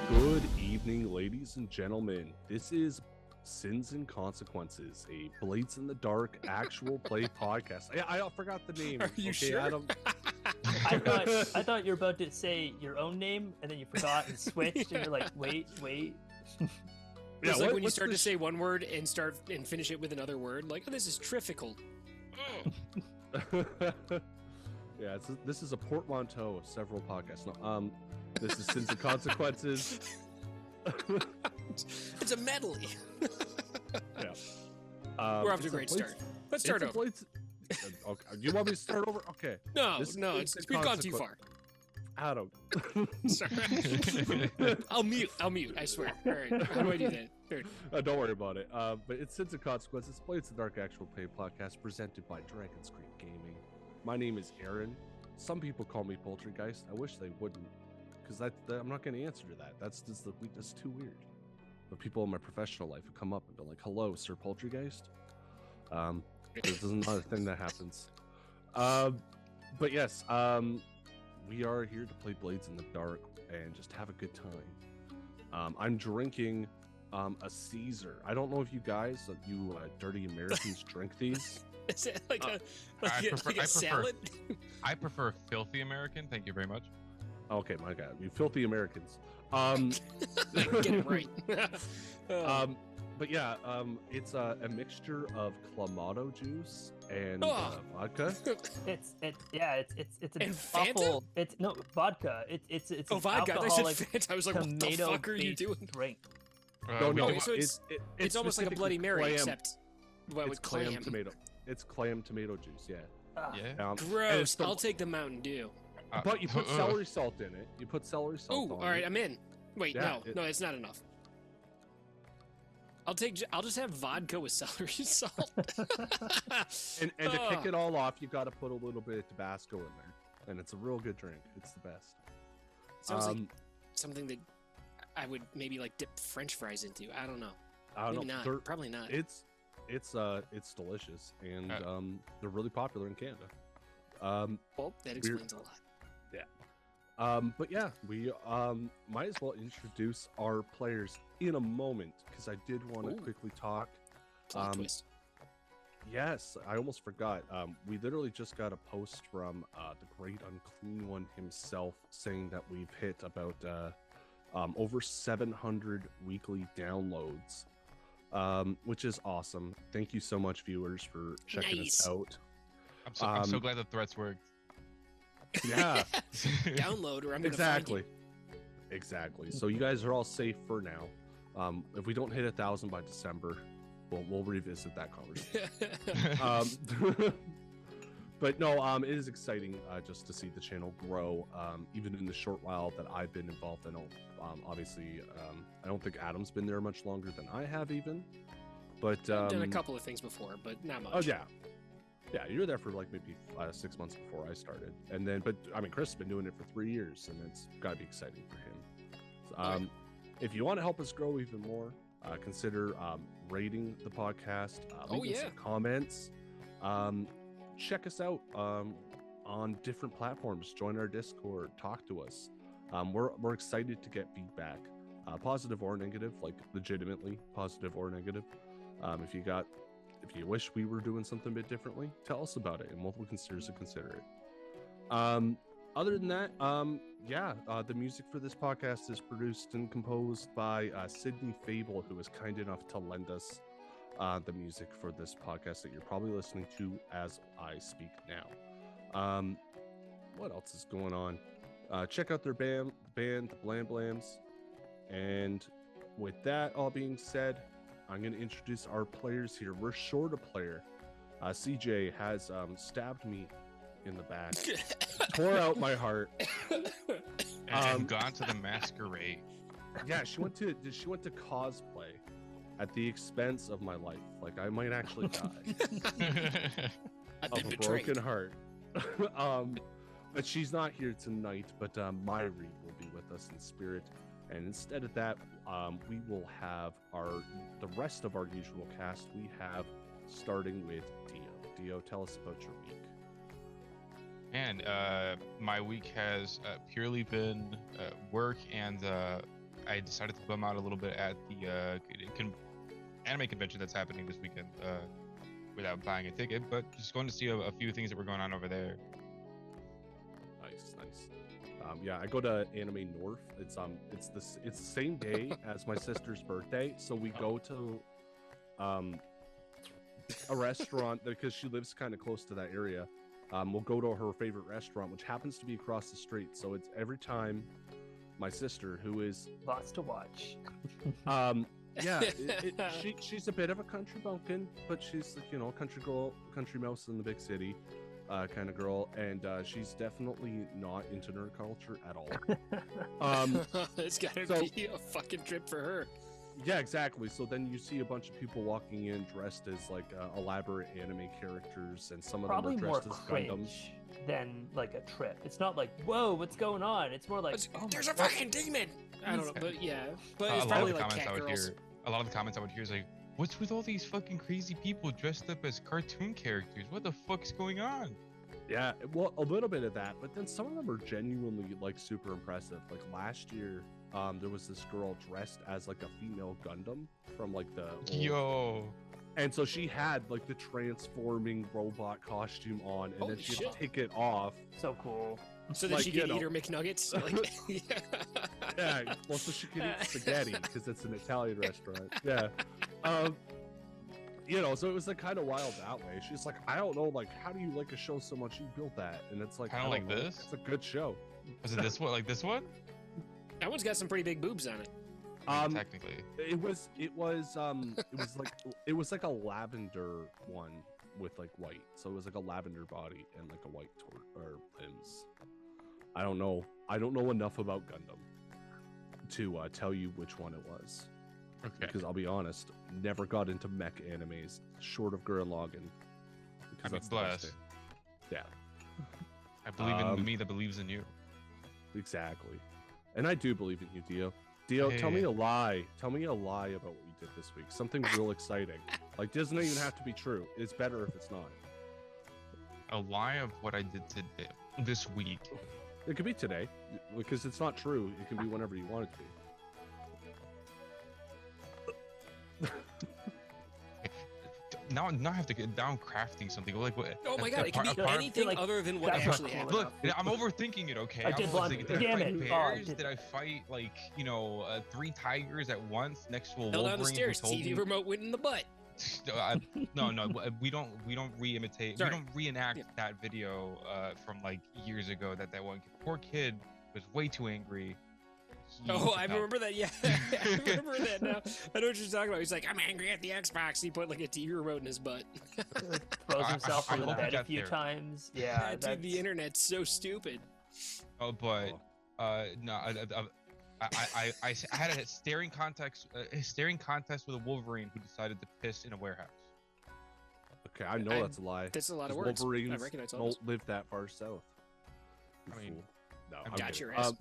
Good evening, ladies and gentlemen. This is Sins and Consequences, a Blades in the Dark actual play podcast. I forgot the name. Are you sure? Adam? I thought you were about to say your own name, and then you forgot and switched, and you're like, wait. It's like when you start to say one word and finish it with another word, like, oh, this is difficult. Yeah, this is a portmanteau of several podcasts. No, this is Sins and Consequences. It's a medley. Yeah. We're off to a great start. Let's start over. Okay. You want me to start over? Okay. No, we've gone too far. Adam. Sorry. I'll mute, I swear. All right, how do I do that? Don't worry about it. But it's Sins and Consequences, Blades in the Dark actual play podcast presented by Dragon's Creek Gaming. My name is Aaron. Some people call me Poltergeist. I wish they wouldn't, because I'm not going to answer to that. That's too weird. But people in my professional life would come up and be like, "Hello, Sir Poltergeist." This is not a thing that happens. But yes, we are here to play Blades in the Dark and just have a good time. I'm drinking a Caesar. I don't know if you guys, you dirty Americans, drink these. Is it like a salad? I prefer filthy American. Thank you very much. Okay, my God, you filthy Americans. Get it right. But yeah, it's a mixture of clamato juice and vodka. It's an And awful. Fanta? It's no vodka. It's an vodka. I said alcoholic Fanta. I was like, what the fuck are you doing? Drink. No, so it's almost like a Bloody Mary, except with clam. Tomato. It's clam tomato juice. Yeah. Yeah. Gross. I'll take the Mountain Dew. But you put celery salt in it. You put celery salt. Oh, all right. I'm in. Wait, Yeah, no, it's not enough. I'll just have vodka with celery salt. and to kick it all off, you got to put a little bit of Tabasco in there, and it's a real good drink. It's the best. Sounds like something that I would maybe like dip French fries into. I don't know. Maybe not. Probably not. It's delicious, and they're really popular in Canada. Well, that explains a lot. Yeah. But yeah, we might as well introduce our players in a moment, because I did want to quickly talk. Plot twist. Yes, I almost forgot. We literally just got a post from the Great Unclean One himself saying that we've hit about over 700 weekly downloads, which is awesome. Thank you so much, viewers, for checking us out. I'm so glad the threats worked. Yeah. Download or I'm going to find you. Exactly. So you guys are all safe for now. If we don't hit 1,000 by December, we'll revisit that conversation. But no, it is exciting just to see the channel grow, even in the short while that I've been involved. I know, obviously, I don't think Adam's been there much longer than I have even. But I've done a couple of things before, but not much. Oh yeah. Yeah, you were there for like maybe 6 months before I started, and then, but I mean, Chris has been doing it for 3 years, and it's got to be exciting for him. So, if you want to help us grow even more, consider rating the podcast, leaving some comments. Check us out on different platforms. Join our Discord. Talk to us. We're excited to get feedback, positive or negative, like legitimately positive or negative. If you wish we were doing something a bit differently, tell us about it, and we'll consider it. Other than that, the music for this podcast is produced and composed by Sydney Fable, who was kind enough to lend us the music for this podcast that you're probably listening to as I speak now. What else is going on? Check out their band, the Blam Blams. And with that all being said, I'm going to introduce our players here. We're short a player. CJ has stabbed me in the back, tore out my heart, and gone to the masquerade. Yeah, she went to cosplay at the expense of my life. Like, I might actually die of a broken heart. But she's not here tonight. But Myri will be with us in spirit. And instead of that, we will have the rest of our usual cast. We have, starting with Dio. Dio, tell us about your week. And my week has purely been work and I decided to bum out a little bit at the anime convention that's happening this weekend without buying a ticket, but just going to see a few things that were going on over there. Nice. Yeah, I go to Anime North. It's the same day as my sister's birthday, so we go to a restaurant because she lives kind of close to that area. We'll go to her favorite restaurant, which happens to be across the street. So it's every time my sister, who is Lots to watch. yeah, she's a bit of a country bumpkin, but she's like, country girl, country mouse in the big city kind of girl, and she's definitely not into nerd culture at all. It's gotta be a fucking trip for her. Yeah, exactly. So then you see a bunch of people walking in dressed as like elaborate anime characters, and some of Probably them are more dressed as cringe Gundams. than like a trip. It's not like, whoa, what's going on? It's more like, oh there's my a God. fucking demon. I don't know, but yeah, but A it's lot probably of the like comments cat I would girls. hear, a lot of the comments I would hear is like, "What's with all these fucking crazy people dressed up as cartoon characters? What the fuck's going on?" Yeah, well, a little bit of that, but then some of them are genuinely like super impressive. Like last year, there was this girl dressed as like a female Gundam from like the old... Yo. And so she had like the transforming robot costume on, and then she'd take it off. So cool. So that like, she could eat her McNuggets. Like, yeah, well, so she could eat spaghetti because it's an Italian restaurant. Yeah. So it was like kind of wild that way. She's like, I don't know, like, how do you like a show so much? You built that, and it's like Kinda I like don't know, this? It's a good show. Was it this one? Like this one? that one's got some pretty big boobs on it. Technically. It was like a lavender one with like white. So it was like a lavender body and like a white or limbs. I don't know enough about Gundam to tell you which one it was. Okay. Because I'll be honest, never got into mech animes short of Gurren Lagann. I mean, bless. Yeah. I believe in me that believes in you. Exactly. And I do believe in you, Dio. Dio, Hey. tell me a lie. Tell me a lie about what you did this week. Something real exciting. Like, doesn't even have to be true. It's better if it's not. A lie of what I did today, this week. It could be today, because it's not true. It can be whenever you want it to be. Now I have to get down crafting something. Like what? Oh my god, it can be part- anything like, other than what that's actually not happened. cool Look, I'm overthinking it. Okay. I did one. Did I Damn fight it. bears? Oh, Did I fight like 3 tigers at once next to a Fell Wolverine? down the stairs, who told TV me- remote went in the butt. No, we don't re-imitate. Sorry. We don't reenact Yeah. that video from like years ago. That one poor kid was way too angry. Oh, I remember that. Yeah, I remember that now. I know what you're talking about. He's like, I'm angry at the Xbox. He put like a TV remote in his butt. Throws himself I into the hope he bed a got few there. times. Yeah, Dude, that's... the internet's so stupid. Oh, but no, I had a staring contest with a Wolverine who decided to piss in a warehouse. Okay, I know that's a lie. That's a lot of 'cause words. I Wolverines recognize all those. don't live that far south. You I mean, fool. No, I'm I'm Got kidding. your ass.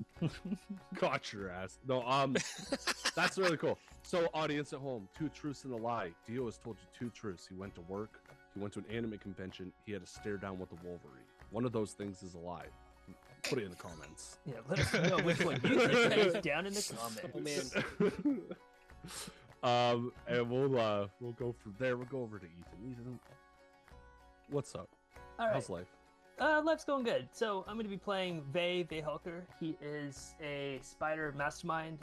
Got your ass. No, that's really cool. So, audience at home, 2 truths and a lie. Dio has told you 2 truths. He went to work. He went to an anime convention. He had to stare down with a Wolverine. One of those things is a lie. Put it in the comments. Yeah, let us know which one you think that is down in the comments. Oh man. And we'll go from there. We'll go over to Ethan. Ethan, what's up? All right. How's life? Life's going good. So I'm going to be playing Vey Hulker. He is a spider mastermind.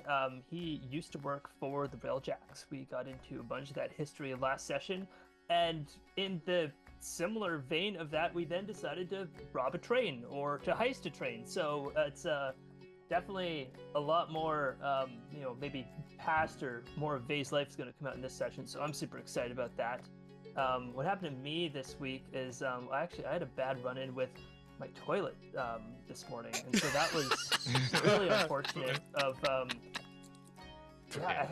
He used to work for the Railjacks. We got into a bunch of that history last session. And in the similar vein of that, we then decided to rob a train or to heist a train. So it's definitely a lot more, maybe past or more of Vey's life is going to come out in this session. So I'm super excited about that. What happened to me this week is I had a bad run-in with my toilet this morning, and so that was really unfortunate. I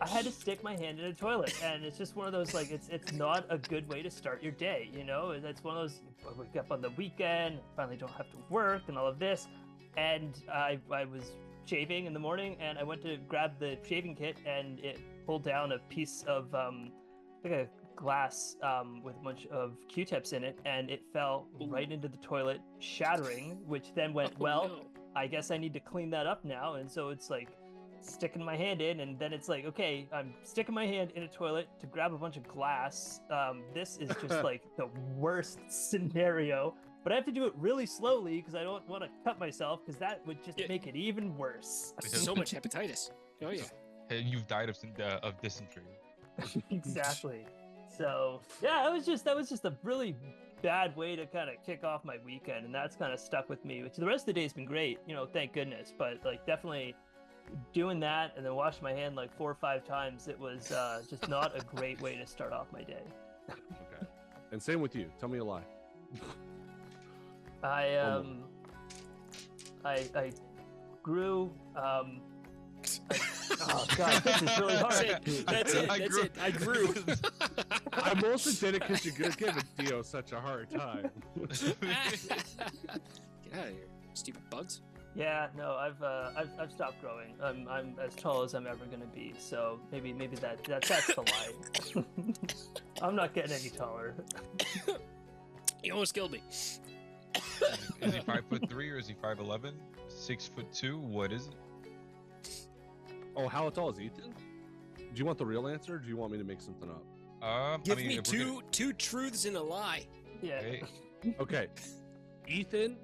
had to stick my hand in a toilet, and it's just one of those like it's not a good way to start your day, you know. It's one of those I wake up on the weekend, finally don't have to work and all of this, and I was shaving in the morning, and I went to grab the shaving kit, and it pulled down a piece of like a glass with a bunch of Q-tips in it, and it fell right into the toilet, shattering, which then went, No. I guess I need to clean that up now. And so it's like sticking my hand in, and then it's like, okay, I'm sticking my hand in a toilet to grab a bunch of glass. This is just like the worst scenario. But I have to do it really slowly because I don't want to cut myself, because that would just make it even worse. So much hepatitis. Oh yeah. And you've died of dysentery. Exactly. So yeah, that was just a really bad way to kind of kick off my weekend, and that's kind of stuck with me. Which the rest of the day's been great, thank goodness. But like definitely doing that and then washing my hand like 4 or 5 times, it was just not a great way to start off my day. Okay. And same with you. Tell me a lie. I grew oh god, this is really hard. That's it. I grew. I mostly did it because you're giving Dio such a hard time. Get out of here, stupid bugs. Yeah, no, I've stopped growing. I'm as tall as I'm ever gonna be. So maybe that's the lie. I'm not getting any taller. You almost killed me. Is he 5'3" or is he 5'11"? 6'2"? What is it? Oh, how tall is Ethan? Do you want the real answer, or do you want me to make something up? Give me two truths and a lie. Yeah. Okay. Okay. Ethan,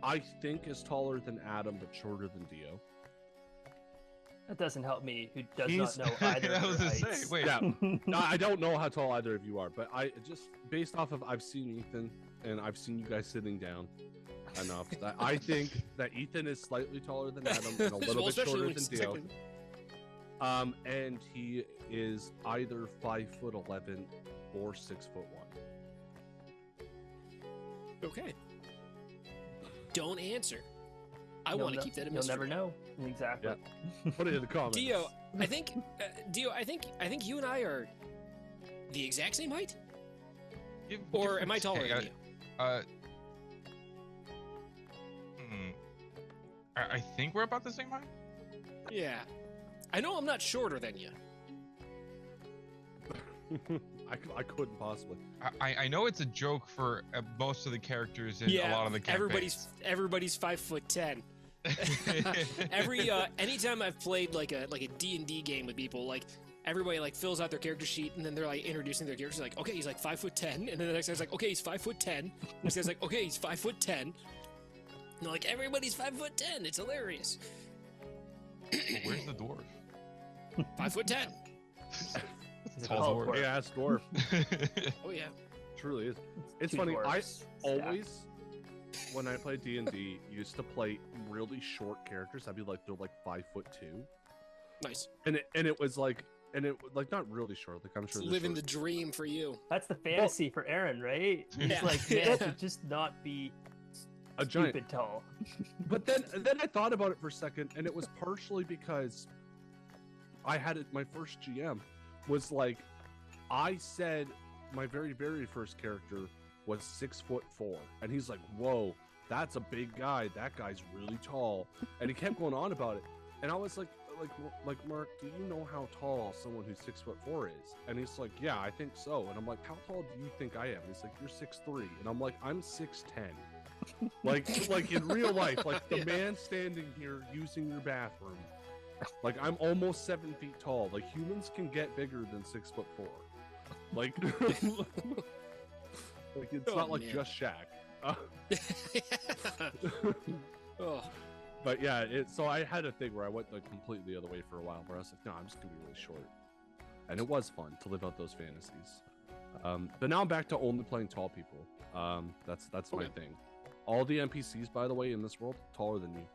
I think, is taller than Adam, but shorter than Dio. That doesn't help me, who does not know either I was of their gonna say, heights. wait. Yeah. No, I don't know how tall either of you are, but I just, based off of I've seen Ethan and I've seen you guys sitting down enough, that I think that Ethan is slightly taller than Adam and a little bit shorter than Dio. And he is either 5'11" or 6'1". Okay. Don't answer. I want to keep that a mystery. You'll never know. Exactly. Yeah. Put it in the comments. Dio, I think you and I are the exact same height. Or am I taller than you? I think we're about the same height. Yeah. I know I'm not shorter than you. I couldn't possibly. I know it's a joke for most of the characters in a lot of the campaigns. Everybody's 5'10". Anytime I've played like a D&D game with people, like everybody like fills out their character sheet and then they're like introducing their characters, like, okay, he's like 5'10", and then the next guy's like, okay, he's 5'10", this guy's like, okay, he's 5'10", and they're like, everybody's 5'10". It's hilarious. Well, where's the dwarf? 5'10". Tall dwarf. Big ass dwarf. Oh yeah. Truly is. It's funny. I always, when I played D&D, used to play really short characters. I'd be like, they're like 5'2". Nice. And it was like not really short. Like I'm sure. Living the dream for you. That's the fantasy for Aaron, right? It's like, man, to just not be a stupid giant tall. But then I thought about it for a second, and it was partially because I had it. My first GM was like, I said my very, very first character was 6'4", and he's like, whoa, that's a big guy. That guy's really tall, and he kept going on about it, and I was like, Mark, do you know how tall someone who's 6'4" is? And he's like, yeah, I think so. And I'm like, how tall do you think I am? And he's like, you're 6'3", and I'm like, I'm 6'10". like in real life, like the man standing here using your bathroom. Like I'm almost 7 feet tall. Like humans can get bigger than 6'4". Like, like it's not like just Shaq. Oh. But yeah, so I had a thing where I went like completely the other way for a while, where I was like, no, I'm just gonna be really short, and it was fun to live out those fantasies. But now I'm back to only playing tall people. That's my thing. All the NPCs, by the way, in this world, taller than you.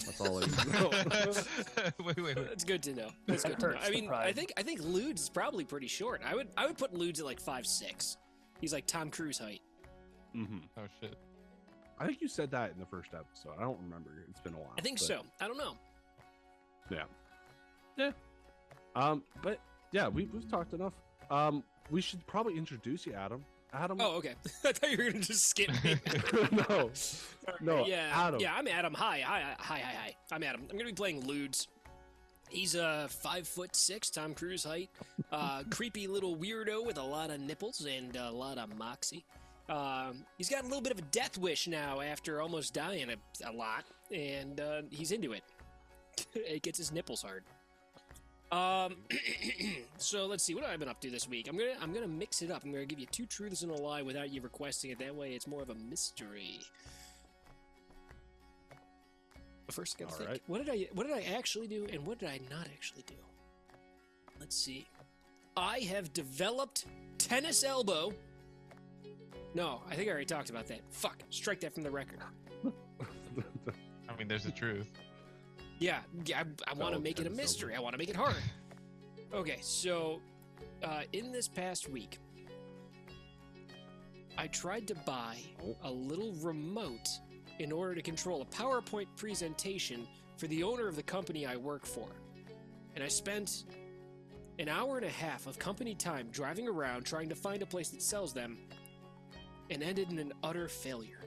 That's all I know. Wait. That's good to know. That's good to know. I mean, I think Ludes is probably pretty short. I would put Ludes at like 5'6". He's like Tom Cruise height. Mm-hmm. Oh shit. I think you said that in the first episode. I don't remember. It's been a while. I think so. I don't know. Yeah. But yeah, we've talked enough. We should probably introduce you, Adam. Adam. Oh, okay. I thought you were gonna just skip me. No. Yeah. Adam. Yeah, I'm Adam. Hi. I'm Adam. I'm gonna be playing Ludes. He's 5'6", Tom Cruise height. Creepy little weirdo with a lot of nipples and a lot of moxie. He's got a little bit of a death wish now after almost dying a lot, and he's into it. It gets his nipples hard. So let's see what I've been up to this week. I'm gonna mix it up. I'm gonna give you 2 truths and a lie without you requesting it. That way, it's more of a mystery. But first, I gotta think. Right. What did I actually do, and what did I not actually do? Let's see. I have developed tennis elbow. No, I think I already talked about that. Fuck, strike that from the record. I mean, there's the truth. Yeah, I want to make it a tennis mystery. I want to make it hard. Okay, so in this past week, I tried to buy a little remote in order to control a PowerPoint presentation for the owner of the company I work for. And I spent an hour and a half of company time driving around trying to find a place that sells them, and ended in an utter failure.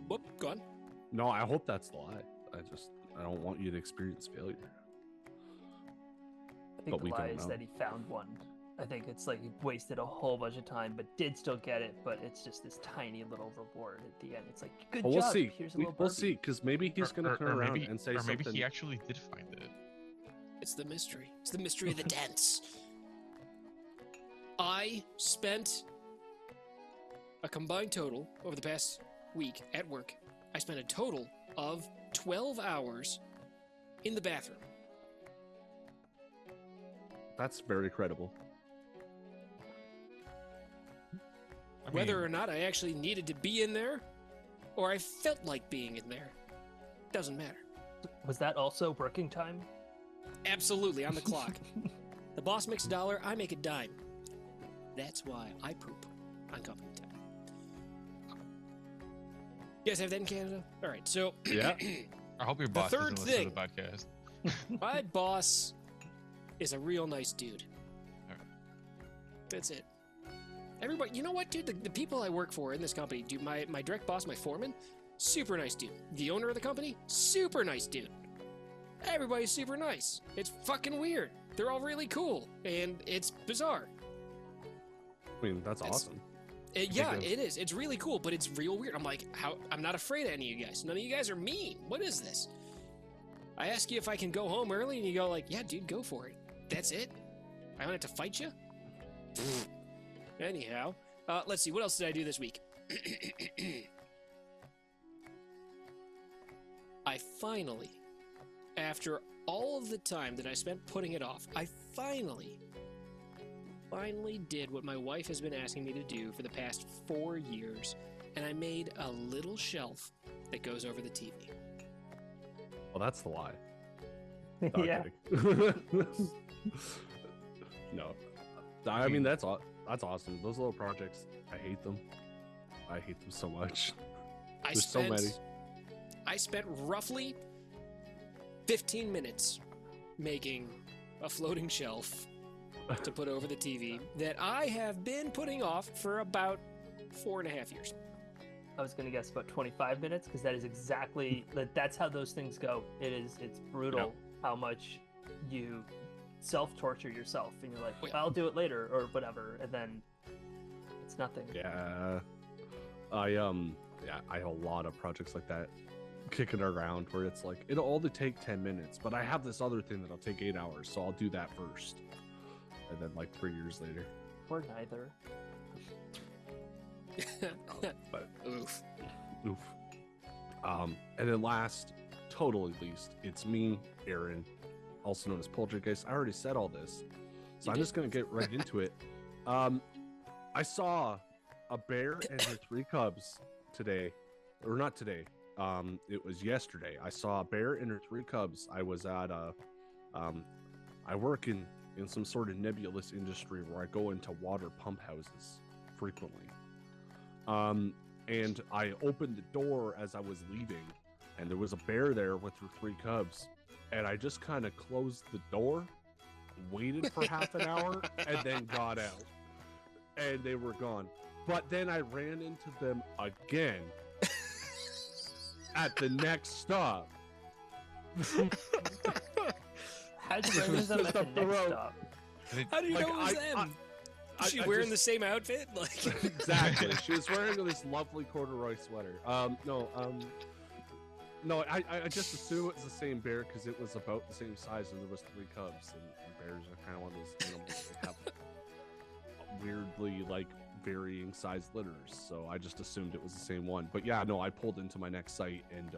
Whoop, go on. No, I hope that's the lie. I don't want you to experience failure. I think But the we lie don't is know. that he found one. I think it's like he wasted a whole bunch of time, but did still get it. But it's just this tiny little reward at the end. It's like, good Well, job. we'll see. Here's a We'll little see, because maybe he's going to turn around maybe, and say or something. maybe he actually did find it. It's the mystery. It's the mystery of the dance. I spent a combined total over the past week at work. I spent a total of 12 hours in the bathroom. That's very credible. I mean, Whether or not I actually needed to be in there, or I felt like being in there, doesn't matter. Was that also working time? Absolutely, on the clock. The boss makes $1, I make a dime. That's why I poop on company time. You guys have that in Canada? All right, so Yeah. I hope your boss third doesn't listen thing. to the podcast. my boss is a real nice dude. All right. That's it. Everybody, you know what, dude? The people I work for in this company, dude, my direct boss, my foreman, super nice dude. The owner of the company, super nice dude. Everybody's super nice. It's fucking weird. They're all really cool, and it's bizarre. I mean, that's It's- awesome. Yeah, Because- it is. It's really cool, but it's real weird. I'm like, I'm not afraid of any of you guys. None of you guys are mean. What is this? I ask you if I can go home early, and you go like, yeah, dude, go for it. That's it? I don't have to fight you? Anyhow, let's see. What else did I do this week? I finally, after all of the time that I spent putting it off, I finally did what my wife has been asking me to do for the past 4 years, and I made a little shelf that goes over the TV. Well, that's the lie. Not Yeah. kidding. No. I mean, that's awesome. Those little projects, I hate them. I hate them so much. There's so many. I spent roughly 15 minutes making a floating shelf to put over the TV that I have been putting off for about 4.5 years. I was gonna guess about 25 minutes because that is exactly that's how those things go. It's brutal how much you self-torture yourself, and you're like, Oh, yeah. I'll do it later or whatever, and then it's nothing. Yeah. I have a lot of projects like that kicking around where it's like it'll only take 10 minutes, but I have this other thing that'll take 8 hours, so I'll do that first. And then like 3 years later. Or neither. But Oof. oof. And then last, totally least, it's me, Aaron, also known as Poltergeist. I already said all this, so I'm just gonna get right into it. I saw a bear and her 3 cubs today, or not today. It was yesterday. I saw a bear and her 3 cubs. I was at I work in some sort of nebulous industry where I go into water pump houses frequently. And I opened the door as I was leaving, and there was a bear there with her 3 cubs, and I just kind of closed the door, waited for half an hour, and then got out, and they were gone. But then I ran into them again at the next stop. How'd you run into them at the Up the next road. stop? How do you Like, know it was I- them? Is she wearing the same outfit? Like Exactly. She was wearing this lovely corduroy sweater. No, I just assume it's the same bear because it was about the same size and there was 3 cubs. And bears are kind of one of those animals that have weirdly like varying size litters. So I just assumed it was the same one. But yeah, no, I pulled into my next site and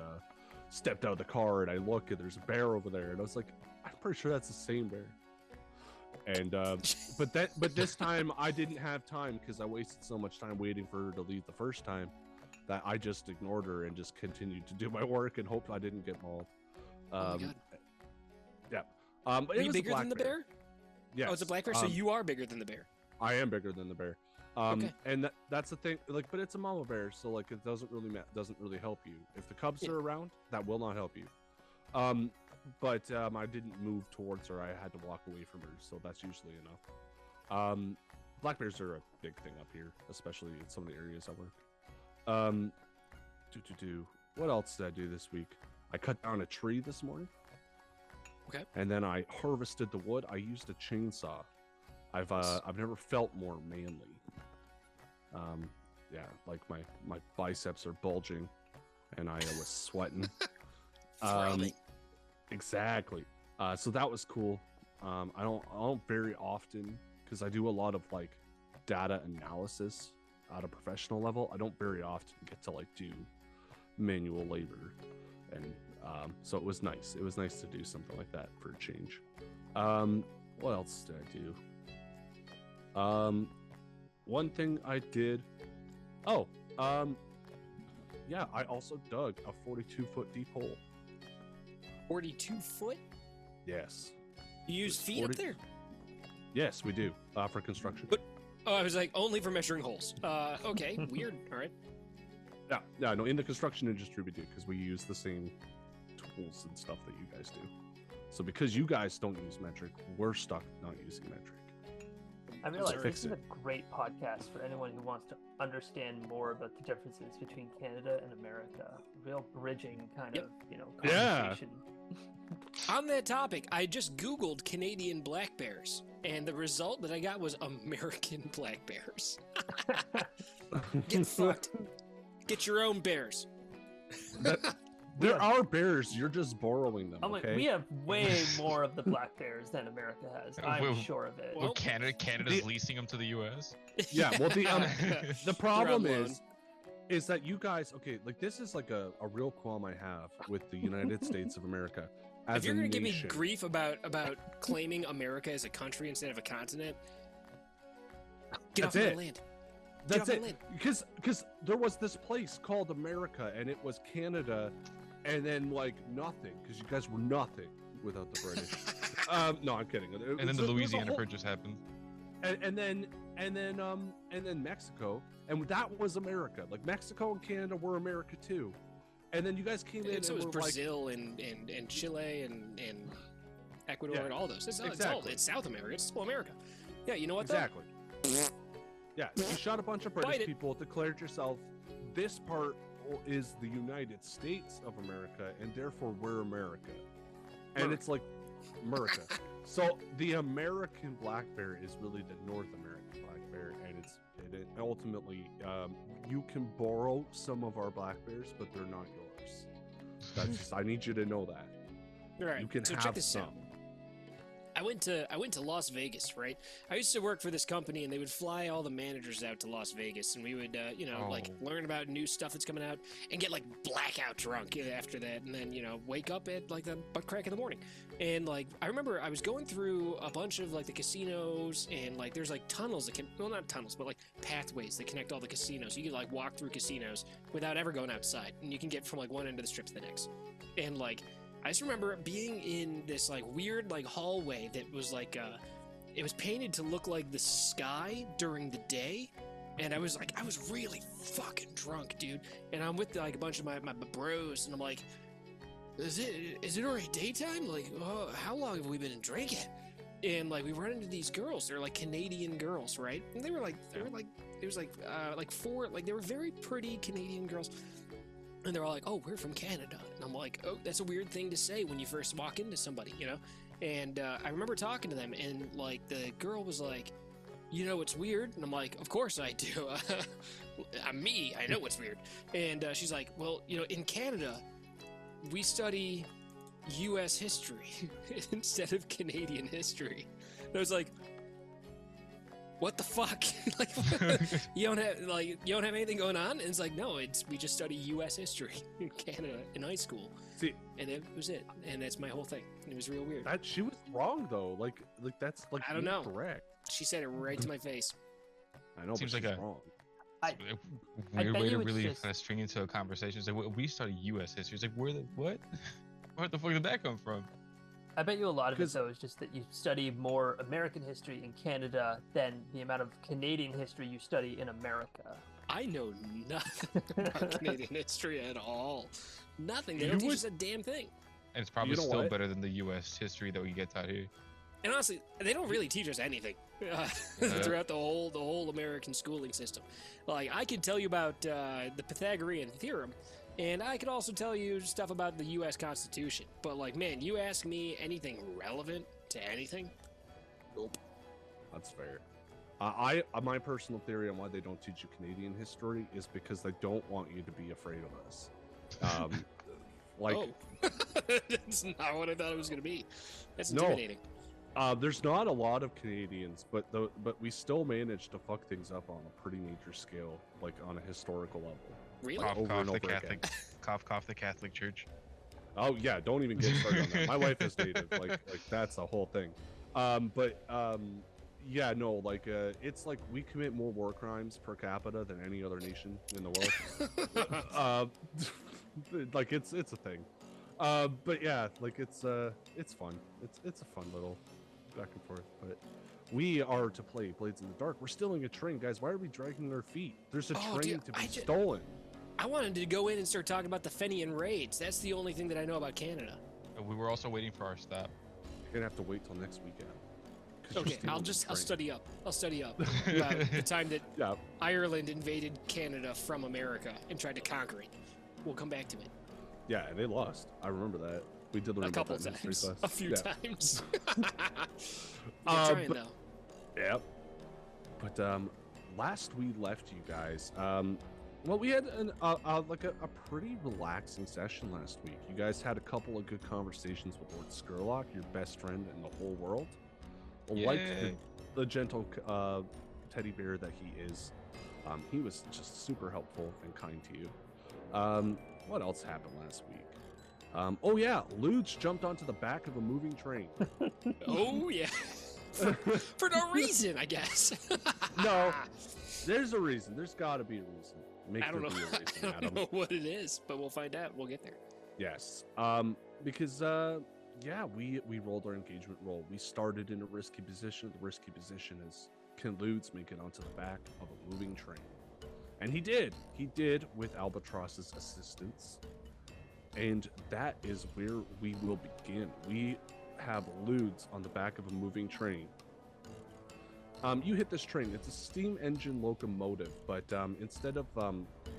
stepped out of the car and I look and there's a bear over there and I was like, I'm pretty sure that's the same bear. And but this time I didn't have time because I wasted so much time waiting for her to leave the first time that I just ignored her and just continued to do my work and hoped I didn't get mauled. oh my god. Yeah. Are you bigger than the bear? Yeah. Oh, it's a black bear, so you are bigger than the bear. I am bigger than the bear. Okay. And that's the thing, like, but it's a mama bear, so like it doesn't really help you. If the cubs are around, that will not help you. But I didn't move towards her. I had to walk away from her, so that's usually enough. Black bears are a big thing up here, especially in some of the areas I work. What else did I do this week? I cut down a tree this morning. Okay. And then I harvested the wood. I used a chainsaw. I've never felt more manly. Yeah, like my biceps are bulging, and I was sweating. Exactly. So that was cool. I don't very often, because I do a lot of like data analysis at a professional level. I don't very often get to like do manual labor, and so it was nice. It was nice to do something like that for a change. What else did I do? One thing I did. Yeah, I also dug a 42-foot deep hole. 42 foot? Yes. You use feet up there? Yes, we do for construction. But I was like, only for measuring holes. Okay, weird. All right. Yeah, no, in the construction industry we do, because we use the same tools and stuff that you guys do. So because you guys don't use metric, we're stuck not using metric. I realize Fix this is a great podcast for anyone who wants to understand more about the differences between Canada and America. Real bridging kind of, conversation. On that topic, I just Googled Canadian black bears, and the result that I got was American black bears. Get fucked. Get your own bears. There are bears, you're just borrowing them. I'm like, okay? we have way more of the black bears than America has. I'm sure of it. Well, Canada's leasing them to the U.S. Yeah, well, the problem is that you guys, okay, like this is like a real qualm I have with the United States of America. As if you're gonna give me grief about claiming America as a country instead of a continent, get off my land. That's it. Because there was this place called America, and it was Canada, and then like nothing, because you guys were nothing without the British. No, I'm kidding. And then the Louisiana Purchase happened. And then Mexico, and that was America. Like Mexico and Canada were America too. And then you guys came in. So and it was were Brazil and Chile and Ecuador and all those. It's South America. It's still America. Yeah, you know what? Exactly. Yeah, you shot a bunch of British people, declared yourself. This part is the United States of America, and therefore we're America. And it's like America. So the American black bear is really the North American black bear, and it ultimately you can borrow some of our black bears, but they're not yours. That's just, I need you to know that. All right. You can so have check this some. out. I went to Las Vegas, right? I used to work for this company, and they would fly all the managers out to Las Vegas, and we would, like learn about new stuff that's coming out, and get like blackout drunk after that, and then wake up at like the butt crack in the morning. And like I remember I was going through a bunch of like the casinos, and like there's like tunnels that can, well, not tunnels, but like pathways that connect all the casinos. You can like walk through casinos without ever going outside, and you can get from like one end of the strip to the next. And like I just remember being in this like weird like hallway that was like it was painted to look like the sky during the day, and I was really fucking drunk, dude. And I'm with like a bunch of my bros, and I'm like, is it already daytime? Like, oh, how long have we been drinking? And like we run into these girls. They're like Canadian girls, right? And they were like four, like they were very pretty Canadian girls. And they're all like, oh, we're from Canada. And I'm like, oh, that's a weird thing to say when you first walk into somebody, And I remember talking to them, and like the girl was like, you know what's weird? And I'm like, of course I do. I'm me. I know what's weird. And she's like, well, you know, in Canada, we study U.S. history instead of Canadian history. And I was like, what the fuck? Like, you don't have anything going on? And it's like, no, we just study U.S. history in Canada in high school. See, and that was it. And that's my whole thing. It was real weird. she was wrong though. Like that's like I don't know. Correct. She said it right to my face. I know. Seems but like she's a- wrong. Weird bet way you to it's really just- kind of string into a conversation. It's like, well, we study U.S. history. It's like, where the what? Where the fuck did that come from? I bet you a lot of it, 'Cause- though, is just that you study more American history in Canada than the amount of Canadian history you study in America. I know nothing about Canadian history at all. Nothing. They You don't teach would- us a damn thing. And it's probably know still what? better than the U.S. history that we get taught here. And honestly, they don't really teach us anything throughout the whole American schooling system. Like, I could tell you about the Pythagorean theorem, and I could also tell you stuff about the U.S. Constitution. But like, man, you ask me anything relevant to anything? Nope. That's fair. My personal theory on why they don't teach you Canadian history is because they don't want you to be afraid of us. Like, oh, that's not what I thought it was going to be. That's No. intimidating. there's not a lot of Canadians, but we still manage to fuck things up on a pretty major scale, like on a historical level. Really? Like, Cough, over cough, and the over Catholic, again. cough, the Catholic Church. Oh yeah, don't even get started on that. My wife is native, like that's the whole thing. Yeah, no, like it's like we commit more war crimes per capita than any other nation in the world. Like it's a thing. But yeah, like it's fun. It's a fun little back and forth. But we are to play Blades in the Dark. We're stealing a train, guys. Why are we dragging our feet? There's a Oh, train dude, to be I ju- stolen. I wanted to go in and start talking about the Fenian raids. That's the only thing that I know about Canada. We were also waiting for our stop. You're gonna have to wait till next weekend. 'Cause you're Okay, stealing I'll the train. study up. I'll study up about the time that Yeah, Ireland invaded Canada from America and tried to conquer it. We'll come back to it yeah, and they lost. I remember that. We did learn a about couple that in history times, class. a few Yeah. times. I'm trying but- though. Yep. But last we left you guys, well, we had like a pretty relaxing session last week. You guys had a couple of good conversations with Lord Skurlock, your best friend in the whole world. Like Yay. the gentle teddy bear that he is, he was just super helpful and kind to you. What else happened last week? Oh yeah, Luge jumped onto the back of a moving train. Oh yeah, for no reason, I guess. No, there's a reason. There's got to be a reason. Make I don't there know. be a reason, I don't Adam. know what it is, but we'll find out. We'll get there. Yes. Because yeah, we rolled our engagement roll. We started in a risky position. The risky position is, can Ludes make it onto the back of a moving train? And he did. He did with Albatross's assistance. And that is where we will begin. We have Ludes on the back of a moving train. You hit this train. It's a steam engine locomotive, but instead of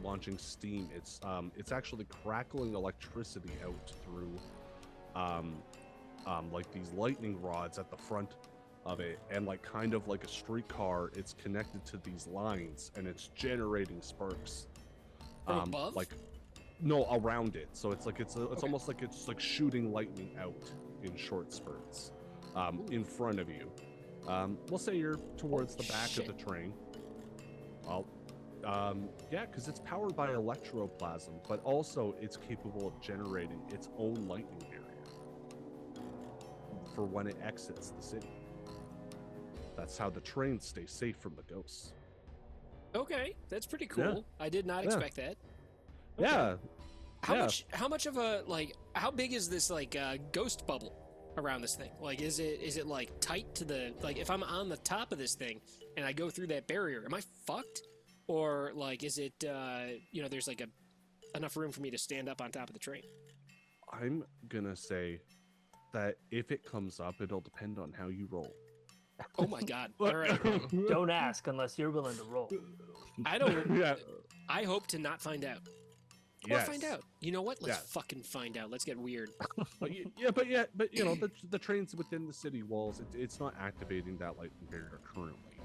launching steam, it's actually crackling electricity out through like these lightning rods at the front of it, and like kind of like a streetcar, it's connected to these lines and it's generating sparks. From above? Like no, around it. So it's like it's Okay. almost like it's like shooting lightning out in short spurts in front of you. We'll say you're towards the back Shit. of the train. Well, yeah, because it's powered by electroplasm, but also it's capable of generating its own lightning barrier for when it exits the city. That's how the train stays safe from the ghosts. Okay, that's pretty cool. Yeah. I did not Yeah. expect that. Yeah, How Yeah. How much of a how big is this ghost bubble around this thing? Like, is it like tight to the if I'm on the top of this thing and I go through that barrier, am I fucked? Or like, is it there's like enough room for me to stand up on top of the train? I'm gonna say that if it comes up, it'll depend on how you roll. Oh my god! All right, Don't ask unless you're willing to roll. I don't. Yeah. I hope to not find out. Or Yes. find out. You know what? Let's Yeah. fucking find out. Let's get weird. But but you know the train's within the city walls. It's not activating that lightning barrier currently.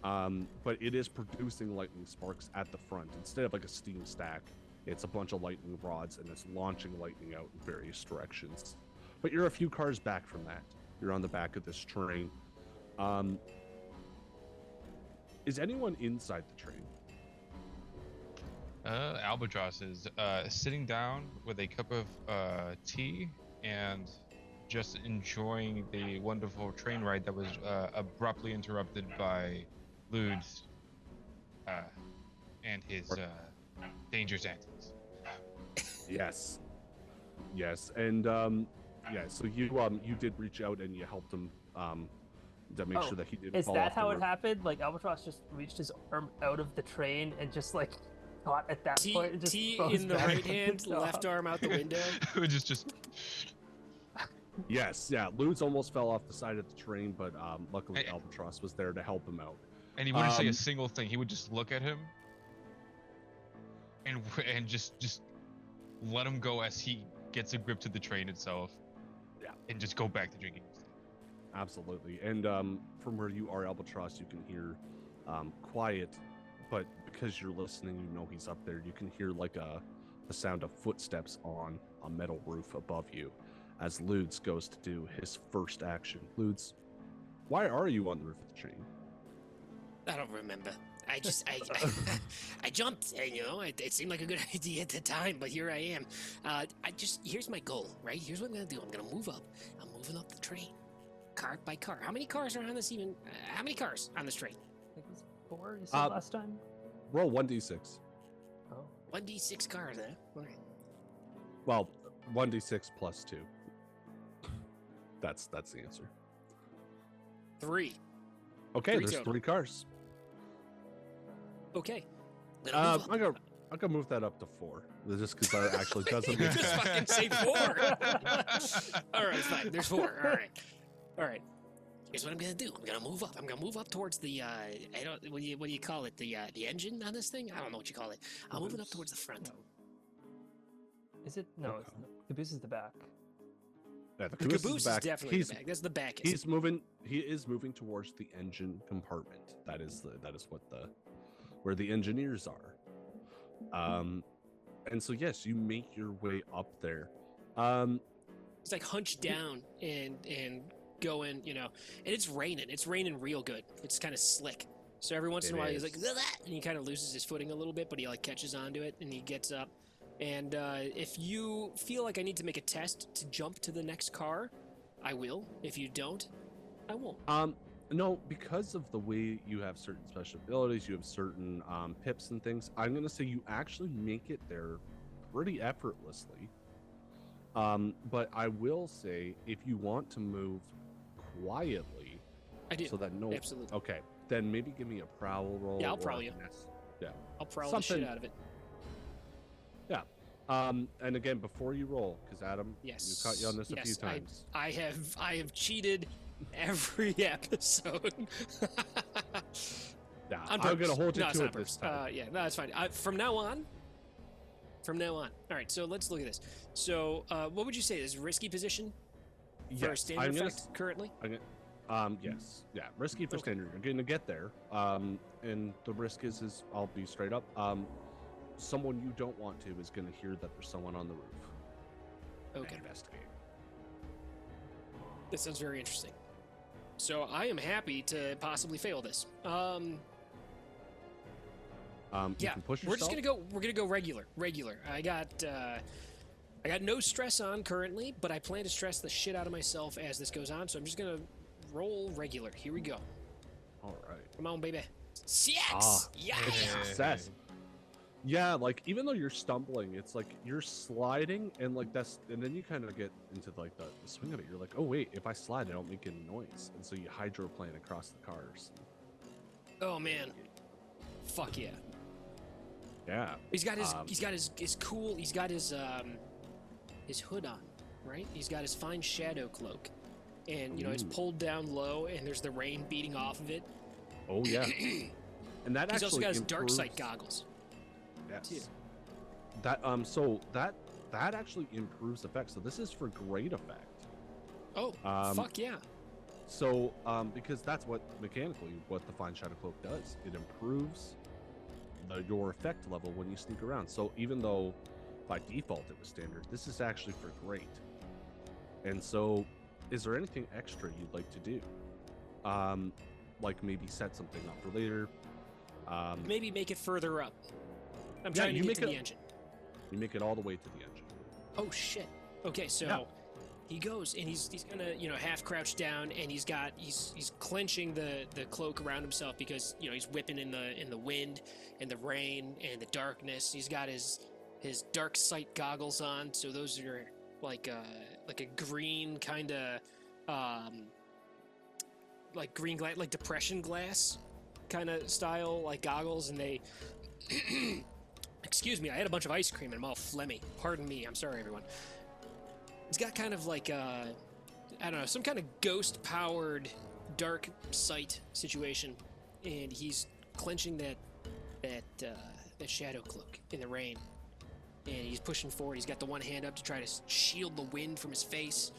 But it is producing lightning sparks at the front. Instead of like a steam stack, it's a bunch of lightning rods, and it's launching lightning out in various directions. But you're a few cars back from that. You're on the back of this train. Is anyone inside the train? Albatross is sitting down with a cup of tea and just enjoying the wonderful train ride that was abruptly interrupted by Ludes and his dangerous antics. Yes. Yes. And yeah, so you did reach out and you helped him to make sure that he didn't Is fall that off the how it roof. happened? Like Albatross just reached his arm out of the train and just like caught at that point and just T froze in the back right on hand, the left top. arm out the window. just Yes, yeah. Ludes almost fell off the side of the train, but luckily Hey. Albatross was there to help him out. and he wouldn't say a single thing. He would just look at him and just let him go as he gets a grip to the train itself. Yeah. And just go back to drinking. Absolutely. And from where you are, Albatross, you can hear quiet, but because you're listening, you know he's up there. You can hear like the sound of footsteps on a metal roof above you as Ludes goes to do his first action. Ludes, why are you on the roof of the train? I don't remember. I I jumped, and it seemed like a good idea at the time, but here I am. Here's my goal, right? Here's what I'm gonna do. I'm gonna move up. I'm moving up the train, car by car. How many cars are on this even? How many cars on this train? I think it was 4 you said last time? Roll 1d6. Oh. 1d6 cars, huh? All right. Well, 1d6 plus 2. That's the answer. 3. Okay, Three there's total. 3 cars. Okay. Gonna move up. I'm gonna move that up to 4, just because that actually doesn't make Just sense. fucking say 4. All right, fine. There's 4. All right. Here's what I'm gonna do. I'm gonna move up. I'm gonna move up towards the what do you call it? The engine on this thing? I don't know what you call it. I'll move it up towards the front. Is it? No, it's not. Caboose is the back. Yeah, The caboose is definitely the back. That's the back. He is moving towards the engine compartment. That is what where the engineers are. And so yes, you make your way up there. It's like hunched down and going, and it's raining. It's raining real good. It's kind of slick. So every once in a while he's like, "Blah, blah," and he kind of loses his footing a little bit, but he like catches onto it and he gets up. And if you feel like I need to make a test to jump to the next car, I will. If you don't, I won't. No, because of the way you have certain special abilities, you have certain pips and things. I'm gonna say you actually make it there pretty effortlessly. But I will say if you want to move quietly, I do. so that Absolutely. Okay, then maybe give me a prowl roll. Yeah, I'll or prowl a you. finesse. Yeah. I'll prowl the shit something- out of it. Yeah. And again, before you roll, because Adam, Yes. you caught you on this a few Yes, times. I have cheated every episode. Yeah, On I'm gonna purpose. hold you No, it's to not it this purpose. time. Yeah, no, that's fine. From now on. All right, so let's look at this. So, what would you say is risky position for a Yes, standard I'm gonna effect currently? Yes, yeah, risky for Okay. standard. You're gonna get there. And the risk is I'll be straight up. Someone you don't want to is gonna hear that there's someone on the roof. Okay, Investigate. this sounds very interesting. So I am happy to possibly fail this. You Yeah, can push we're just yourself. we're gonna go regular. I got no stress on currently, but I plan to stress the shit out of myself as this goes on. So I'm just gonna roll regular. Here we go. All right. Come on, baby. 6. Yeah. Success. Yeah, like even though you're stumbling, it's like you're sliding and and then you kind of get into like the swing of it. You're like, oh wait, if I slide, I don't make any noise, and so you hydroplane across the cars. Oh man. Fuck yeah. Yeah. He's got his cool. He's got his hood on, right? He's got his fine shadow cloak, and it's Ooh. pulled down low, and there's the rain beating off of it. Oh yeah. And that He's actually also got his dark sight improves- goggles. Yes. too. That actually improves effect. So this is for great effect. Oh, fuck yeah. So, because that's what mechanically what the Fine Shadow Cloak does. It improves your effect level when you sneak around. So even though by default it was standard, this is actually for great. And so, is there anything extra you'd like to do? Like maybe set something up for later. Maybe make it further up. I'm trying to get to the engine. You make it all the way to the engine. Oh shit. Okay, so he goes and he's gonna half crouch down, and he's clenching the cloak around himself because he's whipping in the wind and the rain and the darkness. He's got his dark sight goggles on, so those are like a green kind of like green glass, like depression glass kind of style, like goggles, and they excuse me, I had a bunch of ice cream and I'm all phlegmy. Pardon me. I'm sorry, everyone. It's got kind of like I don't know, some kind of ghost-powered dark sight situation, and he's clenching that shadow cloak in the rain, and he's pushing forward. He's got the one hand up to try to shield the wind from his face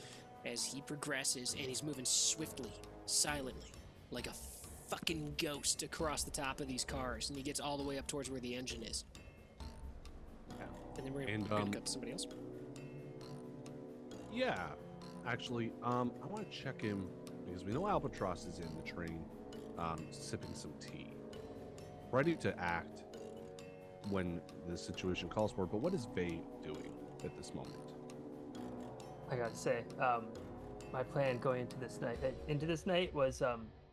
as he progresses, and he's moving swiftly, silently, like a fucking ghost across the top of these cars, and he gets all the way up towards where the engine is. And then we're gonna cut to somebody else. Yeah, actually, I want to check him because we know Albatross is in the train, sipping some tea, ready to act when the situation calls for it. But what is Vay doing at this moment? I gotta say, my plan going into this night was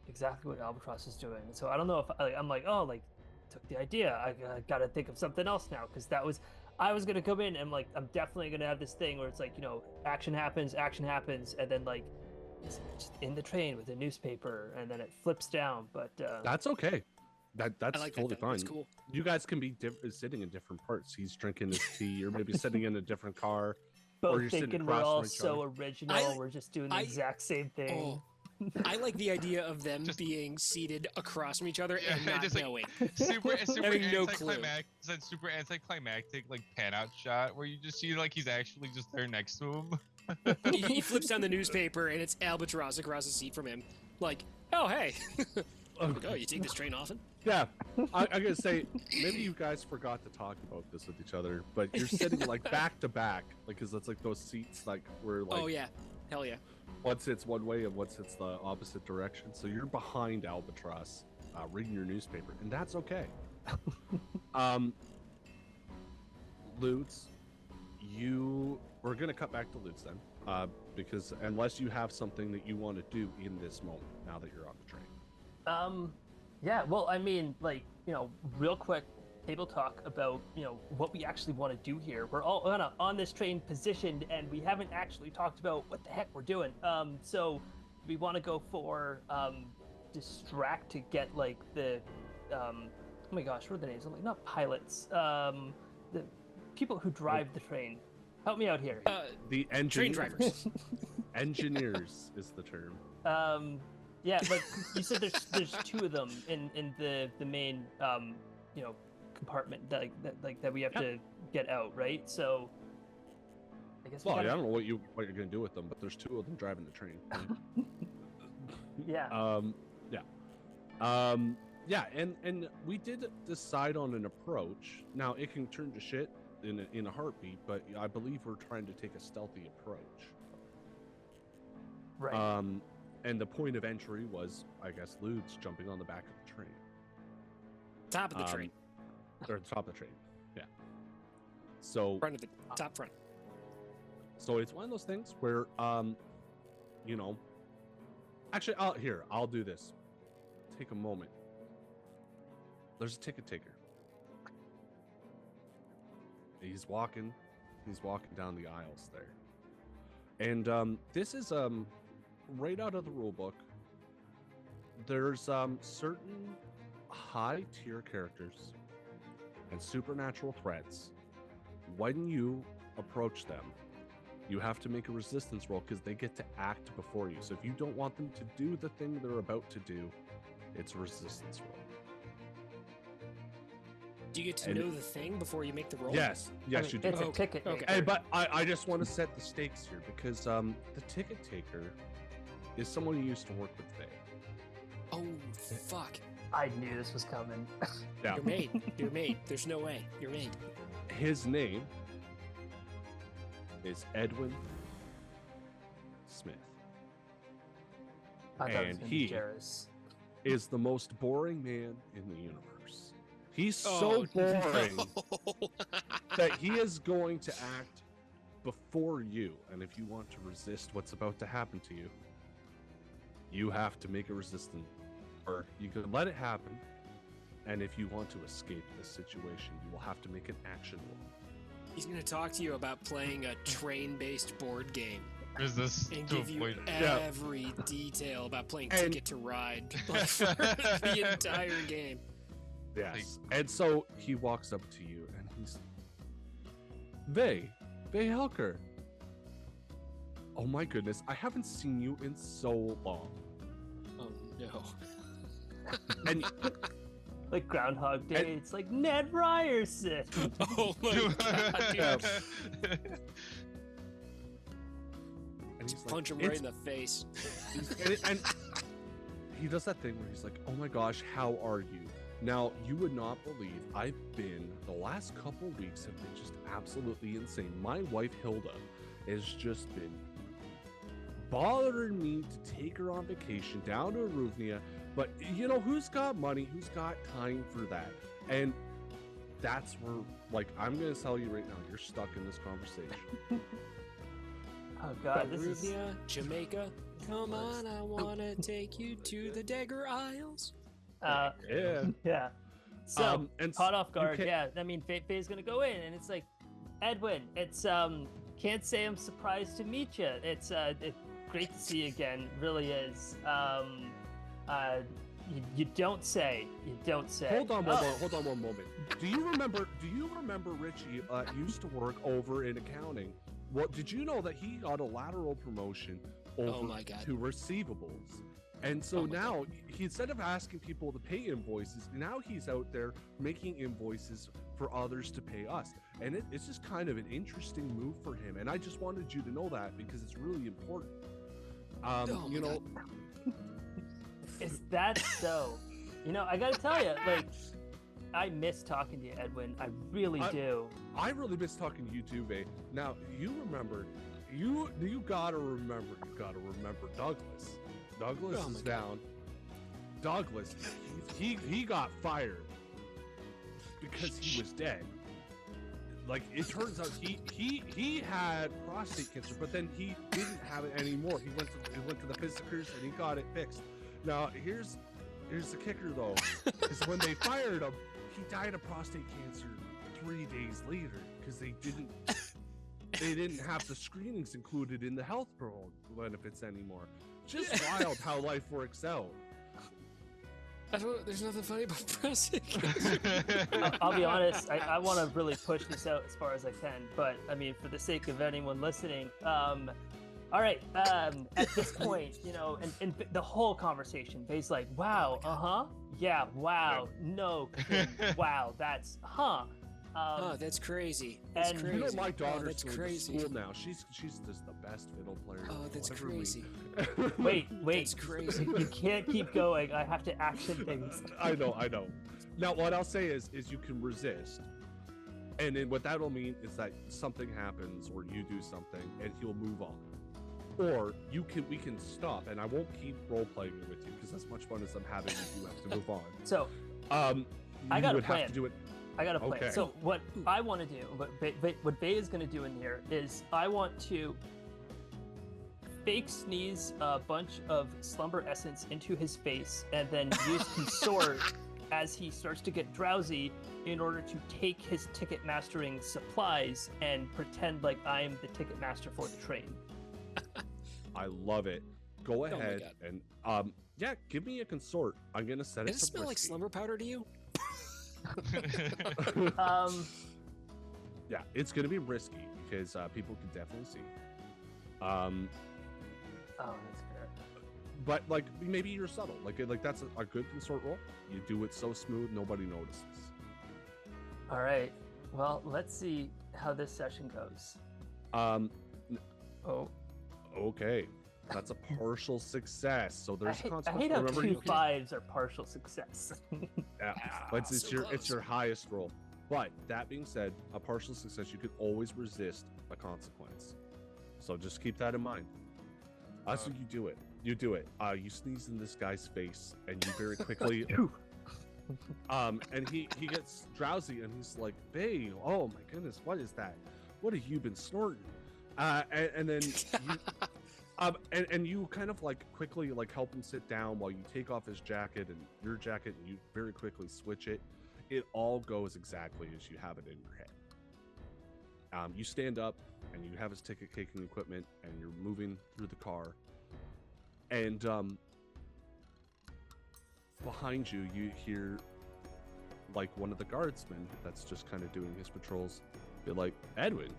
exactly what Albatross is doing. So I don't know if I'm like, took the idea. I gotta think of something else now, because I was gonna come in and I'm definitely gonna have this thing where it's action happens, and then it's just in the train with a newspaper, and then it flips down. But that's okay. That's totally fine. That's cool. You guys can be sitting in different parts. He's drinking his tea. You're maybe sitting in a different car. Both thinking we're all so original. We're just doing the exact same thing. I like the idea of them being seated across from each other and not knowing. Super having no clue. Super anticlimactic pan out shot where you just see he's actually just there next to him. He flips down the newspaper and it's Albatross across the seat from him. Like, oh hey. Oh, you take this train often? Yeah, I gotta say, maybe you guys forgot to talk about this with each other, but you're sitting back to back, because it's those seats where oh yeah, hell yeah. One sits one way and one sits the opposite direction, so you're behind Albatross, reading your newspaper, and that's okay. Lutz, we're gonna cut back to Lutz then, because unless you have something that you want to do in this moment, now that you're on the train. Yeah, well, I mean, real quick table talk about, what we actually want to do here. We're all on this train positioned, and we haven't actually talked about what the heck we're doing. So we want to go for distract to get the oh my gosh, what are the names? Not pilots. The people who drive the train. Help me out here. The train drivers. Engineers is the term. Yeah, you said there's two of them in the main compartment that we have to get out, right? So I guess. Well, I don't know what you're gonna do with them, but there's two of them driving the train. Yeah. Yeah, and we did decide on an approach. Now it can turn to shit in a heartbeat, but I believe we're trying to take a stealthy approach. Right. And the point of entry was, I guess, Lutz jumping on the back of the train. Top of the train. Or top of the train, yeah. So Front of the top front. So it's one of those things where, actually, I'll do this. Take a moment. There's a ticket taker. He's walking down the aisles there. And this is right out of the rule book. There's certain high tier characters and supernatural threats. When you approach them, you have to make a resistance roll because they get to act before you. So if you don't want them to do the thing they're about to do, it's a resistance roll. Do you get to know the thing before you make the roll? Yes, you do. It's a ticket. Okay. Hey, but I just want to set the stakes here because the ticket taker is someone who used to work with Faye. Oh, fuck. I knew this was coming. Yeah. You're made. You're made. There's no way. You're made. His name is Edwin Smith. I thought it was And gonna be he- Jarrus. Is the most boring man in the universe. He's so Oh, boring no. that he is going to act before you. And if you want to resist what's about to happen to you, you have to make a resistance. Or you can let it happen. And if you want to escape this situation, you will have to make an action roll. He's going to talk to you about playing a train-based board game Is this and to give you avoid? every detail about playing And- Ticket to Ride like, for the entire game. Yes. And so he walks up to you and he's Vay Helker. Oh my goodness, I haven't seen you in so long. Oh, no. And Like Groundhog Day, And- it's like Ned Ryerson. Oh, my God, dude. Yeah. and he's Just like, punch him right "It's in the face. and he does that thing where he's like, "Oh my gosh, how are you?" Now, you would not believe the last couple weeks have been just absolutely insane. My wife Hilda has just been bothering me to take her on vacation down to Aruvnia, but you know, who's got money, who's got time for that? And that's where, like, I'm gonna tell you right now, you're stuck in this conversation. Oh god, this is Perugia, Jamaica. Come on, I wanna take you to the Dagger Isles. Yeah. yeah. So and caught off guard. can- Yeah, I mean, Faye's gonna go in, and it's like, Edwin, it's can't say I'm surprised to meet you. It's great to see you again. Really is. You don't say. You don't say. Hold on Oh, one moment. Do you remember Richie used to work over in accounting? Well, did you know that he got a lateral promotion over my God. to receivables? And so Oh my now, he, instead of asking people to pay invoices, now he's out there making invoices for others to pay us. And it's just kind of an interesting move for him. And I just wanted you to know that because it's really important. Oh You my know, Is that so? You know, I gotta tell you, like, I miss talking to you, Edwin. I really do. I really miss talking to you too, babe. Now, you remember, you gotta remember Douglas. Douglas Oh my is God. down. Douglas, he got fired because he was dead. Like, it turns out he had prostate cancer, but then he didn't have it anymore. He went to the physicers and he got it fixed. Now here's the kicker though, is when they fired him, he died of prostate cancer 3 days later because they didn't have the screenings included in the health pro benefits anymore. Just wild how life works out. There's nothing funny about prostate cancer. I'll be honest, I want to really push this out as far as I can, but I mean, for the sake of anyone listening, all right, at this point, you know, and the whole conversation, Faye's like, wow, yeah, wow, no, kidding, wow, that's, Oh, that's crazy. That's and- crazy. You know, my daughter's that's going crazy. to school now. She's just the best fiddle player. Oh, that's you'll ever meet. crazy. wait, That's crazy. you can't keep going, I have to action things. I know. Now, what I'll say is you can resist, and then what that'll mean is that something happens or you do something, and he'll move on. Or we can stop, and I won't keep role playing it with you because as much fun as I'm having, you do have to move on. So, I I got a would plan. have to do it. I got a plan. Okay. So what I want to do, what Bay is going to do in here is I want to fake sneeze a bunch of slumber essence into his face and then use consort as he starts to get drowsy in order to take his ticket mastering supplies and pretend like I'm the ticket master for the train. I love it. Go my ahead God. and yeah, give me a consort. I'm gonna set Does it it to smell like whiskey. slumber powder to you? Yeah, it's gonna be risky because people can definitely see. Oh, that's fair. But like maybe you're subtle. Like that's a good consort roll. You do it so smooth nobody notices. All right. Well, let's see how this session goes. Um, Oh, okay. That's a partial success. So there's a I consequence. hate how Remember, two you can, fives are partial success. yeah, but it's so your close. highest roll. But that being said, a partial success, you could always resist a consequence. So just keep that in mind. So you do it. You do it. You sneeze in this guy's face, and you very quickly. And he gets drowsy, and he's like, "Bae, oh my goodness, what is that? What have you been snorting?" And then you, and you kind of like quickly like help him sit down while you take off his jacket and your jacket, and you very quickly switch it. It all goes exactly as you have it in your head. You stand up, and you have his ticket taking equipment, and you're moving through the car, and behind you, you hear like one of the guardsmen that's just kind of doing his patrols be like, "Edwin,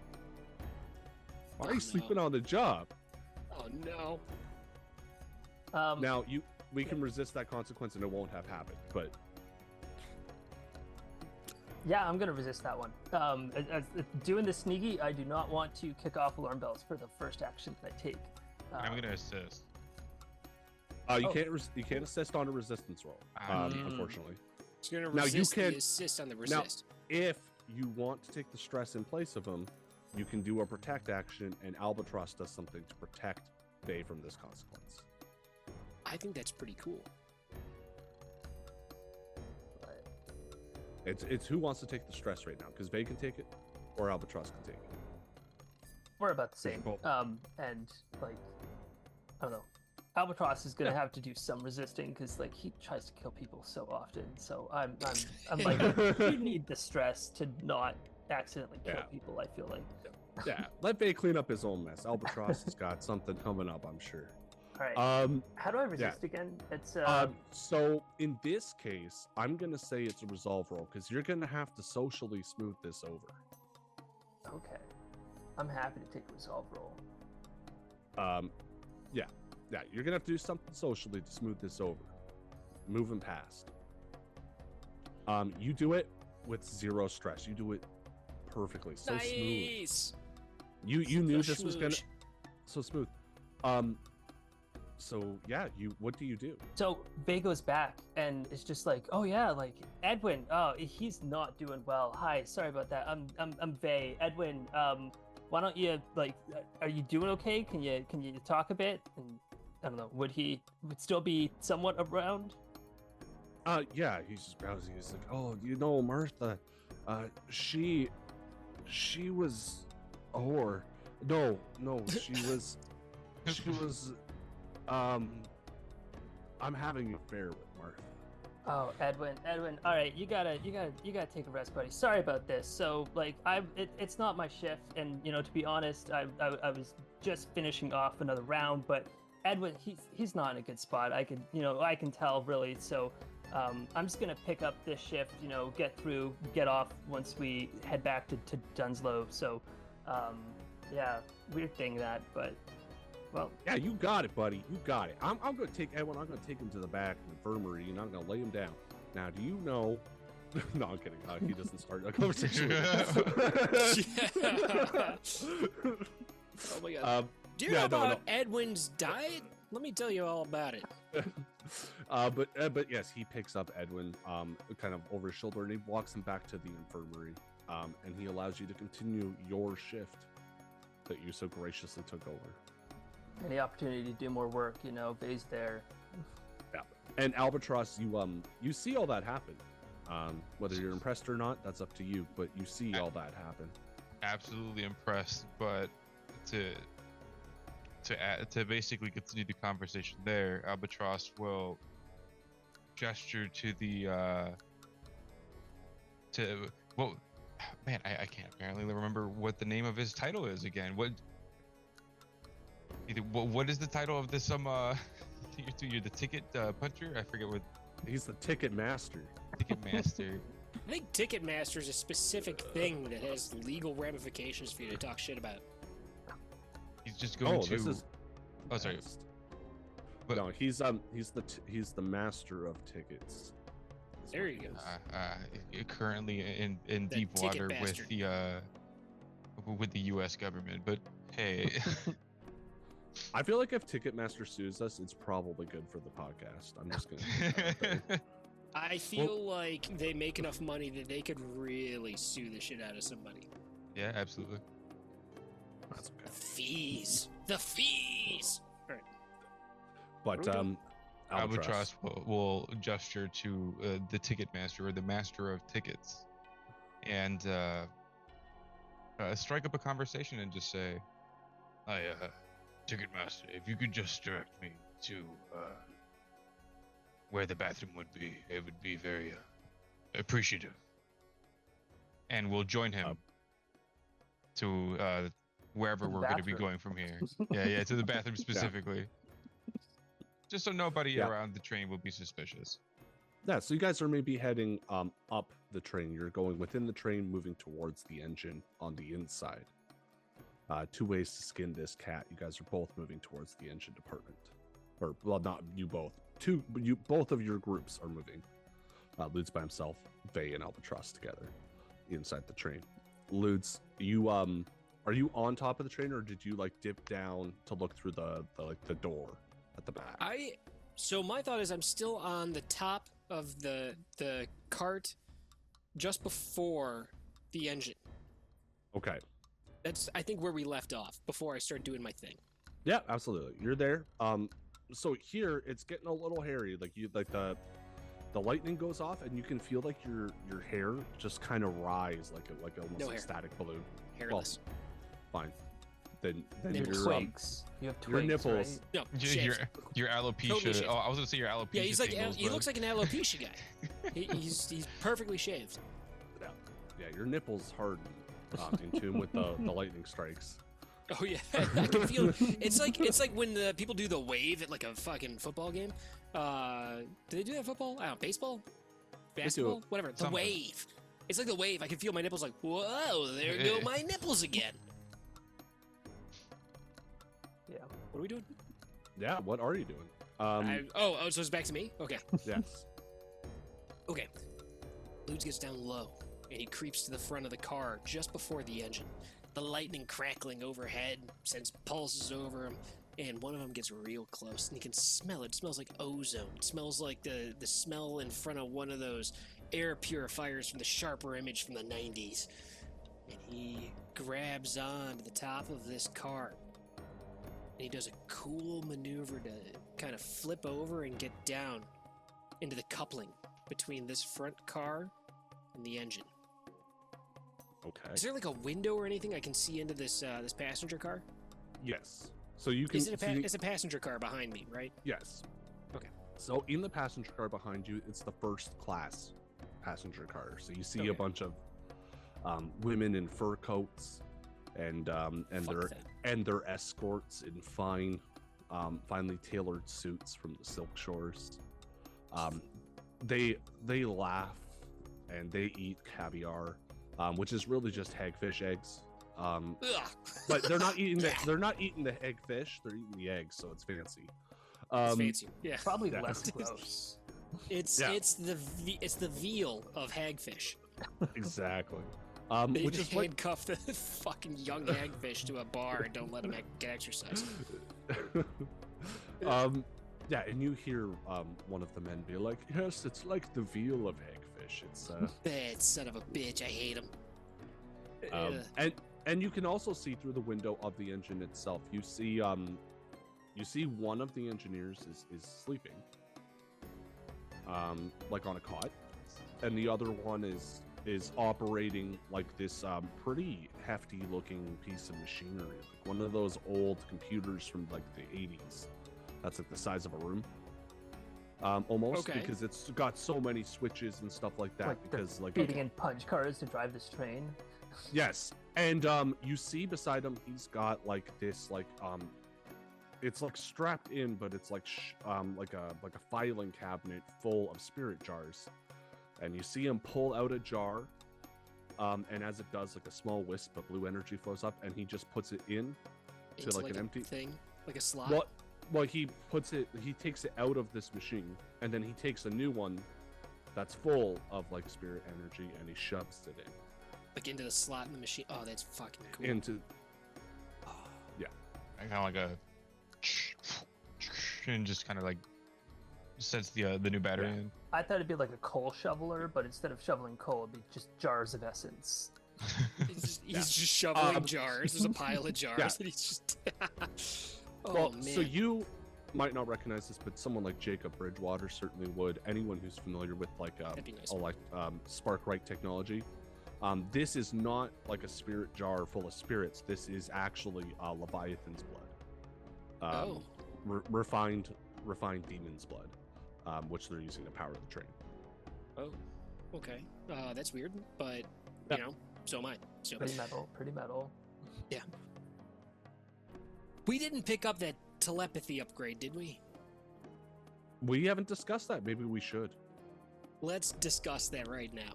why are you sleeping on the job?" Oh no. Now we can resist that consequence and it won't have happened, but Yeah, I'm gonna resist that one. As doing the sneaky, I do not want to kick off alarm bells for the first action that I take. I'm gonna assist. you Oh. you can't assist on a resistance roll, unfortunately. It's gonna Now, you resist can- the assist on the resist. If you want to take the stress in place of him, you can do a protect action, and Albatross does something to protect Bay from this consequence. I think that's pretty cool. It's who wants to take the stress right now, because Bay can take it, or Albatross can take it. We're about the same. Well- And like, I don't know. Albatross is gonna Yeah. have to do some resisting because like he tries to kill people so often. So I'm like, you need the stress to not accidentally kill Yeah. people. I feel like. Yeah, let Bay clean up his own mess. Albatross has got something coming up, I'm sure. All right. How do I resist again? It's So in this case, I'm gonna say it's a resolve roll because you're gonna have to socially smooth this over. okay. I'm happy to take a resolve roll. Yeah, you're gonna have to do something socially to smooth this over, moving past. You do it with zero stress. You do it perfectly, so smooth. Nice. You knew this was gonna Schmoosh. so smooth. So yeah, what do you do? So Bay goes back and it's just like, oh yeah, like Edwin. Oh, he's not doing well. Hi, sorry about that. I'm Bay. Edwin. Why don't you like? Are you doing okay? Can you talk a bit? And I don't know. Would still be somewhat around? Yeah, he's just browsing. He's like, oh, Martha, she was a whore. No, she was, I'm having an affair with Martha. Oh, Edwin. All right, you gotta take a rest, buddy. Sorry about this. So like, it's not my shift, and to be honest, I was just finishing off another round, but Edwin, he's not in a good spot. I can tell really. So. I'm just gonna pick up this shift, get off once we head back to Dunslow. So, yeah, weird thing that, but well, Yeah, you got it, buddy. You got it. I'm gonna take Edwin. I'm gonna take him to the back of the infirmary, and I'm gonna lay him down. Now, do you know? No, I'm kidding. He doesn't start a conversation. Oh my god. Do you know no, about Edwin's diet? Let me tell you all about it. But yes, he picks up Edwin, kind of over his shoulder, and he walks him back to the infirmary, and he allows you to continue your shift that you so graciously took over. any opportunity to do more work, Bay's there. Yeah, and Albatross, you see all that happen. Whether you're impressed or not, that's up to you. But you see all that happen. Absolutely impressed, but to basically continue the conversation there, Albatross will gesture to the man, I can't apparently remember what the name of his title is again. What is the title of this you're the ticket puncher? I forget what. He's the ticket master. Ticket master. I think Ticketmaster is a specific thing that has legal ramifications for you to talk shit about. He's just going to. This is. Oh, sorry. But no, he's the master of tickets. That's There what you he go. is. Currently in The deep water ticket bastard. with the U.S. government, but hey, I feel like if Ticketmaster sues us, it's probably good for the podcast. I'm just gonna. put that out there. I feel like they make enough money that they could really sue the shit out of somebody. Yeah, absolutely. That's okay. Fees. The fees. All right. But Albatross will gesture to the ticket master or the master of tickets, and strike up a conversation and just say, "Hi, ticket master, if you could just direct me to where the bathroom would be, it would be very appreciative." And we'll join him to wherever we're going to be going from here. Yeah, to the bathroom specifically. Just so nobody around the train will be suspicious. Yeah, so you guys are maybe heading up the train. You're going within the train, moving towards the engine on the inside. 2 ways to skin this cat. You guys are both moving towards the engine department. Or, well, not you both. Both of your groups are moving. Ludes by himself, Vey and Albatross together inside the train. Ludes, you are you on top of the train, or did you like dip down to look through the door at the back? So my thought is I'm still on the top of the cart just before the engine. Okay. That's I think where we left off before I start doing my thing. Yeah, absolutely. You're there. So here it's getting a little hairy. Like the lightning goes off and you can feel like your hair just kind of rise like almost No a hair. static balloon. Hairless. Well, fine. Then Nipples. your Twigs. You have your twigs, nipples. No, Your shaved. alopecia. Totally shaved. I was gonna say your alopecia. Yeah, he's like tingles, he but- looks like an alopecia guy. he's perfectly shaved. Yeah, your nipples harden in tune with the lightning strikes. Oh yeah, I can feel. It's like when the people do the wave at like a fucking football game. Do they do that in football? I don't know, baseball, basketball, whatever. The Something. wave. It's like the wave. I can feel my nipples like, whoa, there go my nipples again. Yeah. What are we doing? Yeah, what are you doing? So it's back to me? Okay. Yes. Okay. Ludes gets down low, and he creeps to the front of the car just before the engine. The lightning crackling overhead sends pulses over him, and one of them gets real close, and he can smell it. It smells like ozone. It smells like the smell in front of one of those air purifiers from the Sharper Image from the 90s. And he grabs on to the top of this car. And he does a cool maneuver to kind of flip over and get down into the coupling between this front car and the engine. Okay. Is there like a window or anything I can see into this this passenger car? Yes. So you can. Is it it's a passenger car behind me, right? Yes. Okay. So in the passenger car behind you, it's the first class passenger car. So you see Okay. a bunch of women in fur coats and Fuck their escorts in finely tailored suits from the Silk Shores. They laugh and they eat caviar, which is really just hagfish eggs. Ugh. But they're not eating the hagfish. They're eating the eggs, so it's fancy. It's fancy. Yeah. Probably Yeah. less gross. It's the veal of hagfish. Exactly. They Which is what handcuff the fucking young hagfish to a bar and don't let him get exercise. yeah, and you hear one of the men be like, "Yes, it's like the veal of hagfish. It's That son of a bitch, I hate him. and you can also see through the window of the engine itself. You see one of the engineers is sleeping, like on a cot, and the other one is operating like this pretty hefty looking piece of machinery, like one of those old computers from like the 80s. That's like the size of a room. Almost, Okay. because it's got so many switches and stuff like that. Like they're because like feeding in punch cards to drive this train. yes, and you see beside him he's got like this it's like strapped in, but it's like like a filing cabinet full of spirit jars, and you see him pull out a jar, and as it does, like a small wisp of blue energy flows up, and he just puts it in to Into like an a empty thing, like a slot. well, he takes it out of this machine, and then he takes a new one that's full of like spirit energy, and he shoves it in Like into the slot in the machine. Oh, that's fucking cool. into Kind of like a option and just kind of like sets the new battery in. I thought it'd be like a coal shoveler, but instead of shoveling coal, it'd be just jars of essence. He's just shoveling jars. There's a pile of jars, Yeah. and he's just. Oh Well, man. so you might not recognize this, but someone like Jacob Bridgewater certainly would. Anyone who's familiar with like That'd be nice. Sparkrite technology, this is not like a spirit jar full of spirits. This is actually Leviathan's blood, refined demon's blood, which they're using to power the train. Oh, okay. That's weird, but Yeah. you know, so am I. So Pretty metal, pretty metal. we didn't pick up that telepathy upgrade, did we? We haven't discussed that. Maybe we should. Let's discuss that right now.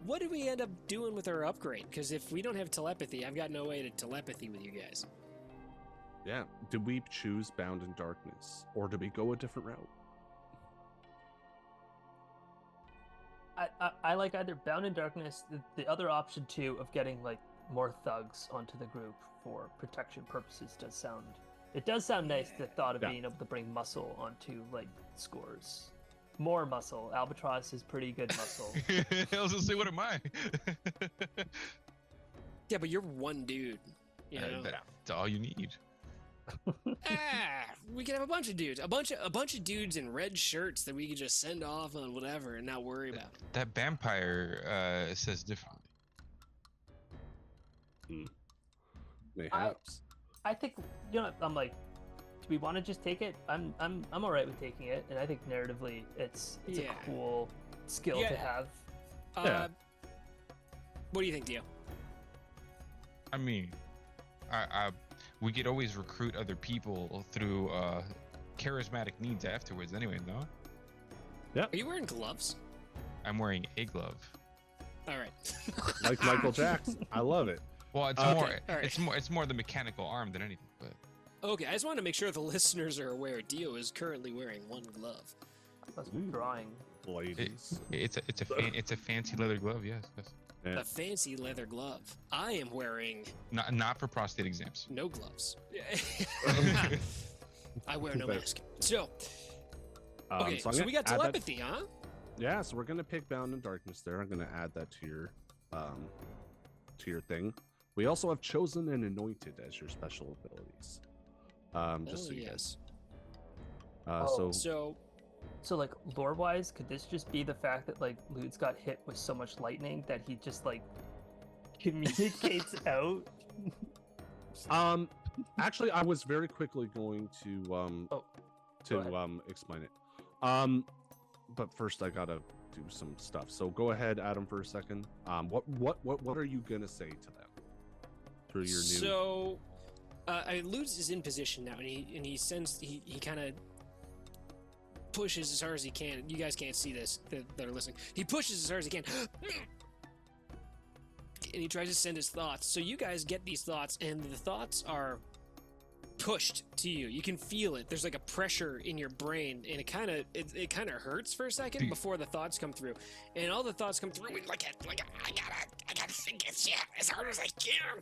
What did we end up doing with our upgrade? Because if we don't have telepathy, I've got no way to telepathy with you guys. Yeah. Did we choose Bound in Darkness, or did we go a different route? I like either Bound in Darkness, the other option too of getting like more thugs onto the group for protection purposes does sound nice, the thought of Yeah. being able to bring muscle onto like scores. More muscle. Albatross is pretty good muscle. I was gonna say, what am I? Yeah, but you're one dude. You know? That's all you need. We could have a bunch of dudes, a bunch of dudes in red shirts that we could just send off on whatever and not worry about. That vampire says differently. Mayhaps. I think I'm like, do we want to just take it? I'm all right with taking it, and I think narratively it's Yeah. a cool skill Yeah. to have. Yeah. What do you think, Dio? I mean, we could always recruit other people through charismatic needs afterwards anyway, no? Are you wearing gloves? I'm wearing a glove. All right. Like Michael Jackson. I love it. Well, it's Okay, more all right. it's more the mechanical arm than anything, but Okay, I just want to make sure the listeners are aware. Dio is currently wearing one glove. That's drawing. Ladies. it's a fancy leather glove, yes. Yeah. A fancy leather glove. I am wearing Not for prostate exams. no gloves. I wear no Fair. mask. So, Um, okay, I'm so gonna we got add that- telepathy, huh? Yeah, so we're gonna pick Bound in Darkness there. I'm gonna add that to your thing. We also have Chosen and Anointed as your special abilities. Just so you guys. So like lore wise, could this just be the fact that like Lude's got hit with so much lightning that he just like communicates out? Actually, I was very quickly going to Go ahead. explain it. But first I gotta do some stuff. So go ahead, Adam, for a second. What are you gonna say to them through your new? So, Lutz is in position now, and he kind of pushes as hard as he can. You guys can't see this that are listening. He pushes as hard as he can, and he tries to send his thoughts. So you guys get these thoughts, and the thoughts are pushed to you. You can feel it. There's like a pressure in your brain, and it kind of hurts for a second before the thoughts come through. And all the thoughts come through with like I gotta think it as hard as I can.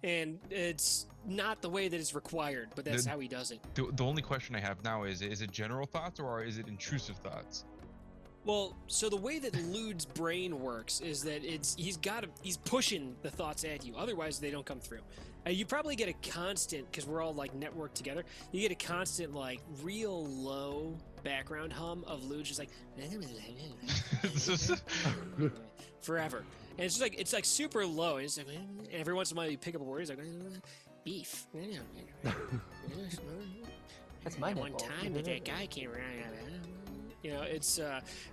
And it's not the way that it's required, but that's how he does it. The only question I have now is it general thoughts or is it intrusive thoughts? Well, so the way that Lude's brain works is that he's pushing the thoughts at you. Otherwise, they don't come through. You probably get a constant, because we're all like networked together. You get a constant like real low background hum of Lude just like forever, and it's like super low. And, it's like, and every once in a while you pick up a word. He's like beef. That's my One nipple. time that guy came around. You know, it's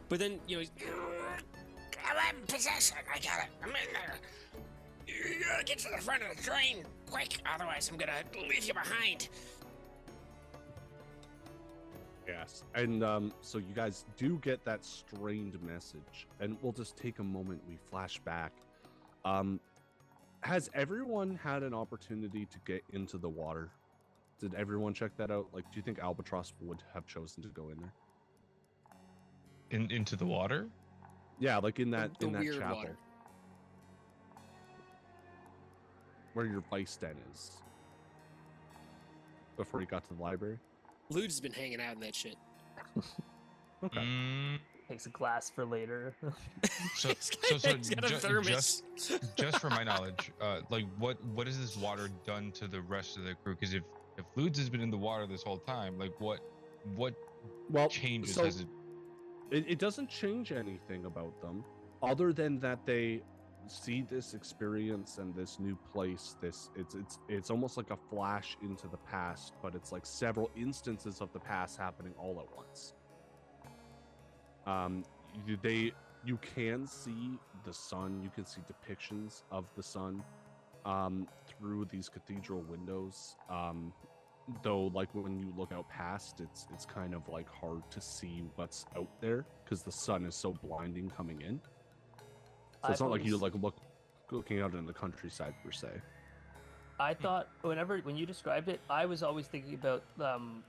but then I'm in possession. I got it. I'm in there. You gotta get to the front of the train quick, otherwise I'm gonna leave you behind. Yes, and so you guys do get that strained message, and we'll just take a moment. We flash back. Has everyone had an opportunity to get into the water? Did everyone check that out? Like, do you think Albatross would have chosen to go in there? Into the water? Yeah, like in that The in that weird chapel water. where your vice den is. Before you got to the library. Lude's has been hanging out in that shit. Okay. Takes a glass for later. So He's got a thermos. just for my knowledge, like what has this water done to the rest of the crew? Because if Ludes has been in the water this whole time, like what changes so has it? It doesn't change anything about them, other than that they see this experience and this new place. It's almost like a flash into the past, but it's like several instances of the past happening all at once. You can see the sun. You can see depictions of the sun through these cathedral windows. Though, like when you look out past, it's kind of like hard to see what's out there because the sun is so blinding coming in. So it's not like you looking out in the countryside per se. I thought when you described it, I was always thinking about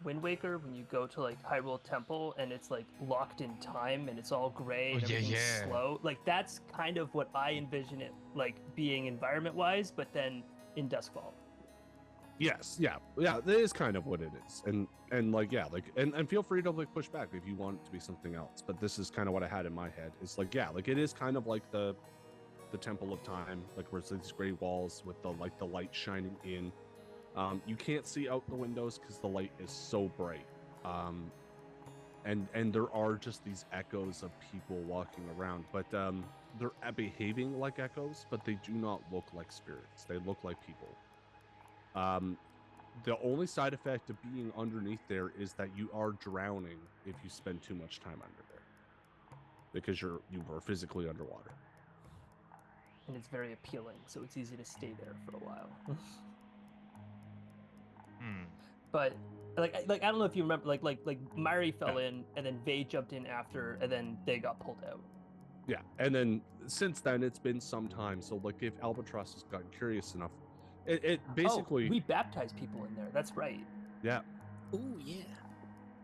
Wind Waker when you go to like Hyrule Temple and it's like locked in time and it's all gray and everything's slow. Like that's kind of what I envision it like being environment wise, but then in Duskfall. Yes, yeah, that is kind of what it is, and like and feel free to like push back if you want it to be something else. But this is kind of what I had in my head. It's like it is kind of like the Temple of Time, like where it's these gray walls with the light shining in. You can't see out the windows because the light is so bright. And there are just these echoes of people walking around, but they're behaving like echoes, but they do not look like spirits. They look like people. The only side effect of being underneath there is that you are drowning if you spend too much time under there, because you are physically underwater. And it's very appealing, so it's easy to stay there for a while. But like I don't know if you remember, like Mari fell in, and then Vey jumped in after, and then they got pulled out. Yeah, and then since then it's been some time. So like if Albatross has gotten curious enough, it basically we baptize people in there. That's right. Yeah. Oh yeah.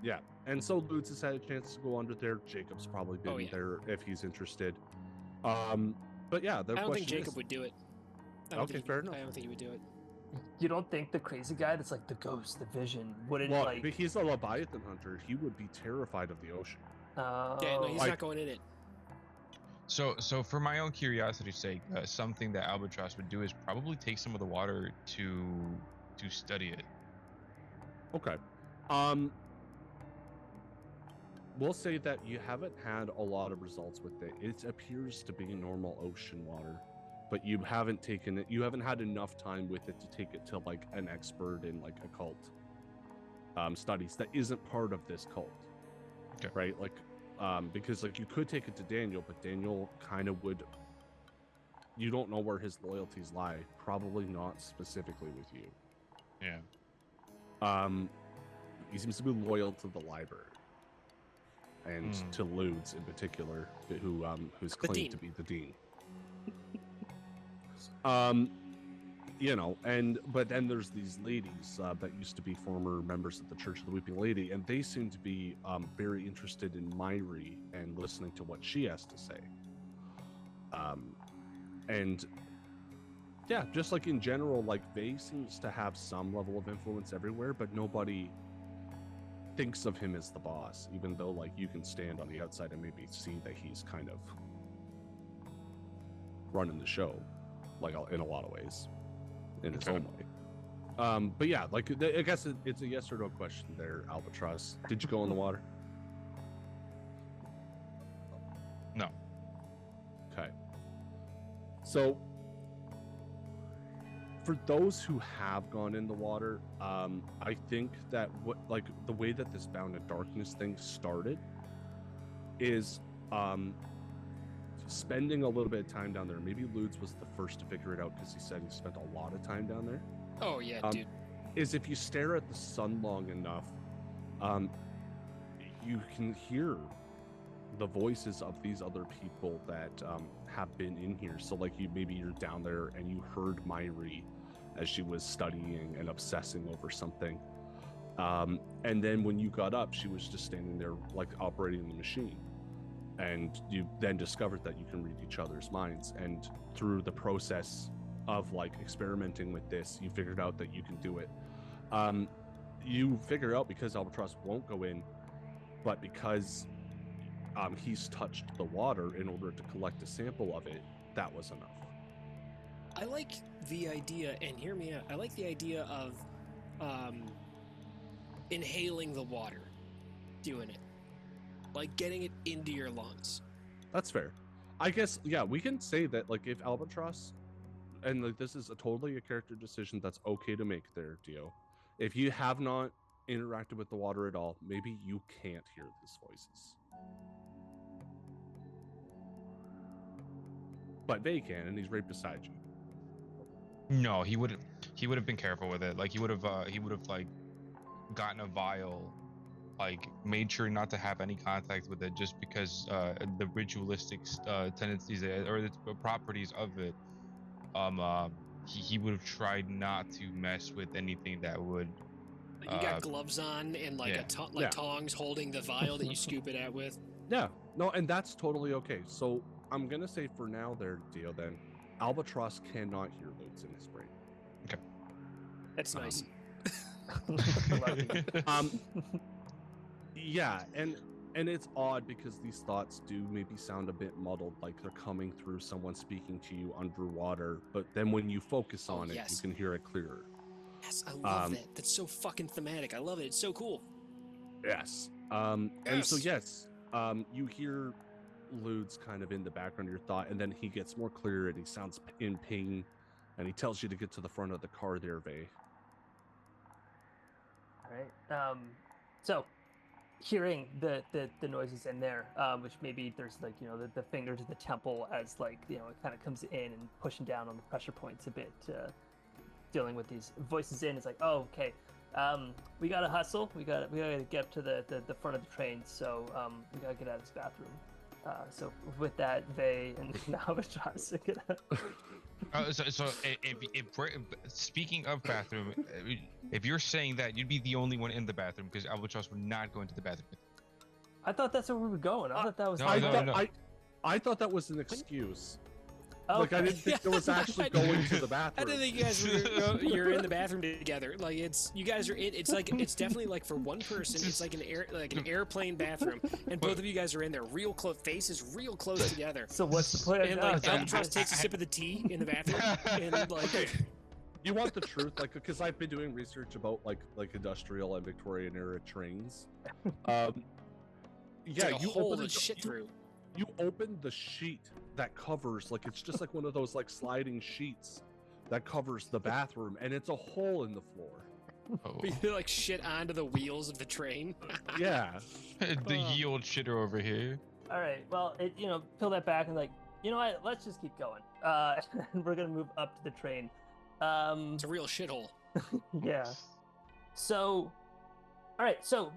Yeah, and so Ludes has had a chance to go under there. Jacob's probably been there if he's interested. But yeah, the I don't think question Jacob is, would do it. Okay, fair enough. I don't think he would do it. You don't think the crazy guy that's like the ghost, the vision, wouldn't but he's a Leviathan hunter. He would be terrified of the ocean. Yeah, no, he's not going in it. So for my own curiosity's sake, something that Albatross would do is probably take some of the water to study it. Okay. We'll say that you haven't had a lot of results with it. It appears to be normal ocean water, but you haven't taken it. You haven't had enough time with it to take it to like an expert in like occult studies that isn't part of this cult. Okay. Right? Like, because like you could take it to Daniel, but Daniel kind of would. You don't know where his loyalties lie. Probably not specifically with you. Yeah. He seems to be loyal to the library. And to Ludes in particular, who's claimed to be the dean. But then there's these ladies that used to be former members of the Church of the Weeping Lady, and they seem to be very interested in Myri and listening to what she has to say. And yeah, just like in general, like Vey seems to have some level of influence everywhere, but nobody thinks of him as the boss, even though like you can stand on the outside and maybe see that he's kind of running the show, like in a lot of ways, in his own way. But yeah, like I guess it's a yes or no question there, Albatross. Did you go in the water? No. Okay. So for those who have gone in the water, I think that the way that this Bound in Darkness thing started is spending a little bit of time down there. Maybe Ludes was the first to figure it out because he said he spent a lot of time down there. Oh yeah, dude. Is if you stare at the sun long enough, you can hear the voices of these other people that have been in here. So like you're down there and you heard Myri as she was studying and obsessing over something. And then when you got up, she was just standing there like operating the machine. And you then discovered that you can read each other's minds. And through the process of like experimenting with this, you figured out that you can do it. you figure out because Albatross won't go in, but because he's touched the water in order to collect a sample of it, that was enough. I like the idea, and hear me out, I like the idea of inhaling the water, doing it. Like getting it into your lungs. That's fair. I guess, yeah, we can say that, like, if Albatross, and like this is totally a character decision that's okay to make there, Dio. If you have not interacted with the water at all, maybe you can't hear these voices. But they can, and he's right beside you. No, he would have been careful with it. Like he would have like gotten a vial, like made sure not to have any contact with it, just because the ritualistic tendencies or the properties of it. He would have tried not to mess with anything that would. You got gloves on and like tongs holding the vial that you scoop it out with. Yeah, no, and that's totally okay. So I'm gonna say for now, there, Dio. Then Albatross cannot hear loots in his brain. Okay, that's nice. Yeah, and it's odd because these thoughts do maybe sound a bit muddled, like they're coming through someone speaking to you underwater. But then when you focus on it, you can hear it clearer. Yes, I love that. That's so fucking thematic. I love it. It's so cool. Yes. And so yes, you hear Lude's kind of in the background of your thought, and then he gets more clear and he sounds in pain, and he tells you to get to the front of the car there, Vay. All right. So hearing the noises in there, which maybe there's like, you know, the finger to the temple as like, you know, it kind of comes in and pushing down on the pressure points a bit, dealing with these voices in. It's like, oh, okay, we gotta hustle. We gotta get up to the front of the train. So we gotta get out of this bathroom. So with that, they and Albatross are gonna. So if we're speaking of bathroom, if you're saying that, you'd be the only one in the bathroom because Albatross would not go into the bathroom. I thought that's where we were going. I thought that was. I thought that was an excuse. Okay. Like I didn't think there was actually going to the bathroom. I didn't think you guys you're in the bathroom together. Like you guys are in. It's like it's definitely like for one person, it's like an airplane bathroom, and both of you guys are in there, real close, faces real close together. So what's the plan? And like Albatross takes a sip of the tea in the bathroom, and like. You want the truth, like, because I've been doing research about like industrial and Victorian era trains. Yeah, like you hole open to shit through. You open the sheet that covers, like, it's just like one of those like sliding sheets that covers the bathroom, and it's a hole in the floor. Oh. You like shit onto the wheels of the train. Yeah. The yield shitter over here. All right. Well, peel that back and like, you know what? Let's just keep going. And we're gonna move up to the train. It's a real shithole. Yeah. So, all right. So,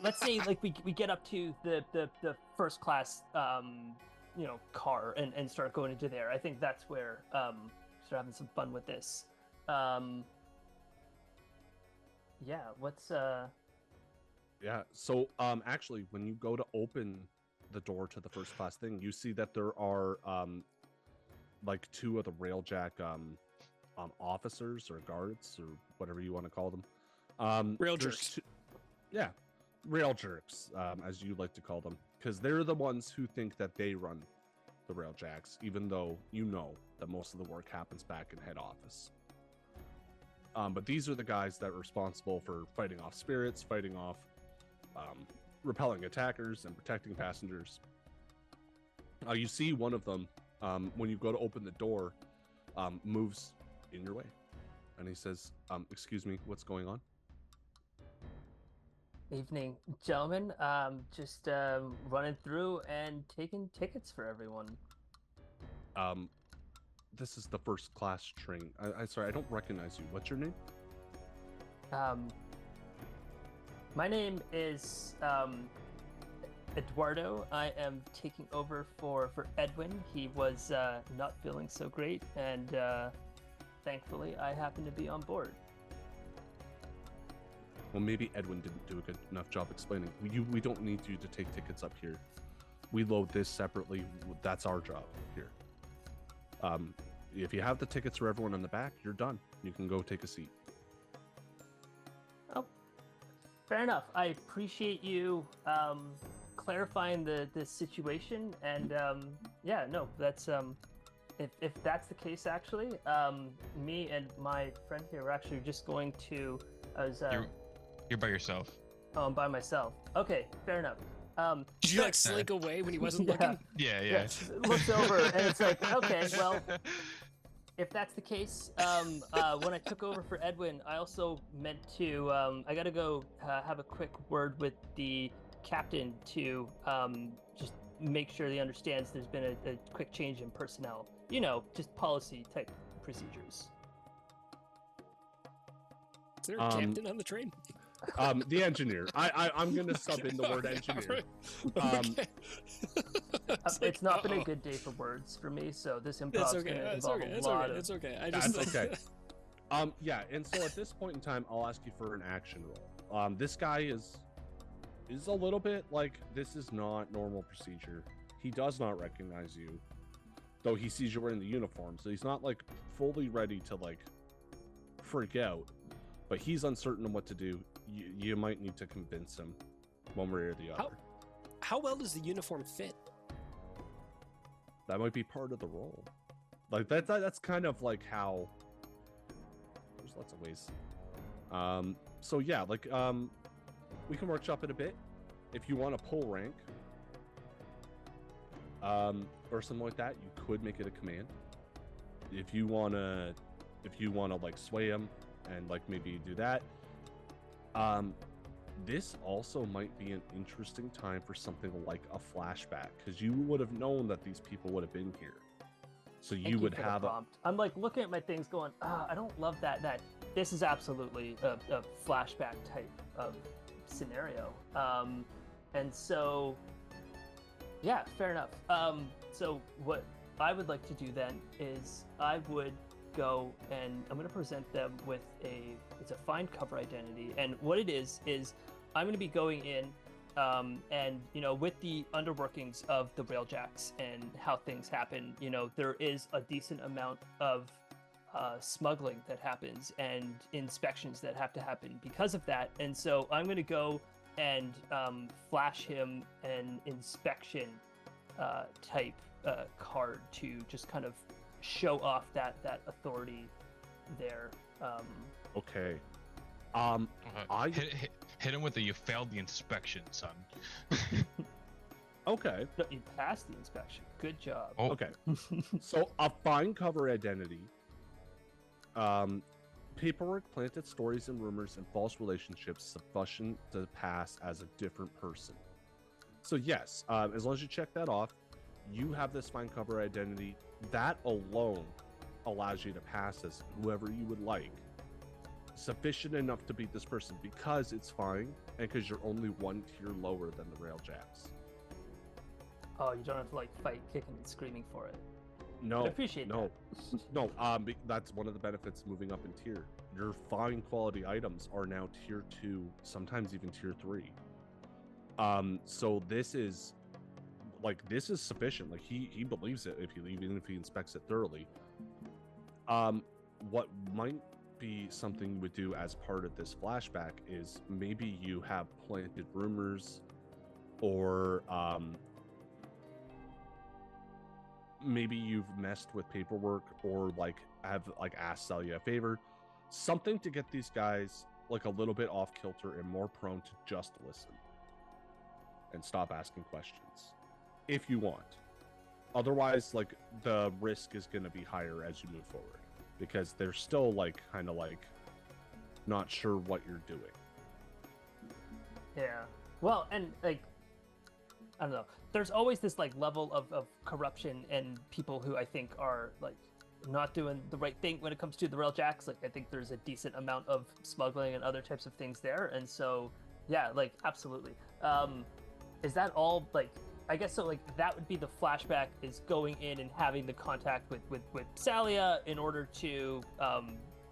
let's say like we get up to the first class car and start going into there. I think that's where start having some fun with this. Yeah. What's Yeah. So actually, when you go to open the door to the first class thing, you see that there are like two of the railjack officers or guards or whatever you want to call them. Rail jerks. Yeah, rail jerks, as you like to call them, because they're the ones who think that they run the railjacks, even though you know that most of the work happens back in head office. But these are the guys that are responsible for fighting off spirits, fighting off repelling attackers, and protecting passengers. You see one of them, when you go to open the door, moves in your way, and he says, excuse me, what's going on? Evening, gentlemen. Just running through and taking tickets for everyone. This is the first class train. Sorry, I don't recognize you. What's your name? My name is Eduardo. I am taking over for Edwin. He was not feeling so great, and thankfully I happen to be on board. Well, maybe Edwin didn't do a good enough job explaining. We don't need you to take tickets up here. We load this separately. That's our job here. If you have the tickets for everyone in the back, you're done. You can go take a seat. Fair enough. I appreciate you clarifying the situation, and yeah, no, that's if that's the case, actually, me and my friend here are actually just going to. You're by yourself. Oh, I'm by myself. Okay, fair enough. Did you like slink away when he wasn't looking? Yeah. Looks over and it's like, okay, well, if that's the case, when I took over for Edwin, I also meant to. I got to go have a quick word with the captain to just make sure he understands there's been a quick change in personnel. You know, just policy type procedures. Is there a captain on the train? The engineer. I'm gonna sub in the word engineer. It's not been a good day for words for me, so this improv is going to involve a lot of... It's okay. That's okay. Yeah, and so at this point in time, I'll ask you for an action roll. This guy is a little bit like, this is not normal procedure. He does not recognize you, though he sees you wearing the uniform, so he's not like fully ready to like freak out, but he's uncertain of what to do. You might need to convince him one way or the other. How well does the uniform fit? That might be part of the role. Like that's kind of like how there's lots of ways. So yeah, like we can workshop it a bit. If you want to pull rank, or something like that, you could make it a command. If you wanna like sway him and like maybe do that. This also might be an interesting time for something like a flashback, because you would have known that these people would have been here. So you would have a prompt. I'm like looking at my things going, I don't love that. This is absolutely a flashback type of scenario. And so, yeah, fair enough. So what I would like to do then is I would go and I'm going to present them with it's a find cover identity, and what it is I'm going to be going in and you know, with the underworkings of the Railjacks and how things happen, you know, there is a decent amount of smuggling that happens and inspections that have to happen because of that, and so I'm going to go and flash him an inspection type card to just kind of show off that authority there. Okay. Hit him with the "you failed the inspection, son." Okay. No, you passed the inspection. Good job. Oh. Okay. So a find cover identity. Paperwork, planted stories and rumors, and false relationships sufficient to pass as a different person. So yes, as long as you check that off, you have this find cover identity. That alone allows you to pass as whoever you would like. Sufficient enough to beat this person because it's fine and because you're only one tier lower than the Railjacks. Oh, you don't have to like fight kicking and screaming for it. No, I appreciate no, no. That's one of the benefits of moving up in tier. Your fine quality items are now tier 2, sometimes even tier 3. So this is sufficient. Like he believes it even if he inspects it thoroughly. What might be something you would do as part of this flashback is maybe you have planted rumors, or maybe you've messed with paperwork, or like have like asked Celia a favor, something to get these guys like a little bit off kilter and more prone to just listen and stop asking questions if you want. Otherwise, like, the risk is going to be higher as you move forward because they're still like kind of like not sure what you're doing. Yeah. Well, and like, I don't know. There's always this like level of corruption and people who I think are like not doing the right thing when it comes to the Railjacks. Like, I think there's a decent amount of smuggling and other types of things there. And so, yeah, like, absolutely. Is that all, like, I guess so, like, that would be the flashback, is going in and having the contact with Salia in order to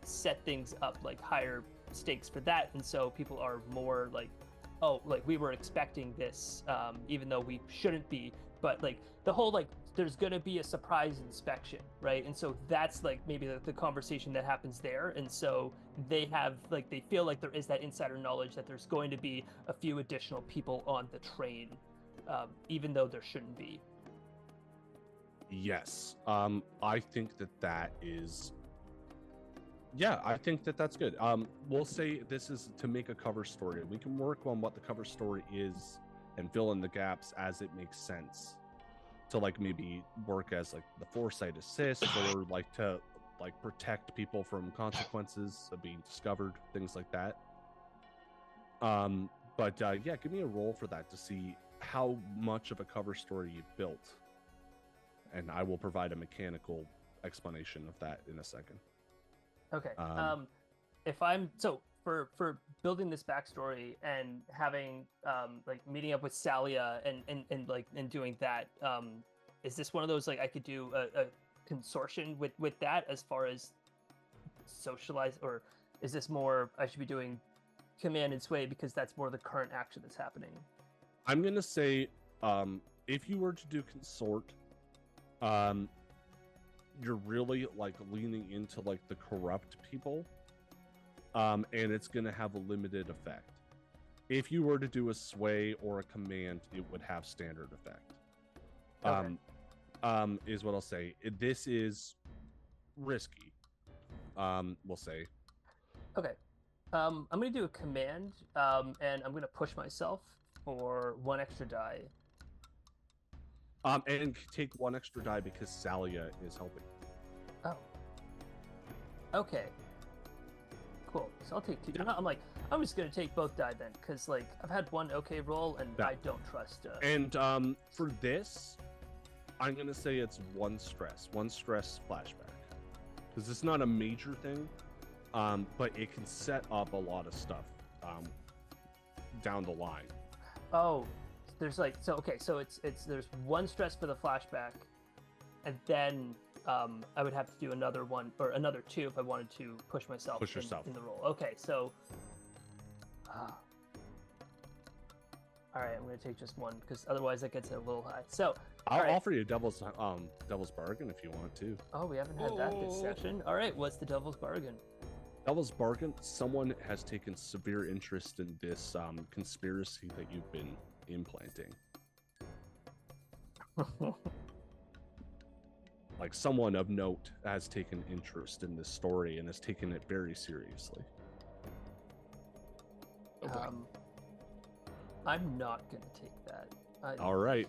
set things up, like, higher stakes for that. And so people are more like, oh, like we were expecting this, even though we shouldn't be. But like the whole like there's gonna be a surprise inspection, right? And so that's like maybe the conversation that happens there. And so they have like they feel like there is that insider knowledge that there's going to be a few additional people on the train, even though there shouldn't be. Yes. I think that is. Yeah, I think that's good. We'll say this is to make a cover story. We can work on what the cover story is and fill in the gaps as it makes sense. To like maybe work as like the foresight assist or like to like protect people from consequences of being discovered, things like that. But yeah, give me a roll for that to see how much of a cover story you've built, and I will provide a mechanical explanation of that in a second. Okay. If I'm so for building this backstory and having like meeting up with Salia and doing that, is this one of those like I could do a consortium with that as far as socialize, or is this more I should be doing command and sway because that's more the current action that's happening? I'm gonna say if you were to do consort, you're really like leaning into like the corrupt people, and it's gonna have a limited effect. If you were to do a sway or a command, it would have standard effect. Okay. Is what I'll say. This is risky. We'll say. Okay. I'm gonna do a command, and I'm gonna push myself for 1 extra die. And take 1 extra die because Salia is helping. Oh. Okay. Cool. So I'll take 2. Yeah. I'm just gonna take both die then, because like I've had 1 okay roll and Yeah. I don't trust. And for this, I'm gonna say it's 1 stress flashback, because it's not a major thing, but it can set up a lot of stuff down the line. Oh, there's like so okay. So it's there's 1 stress for the flashback, and then I would have to do another 1 or another 2 if I wanted to push myself. Push yourself in the roll. Okay, so. All right, I'm gonna take just 1 because otherwise that gets a little high. So I'll all right. offer you devil's bargain if you want to. Oh, we haven't had that this session. All right, what's the devil's bargain? Devil's bargain. Someone has taken severe interest in this conspiracy that you've been implanting. Like someone of note has taken interest in this story and has taken it very seriously. Oh boy. I'm not gonna take that. All right.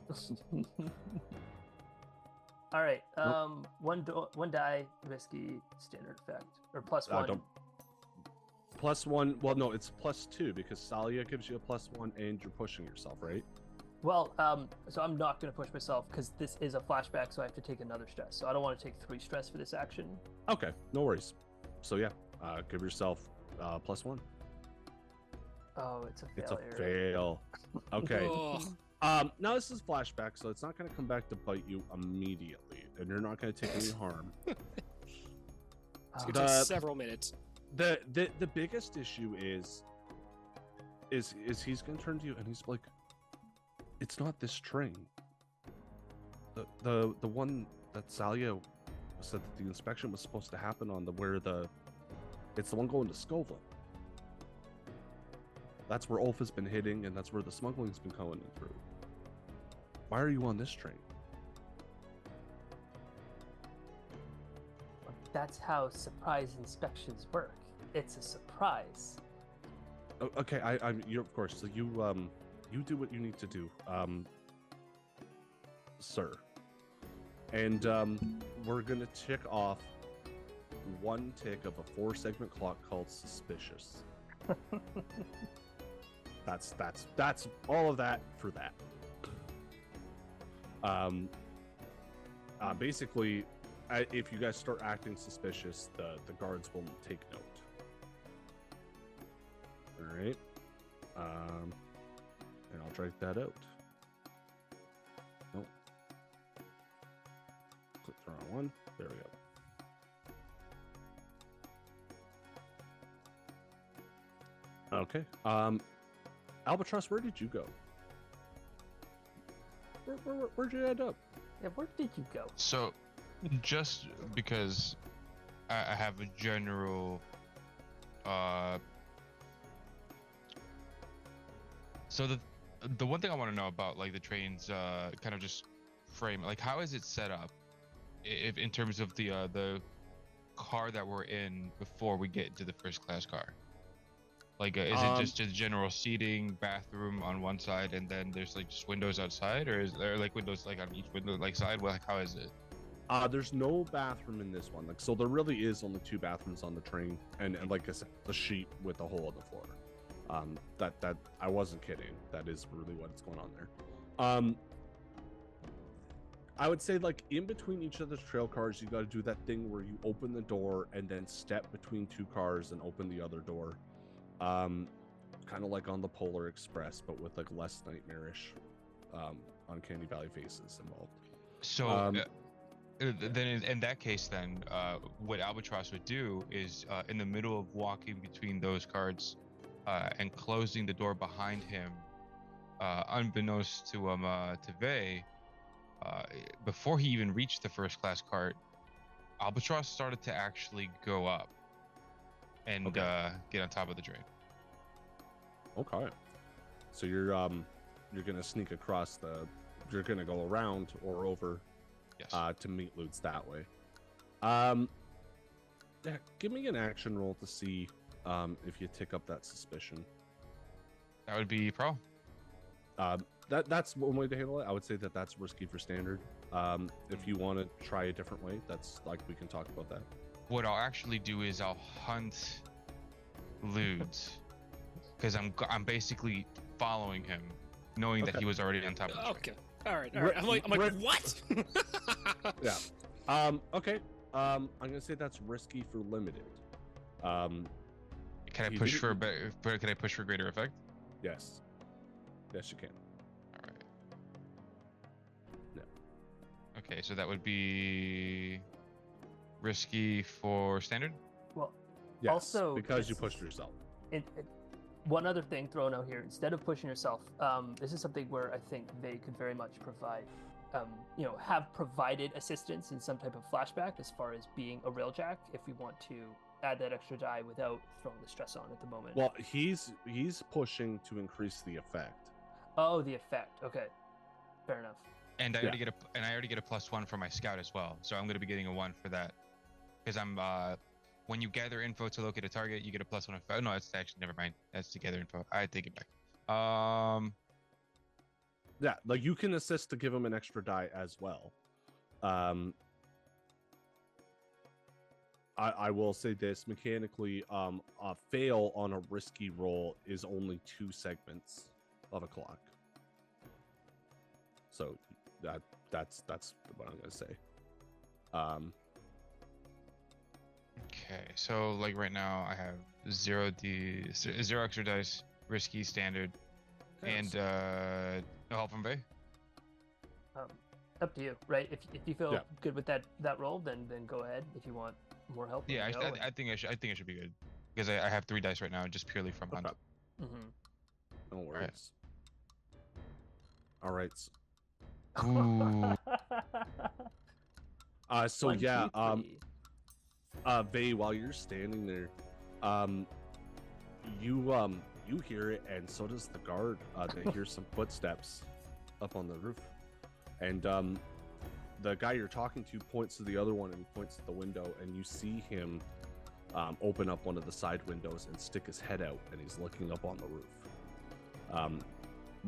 All right. 1 die, risky, standard effect, or +1. Don't... +1. Well, no, it's +2 because Salia gives you a +1 and you're pushing yourself, right? Well, so I'm not going to push myself because this is a flashback, so I have to take another stress. So I don't want to take 3 stress for this action. Okay, no worries. So yeah, give yourself +1. Oh, it's a failure. It's a fail. Okay. Oh, Now this is flashback, so it's not going to come back to bite you immediately, and you're not going to take any harm. it's gonna take several minutes. The biggest issue is he's going to turn to you and he's like, it's not this train. The one that Salia said that the inspection was supposed to happen on, it's the one going to Scova. That's where Ulf has been hitting, and that's where the smuggling's been going in through. Why are you on this train? That's how surprise inspections work. It's a surprise. Okay, you of course. So you do what you need to do, sir. And we're gonna tick off 1 tick of a 4-segment clock called suspicious. That's all of that for that. Basically, if you guys start acting suspicious, the guards will take note. All right. And I'll drag that out. Nope. Click the wrong one. There we go. Okay. Albatross, where did you go? Where'd you end up? Yeah, where did you go? So, just because I have a general, so the one thing I want to know about like the train's kind of just frame, like how is it set up, if in terms of the car that we're in before we get to the first class car. Like, is it just a general seating, bathroom on one side, and then there's like just windows outside, or is there like windows like on each window like side? Well, like how is it? There's no bathroom in this one. Like, so there really is only 2 bathrooms on the train, and like I said, the sheet with a hole in the floor. That I wasn't kidding. That is really what's going on there. I would say like in between each of the trail cars, you got to do that thing where you open the door and then step between 2 cars and open the other door. Kind of like on the Polar Express, but with like less nightmarish uncanny valley faces involved. So then in that case, then what Albatross would do is in the middle of walking between those cards and closing the door behind him, unbeknownst to Vey, before he even reached the first class cart, Albatross started to actually go up and get on top of the train. Okay. So you're gonna sneak across you're gonna go around or over, yes, to meet Lutz that way. Yeah, give me an action roll to see if you tick up that suspicion. That would be pro. That's one way to handle it. I would say that's risky for standard. If you want to try a different way, that's like we can talk about that. What I'll actually do is I'll hunt Ludes, because I'm basically following him, knowing that he was already on top of the train. Okay. All right. I'm like, what? Yeah. Okay. I'm gonna say that's risky for limited. Can I push for Can I push for greater effect? Yes. Yes, you can. All right. No. Okay, so that would be risky for standard. Well, Yes, also because you pushed yourself. One other thing thrown out here: instead of pushing yourself, this is something where I think they could very much provide, have provided assistance in some type of flashback as far as being a railjack. If we want to add that extra die without throwing the stress on at the moment. Well, he's pushing to increase the effect. Oh, the effect. Okay, fair enough. And I already get a +1 for my scout as well, so I'm going to be getting a 1 for that, because I'm when you gather info to locate a target, you get a +1 effect. No, that's actually never mind. That's to gather info. I take it back. Yeah, like you can assist to give him an extra die as well. I will say this mechanically, a fail on a risky roll is only 2 segments of a clock. So that's what I'm gonna say. Okay, so like right now I have 0 extra dice, risky, standard, and no help from Vey. Up to you, right? If you feel good with that roll, then go ahead. If you want more help, Yeah, I think I should be good, because I have 3 dice right now, just purely from hunt. Mm-hmm. No worries. All right. Ooh. So 1, 2, 3. Vey, while you're standing there, you hear it, and so does the guard. They hear some footsteps up on the roof, and the guy you're talking to points to the other one, and he points to the window, and you see him open up one of the side windows and stick his head out, and he's looking up on the roof.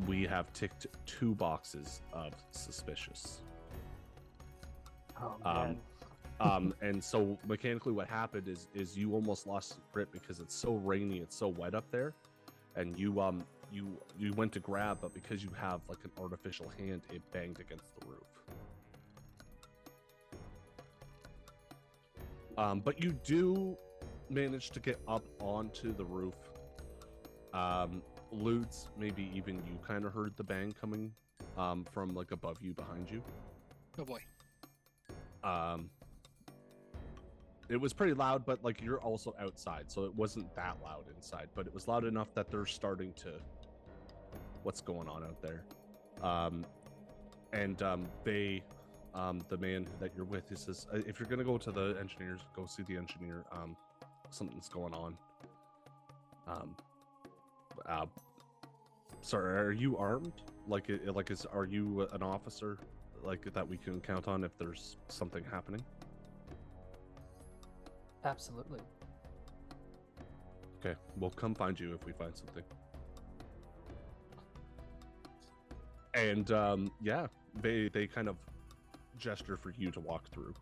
We have ticked 2 boxes of suspicious. Oh man. And so mechanically what happened is you almost lost grip because it's so rainy, it's so wet up there, and you went to grab, but because you have like an artificial hand, it banged against the roof. But you do manage to get up onto the roof. Ludes, maybe even you kind of heard the bang coming from like above you, behind you. Oh boy. It was pretty loud, but like you're also outside, so it wasn't that loud inside, but it was loud enough that they're starting to what's going on out there. They, the man that you're with, he says, if you're gonna go to the engineers, go see the engineer. Something's going on. Sorry, are you armed? Are you an officer, like that we can count on if there's something happening? Absolutely. Okay, we'll come find you if we find something. And yeah, they kind of gesture for you to walk through.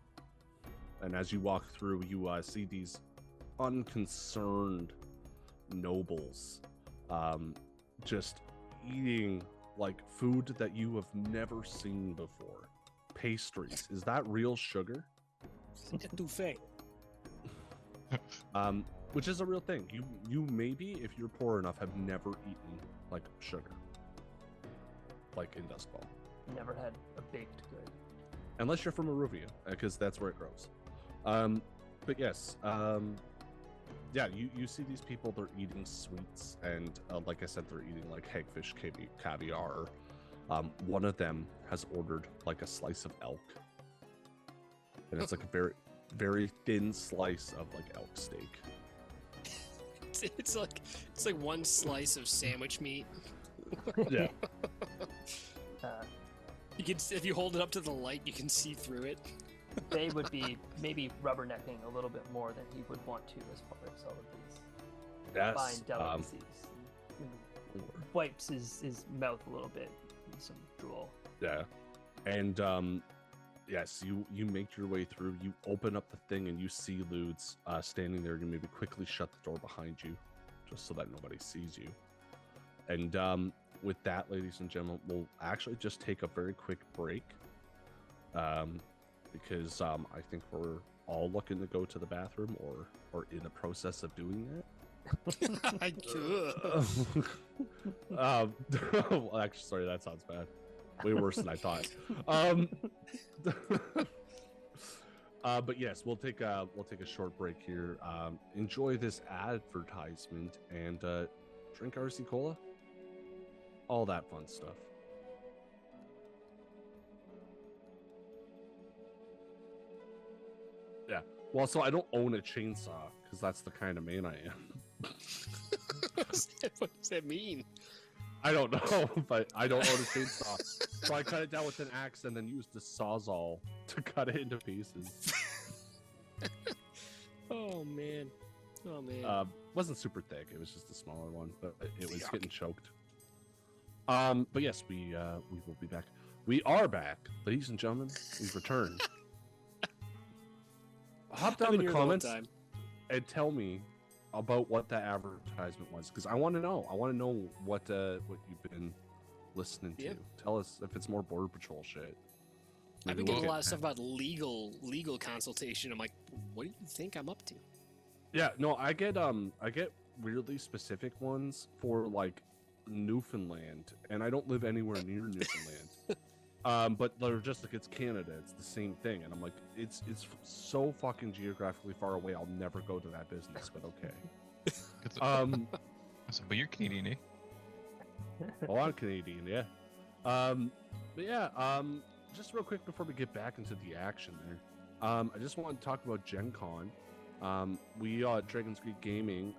And as you walk through, you see these unconcerned nobles just eating like food that you have never seen before. Pastries. Is that real sugar? Which is a real thing. You maybe, if you're poor enough, have never eaten like sugar, like in Duskfall. Never had a baked good. Unless you're from Aruvia, because that's where it grows. But yes, yeah, you see these people, they're eating sweets, and like I said, they're eating like hagfish, caviar. One of them has ordered like a slice of elk, and it's like a very, very thin slice of like elk steak. It's like one slice of sandwich meat. Yeah. You can, if you hold it up to the light, you can see through it. They would be maybe rubbernecking a little bit more than he would want to as far as all of these fine delicacies. Wipes his mouth a little bit with some drool. Yeah. And yes, you make your way through, you open up the thing, and you see Ludes standing there. You maybe quickly shut the door behind you just so that nobody sees you. And with that, ladies and gentlemen, we'll actually just take a very quick break. Because I think we're all looking to go to the bathroom or in the process of doing that. I Well, actually, sorry, that sounds bad. Way worse than I thought. But yes, we'll take a short break here. Enjoy this advertisement and drink RC Cola. All that fun stuff. Yeah. Well, so I don't own a chainsaw because that's the kind of man I am. What does that mean? I don't know, but I don't own a chainsaw. So I cut it down with an axe and then used a sawzall to cut it into pieces. Oh man. Wasn't super thick. It was just a smaller one, but it was getting choked. But yes, we will be back. We are back, ladies and gentlemen. We've returned. Hop down in the comments and tell me about what that advertisement was, because I want to know. I want to know what you've been listening to. Yep. Tell us if it's more Border Patrol shit. I've been getting a lot of stuff about legal consultation. I'm like, what do you think I'm up to? Yeah, no, I get weirdly specific ones for like Newfoundland, and I don't live anywhere near Newfoundland. But they're just like, it's Canada, it's the same thing, and I'm like, it's so fucking geographically far away, I'll never go to that business, but okay. But you're Canadian, eh? Oh, I'm Canadian, yeah. But yeah, just real quick before we get back into the action there, I just want to talk about Gen Con. We at Dragon's Creek Gaming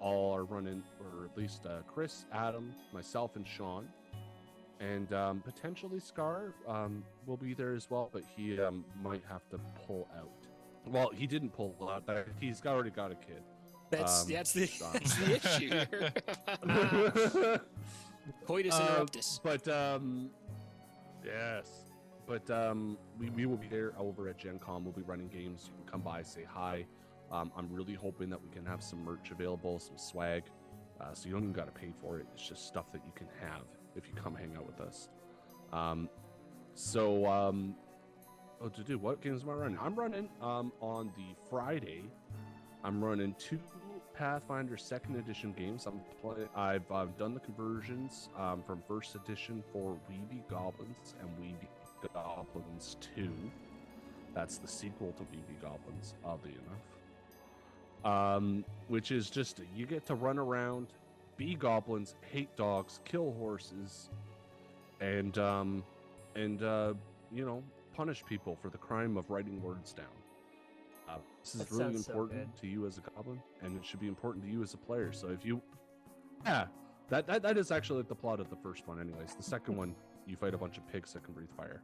all are running, or at least Chris, Adam, myself, and Sean. And potentially Scar will be there as well, but he might have to pull out. Well, he didn't pull out. He's already got a kid. That's the issue here. Coitus interruptus. But yes. But we will be there over at Gen Con. We'll be running games. You can come by, say hi. I'm really hoping that we can have some merch available, some swag. So you don't even got to pay for it. It's just stuff that you can have if you come hang out with us. What games am I running? I'm running on the Friday. I'm running 2 Pathfinder 2nd Edition games. I've done the conversions from 1st Edition for Weeby Goblins and Weeby Goblins 2. That's the sequel to Weeby Goblins, oddly enough. Which is just, you get to run around be goblins, hate dogs, kill horses, and you know, punish people for the crime of writing words down. This is That really sounds so important to you as a goblin, and it should be important to you as a player. So if you, yeah, that is actually like the plot of the first one. Anyways, the second one, you fight a bunch of pigs that can breathe fire.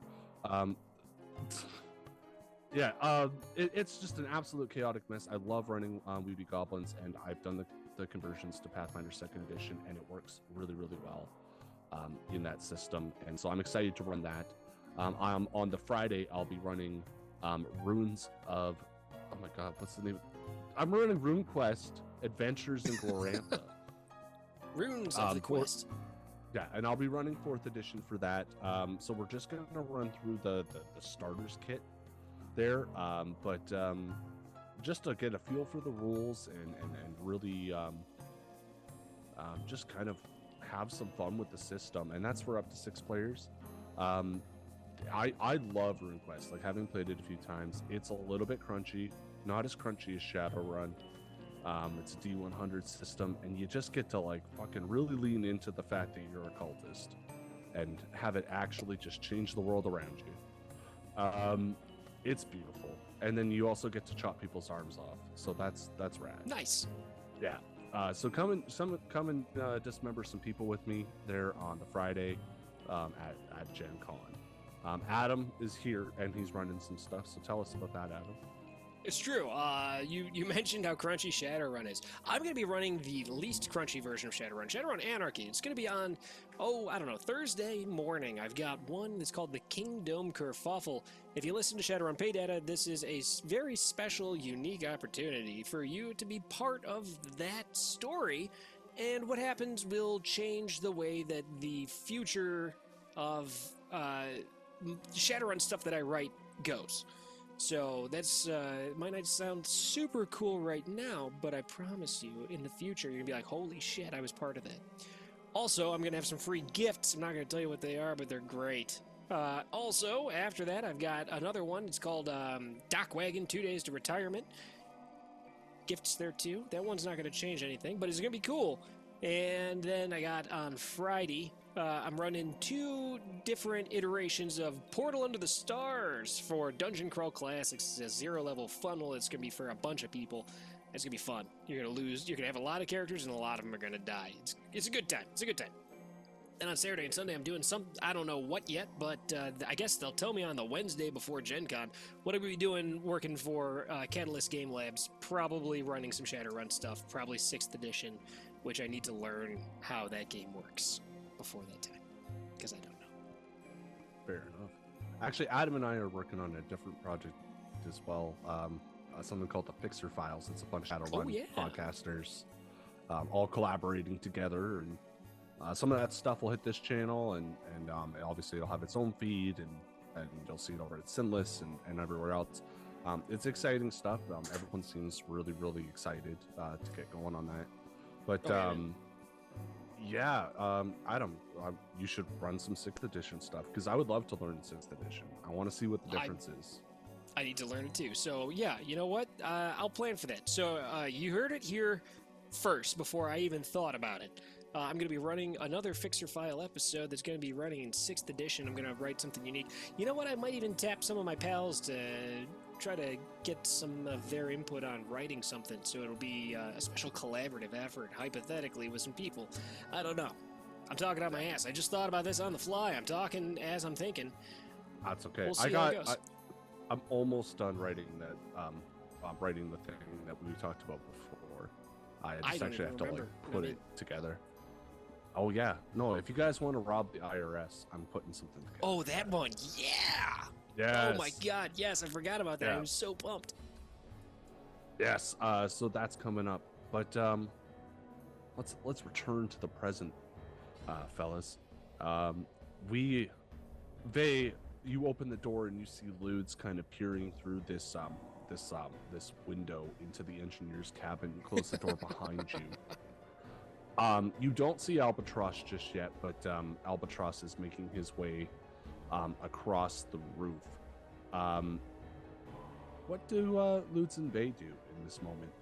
Yeah, it's just an absolute chaotic mess. I love running We Be Goblins, and I've done the conversions to Pathfinder 2nd Edition, and it works really, really well in that system. And so I'm excited to run that. On the Friday, I'll be running Runes of... Oh my god, what's the name? I'm running Rune Quest Adventures in Glorantha. Runes of the Quest. Yeah, and I'll be running 4th edition for that. So we're just going to run through the starters kit there. But just to get a feel for the rules and really just kind of have some fun with the system. And that's for up to 6 players. I love RuneQuest. Like, having played it a few times, it's a little bit crunchy, not as crunchy as Shadowrun. It's a D100 system, and you just get to like fucking really lean into the fact that you're a cultist and have it actually just change the world around you. It's beautiful, and then you also get to chop people's arms off, so that's rad. Nice. Yeah. So come and dismember some people with me there on the Friday at Gen Con. Adam is here and he's running some stuff, so tell us about that, Adam. It's true. You mentioned how crunchy Shadowrun is. I'm going to be running the least crunchy version of Shadowrun, Shadowrun Anarchy. It's going to be on, I don't know, Thursday morning. I've got one that's called the Kingdom Kerfuffle. If you listen to Shadowrun Pay Data, this is a very special, unique opportunity for you to be part of that story. And what happens will change the way that the future of Shadowrun stuff that I write goes. So that's might not sound super cool right now, but I promise you, in the future, you're gonna be like, holy shit, I was part of that. Also, I'm gonna have some free gifts. I'm not gonna tell you what they are, but they're great. Also, after that, I've got another one. It's called Dock Wagon 2 Days to Retirement. Gifts there too. That one's not gonna change anything, but it's gonna be cool. And then I got on Friday, I'm running 2 different iterations of Portal Under the Stars for Dungeon Crawl Classics. It's a 0-level funnel. It's going to be for a bunch of people. It's going to be fun. You're going to lose. You're going to have a lot of characters, and a lot of them are going to die. It's a good time. It's a good time. And on Saturday and Sunday, I'm doing some, I don't know what yet, but I guess they'll tell me on the Wednesday before Gen Con. What are we doing working for Catalyst Game Labs? Probably running some Shadowrun stuff, probably 6th edition, which I need to learn how that game works before that time, because I don't know. Fair enough. Actually, Adam and I are working on a different project as well. Something called the Pixar Files. It's a bunch of Shadowrun podcasters all collaborating together, and some of that stuff will hit this channel, and obviously it'll have its own feed, and you'll see it over at Sinless and everywhere else. It's exciting stuff. Everyone seems really, really excited to get going on that. But Adam, you should run some 6th edition stuff, because I would love to learn 6th edition. I want to see what the difference is. I need to learn it too. So yeah, you know what? I'll plan for that. So you heard it here first before I even thought about it. I'm going to be running another Fixer File episode that's going to be running in 6th edition. I'm going to write something unique. You know what? I might even tap some of my pals to try to get some of their input on writing something, so it'll be a special collaborative effort, hypothetically, with some people. I don't know. I'm talking out my ass. I just thought about this on the fly. I'm talking as I'm thinking. That's okay. We'll see how it goes. I'm almost done writing that. Writing the thing that we talked about before. I just actually have to put it together. Oh yeah, no. If you guys want to rob the IRS, I'm putting something together. Oh, that one, yeah. Yes. Oh my God, yes, I forgot about that. Yeah. I was so pumped. Yes. So that's coming up, but let's return to the present, fellas. You open the door and you see Ludes kind of peering through this window into the engineer's cabin. You close the door behind you. You don't see Albatross just yet, but Albatross is making his way across the roof. What do Lutz and Bay do in this moment?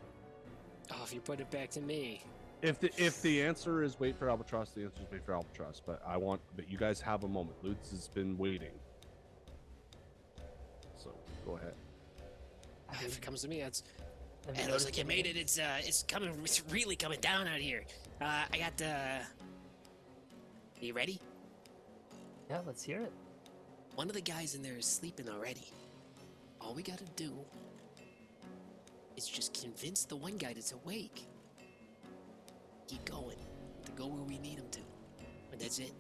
Oh, if you put it back to me, If the answer is wait for Albatross, the answer is wait for Albatross. But you guys have a moment. Lutz has been waiting. So go ahead. If it comes to me, that's. Have you It looks like noticed you made anything? it. It's coming. It's really coming down out here. I got. You ready? Yeah, let's hear it. One of the guys in there is sleeping already. All we gotta do is just convince the one guy that's awake. Keep going to go where we need him to, and that's it.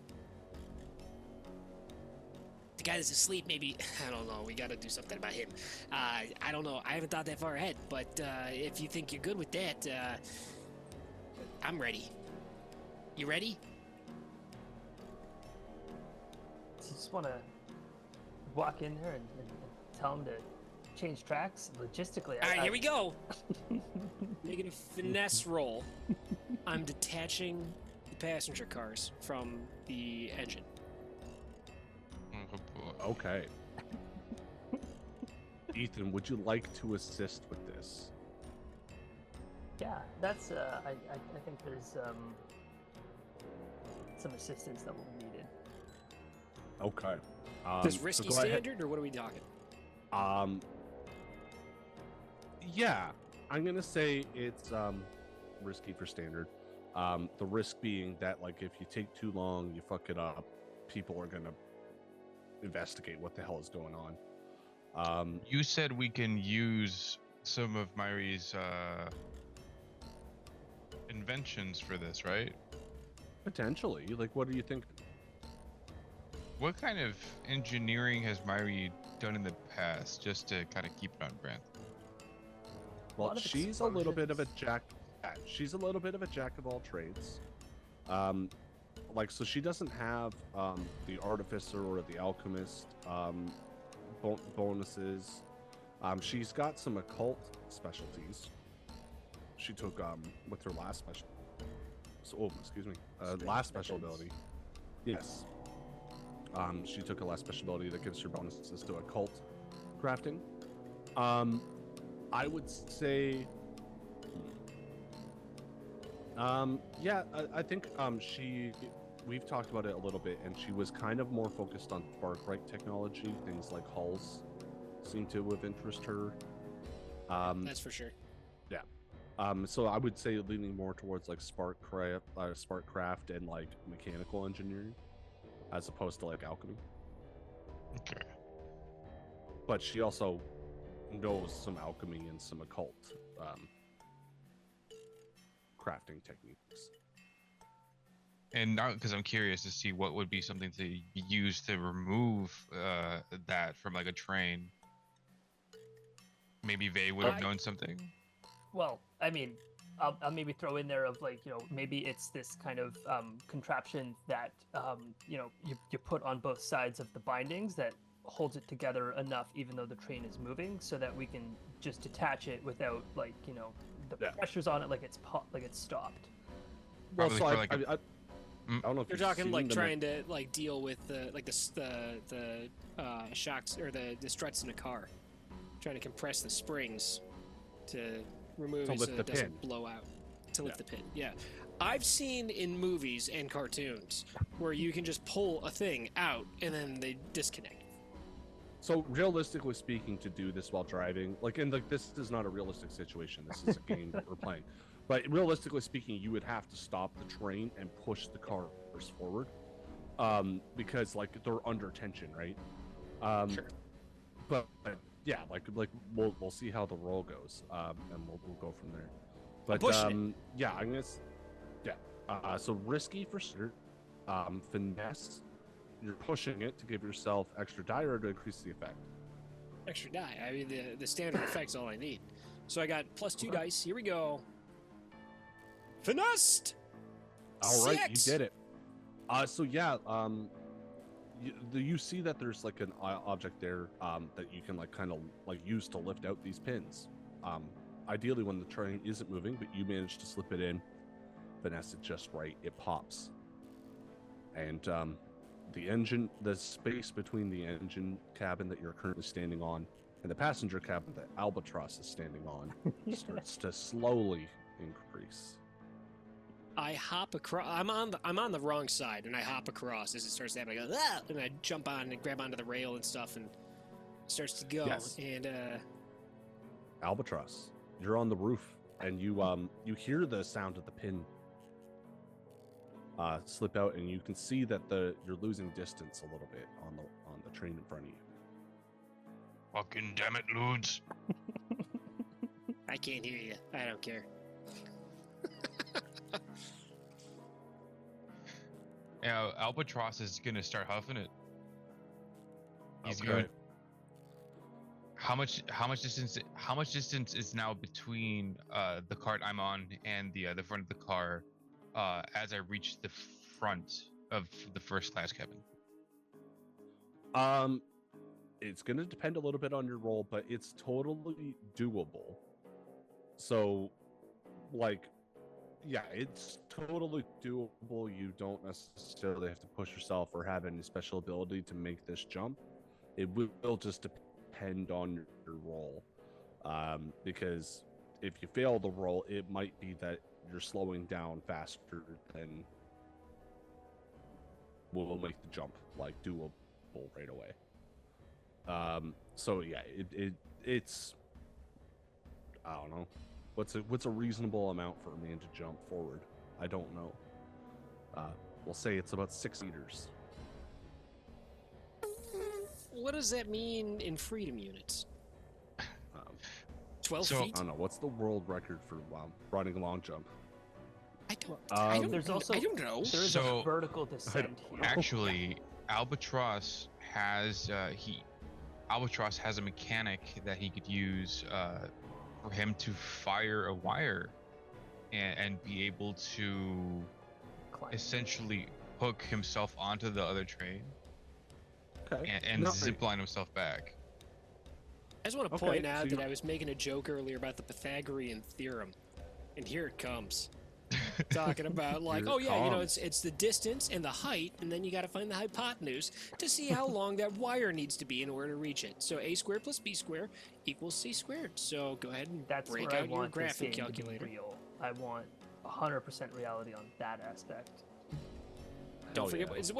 The guy that's asleep, maybe, I don't know, we gotta do something about him. I don't know, I haven't thought that far ahead, but if you think you're good with that, I'm ready. You ready? So you just want to walk in there and tell him to change tracks logistically. All right, here we go. Making a finesse roll. I'm detaching the passenger cars from the engine. Oh, boy. Okay. Ethan, would you like to assist with this? Yeah, that's. I think there's some assistance that will be needed. Okay. Does so risky go ahead. standard, or what are we talking? Yeah, I'm gonna say it's risky for standard. The risk being that like if you take too long, you fuck it up, people are gonna investigate what the hell is going on. You said we can use some of Myri's inventions for this, right? Potentially, like, what do you think? What kind of engineering has Myri done in the past just to kind of keep it on brand? Well, lot of she's a little bit of a explosions. jack. Yeah, she's a little bit of a jack of all trades. Like, so she doesn't have the artificer or the alchemist bonuses. She's got some occult specialties. She took with her last special. So, oh, excuse me, last special methods. ability. Yes. She took a last special ability that gives her bonuses to occult crafting. I would say, yeah, I think we've talked about it a little bit, and she was kind of more focused on Sparkrite technology. Things like hulls seem to have interested her. That's for sure. Yeah. So I would say leaning more towards like Sparkcraft, and like mechanical engineering, as opposed to like alchemy. Okay. But she also knows some alchemy and some occult crafting techniques. And now, because I'm curious to see what would be something to use to remove that from like a train. Maybe they would have known something. Well, I mean, I'll maybe throw in there of like, maybe it's this kind of contraption that, you put on both sides of the bindings that holds it together enough, even though the train is moving, so that we can just detach it without like, the Yeah. pressure's on it, like it's stopped. Well, Probably so for I, like a- I don't know if You're you've talking seen like the trying to like deal with the shocks or the struts in a car, trying to compress the springs to remove To it so lift it the doesn't pin. blow out, to lift Yeah. the pin. Yeah, I've seen in movies and cartoons where you can just pull a thing out and then they disconnect. So realistically speaking, to do this while driving, this is not a realistic situation. This is a game that we're playing. But realistically speaking, you would have to stop the train and push the cars forward, because like they're under tension, right? Sure. But yeah, like we'll see how the roll goes, and we'll go from there. But pushing yeah, I'm gonna so risky for sure. Finesse. You're pushing it to give yourself extra die or to increase the effect. Extra die. I mean, the standard effect's all I need. So I got +2 dice. Here we go. Finessed. All right, 6. you did it. So yeah, you see that there's like an object there that you can like kind of like use to lift out these pins. Ideally when the train isn't moving, but you manage to slip it in, finesse it just right, it pops. And the space between the engine cabin that you're currently standing on and the passenger cabin that Albatross is standing on starts to slowly increase. I hop across. I'm on the wrong side, and I hop across as it starts happening. I go, ah! And I jump on and grab onto the rail and stuff, and it starts to go. Yes. And Albatross, you're on the roof, and you hear the sound of the pin slip out, and you can see that you're losing distance a little bit on the train in front of you. Fucking damn it, Ludes. I can't hear you. I don't care. Yeah, Albatross is gonna start huffing it. He's Okay. going. How much distance is now between the cart I'm on and the front of the car as I reach the front of the first class cabin? It's gonna depend a little bit on your role, but it's totally doable. So, like, yeah, it's totally doable. You don't necessarily have to push yourself or have any special ability to make this jump. It will just depend on your role, because if you fail the roll, it might be that you're slowing down faster than will make the jump like doable right away. So yeah, it's I don't know. What's a reasonable amount for a man to jump forward? I don't know. We'll say it's about 6 meters. What does that mean in freedom units? 12 So- feet? I don't know. What's the world record for running a long jump? I don't. There's also- I don't know. There is So- a vertical descent here. Actually, Albatross has Albatross has a mechanic that he could use for him to fire a wire and be able to Climb. essentially hook himself onto the other train Okay. and No, zipline himself back. I just want to Okay, point so out that you're- I was making a joke earlier about the Pythagorean theorem, and here it comes. Talking about like, Here oh it yeah, you know, comes. it's the distance and the height, and then you got to find the hypotenuse to see how long that wire needs to be in order to reach it. So a squared plus b squared equals c squared. So go ahead and That's break where I out your want this graphic game to be calculator. real. I want 100% reality on that aspect. Don't Oh, forget, yeah.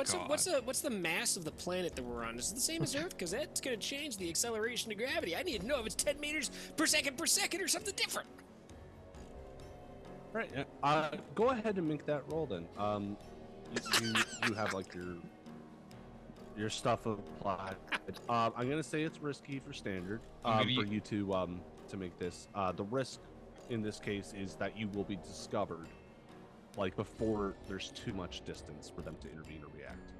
what's the mass of the planet that we're on? Is it the same as Earth? Because that's going to change the acceleration of gravity. I need to know if it's 10 meters per second or something different. Right. Yeah. Go ahead and make that roll then. You have like your stuff applied. I'm gonna say it's risky for standard. I'm For gonna you to make this. The risk in this case is that you will be discovered, like before there's too much distance for them to intervene or react.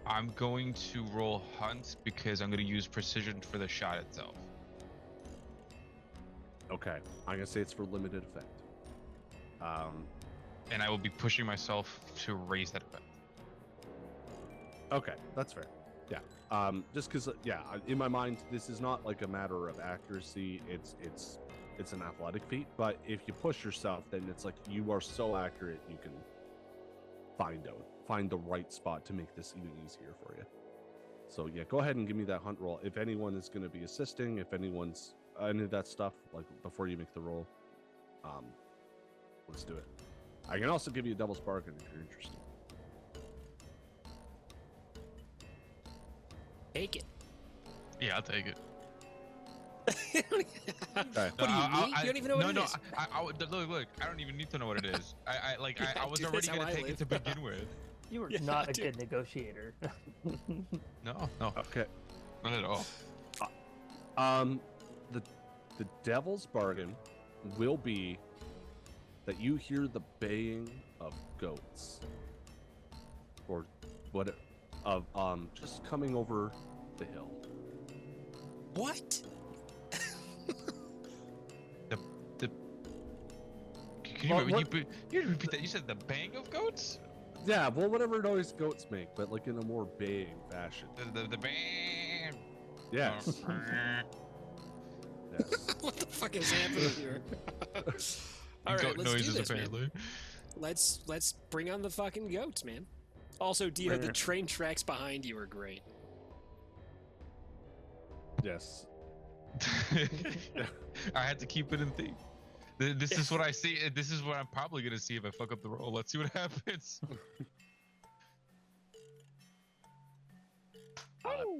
I'm going to roll hunt because I'm going to use precision for the shot itself. Okay. I'm gonna say it's for limited effect. And I will be pushing myself to raise that effect. Okay, that's fair. Yeah. Just because, in my mind, this is not like a matter of accuracy. It's an athletic feat. But if you push yourself, then it's like you are so accurate you can find the right spot to make this even easier for you. So yeah, go ahead and give me that hunt roll. If anyone is going to be assisting, if anyone's any of that stuff, like before you make the roll, let's do it. I can also give you a devil's bargain if you're interested. Take it. Yeah, I'll take it. Okay. What do you need? You don't even know what it is. Look, I don't even need to know what it is. I Yeah, was dude, already that's how gonna I take it to live. begin with. You were Yeah, not a dude. good negotiator. No, Okay. not at all. The devil's bargain will be that you hear the baying of goats, or what, of just coming over the hill. What? Can you, Well, you repeat that? You said the bang of goats? Yeah, well, whatever noise goats make, but like in a more baying fashion. The bang. Yes. Yes. What the fuck is happening here? All right, Goat let's noises do this, man. apparently. Let's bring on the fucking goats, man. Also, Dio, the train tracks behind you are great. Yes. I had to keep it in theme. This is what I see. This is what I'm probably gonna see if I fuck up the roll. Let's see what happens.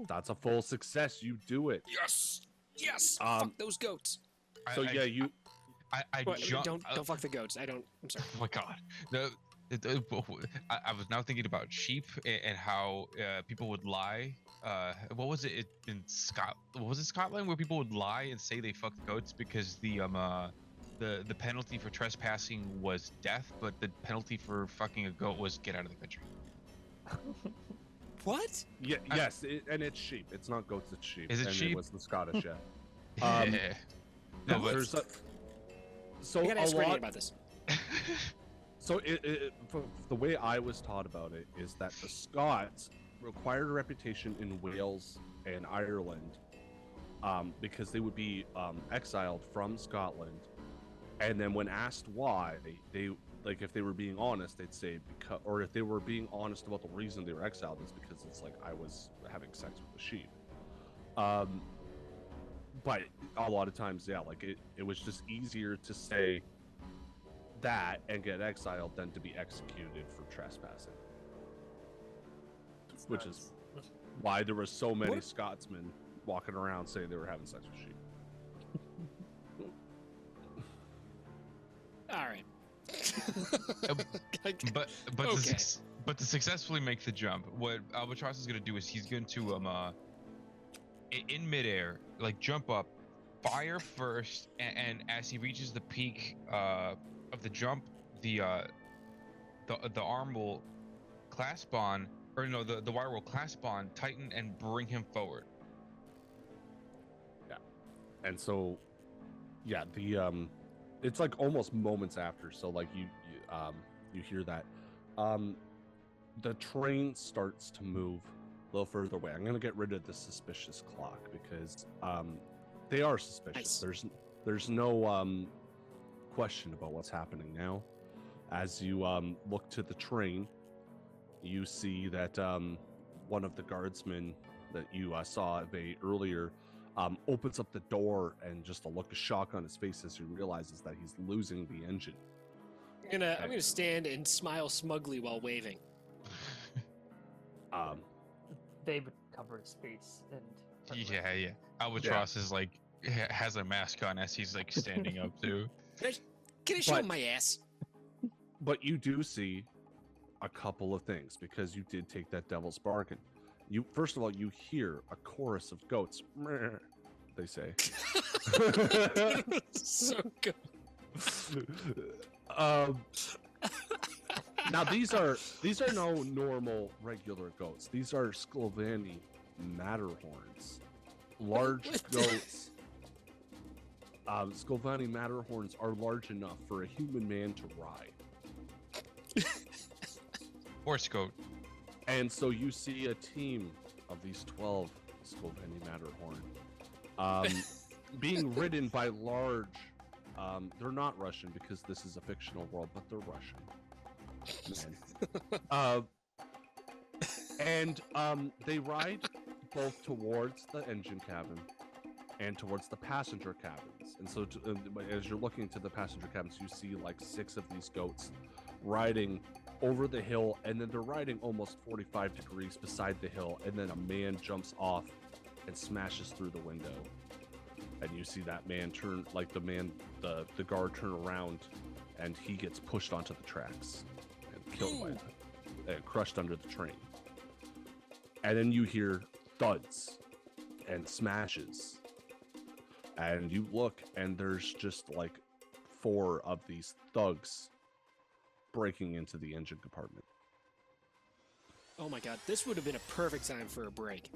That's a full success. You do it. Yes. Yes. Um, Fuck those goats. So yeah, you. I Wait, jump. don't fuck the goats. I don't. I'm sorry. Oh my god. No, I was now thinking about sheep and how people would lie. What was it in What was it, Scotland, where people would lie and say they fucked goats because the penalty for trespassing was death, but the penalty for fucking a goat was get out of the country. What? Yeah. Yes, and it's sheep. It's not goats. It's sheep. Is it and sheep? It was the Scottish. Yeah. Yeah. No, but there's a. So I gotta a ask Renee lot. about this. So the way I was taught about it is that the Scots required a reputation in Wales and Ireland because they would be exiled from Scotland, and then when asked why, they like if they were being honest, they'd say because, or if they were being honest about the reason they were exiled, it's because it's like I was having sex with a sheep. But a lot of times, yeah, like it was just easier to say that and get exiled than to be executed for trespassing. Which is why there were so many Scotsmen walking around saying they were having sex with sheep. All right. but Okay. but to successfully make the jump, what Albatross is going to do is he's going to in midair, like jump up, fire first, and as he reaches the peak of the jump, the arm will clasp on, or no, the wire will clasp on, tighten, and bring him forward. Yeah, and so yeah, the it's like almost moments after. So like you hear that, the train starts to move a little further away. I'm gonna get rid of the suspicious clock because they are suspicious. Nice. There's no question about what's happening now. As you look to the train, you see that one of the guardsmen that you saw earlier opens up the door, and just a look of shock on his face as he realizes that he's losing the engine. I'm gonna stand and smile smugly while waving. They would cover his face and. Yeah. Albatross is like has a mask on as he's like standing up too. Can I show him my ass? But you do see a couple of things because you did take that devil's bargain. You first of all, you hear a chorus of goats. Meh, they say. So good. Now these are no normal regular goats. These are Sclovani Matterhorns, large What the- goats. Sclovani Matterhorns are large enough for a human man to ride. Horse goat. And so you see a team of these 12 Sclovani Matterhorn being ridden by large. They're not Russian because this is a fictional world, but they're Russian. And they ride both towards the engine cabin and towards the passenger cabins. And so as you're looking to the passenger cabins, you see like 6 of these goats riding over the hill, and then they're riding almost 45 degrees beside the hill, and then a man jumps off and smashes through the window. And you see that man turn, like the guard turn around, and he gets pushed onto the tracks and killed and crushed under the train. And then you hear thuds and smashes, and you look, and there's just like 4 of these thugs breaking into the engine compartment. Oh my god, this would have been a perfect time for a break.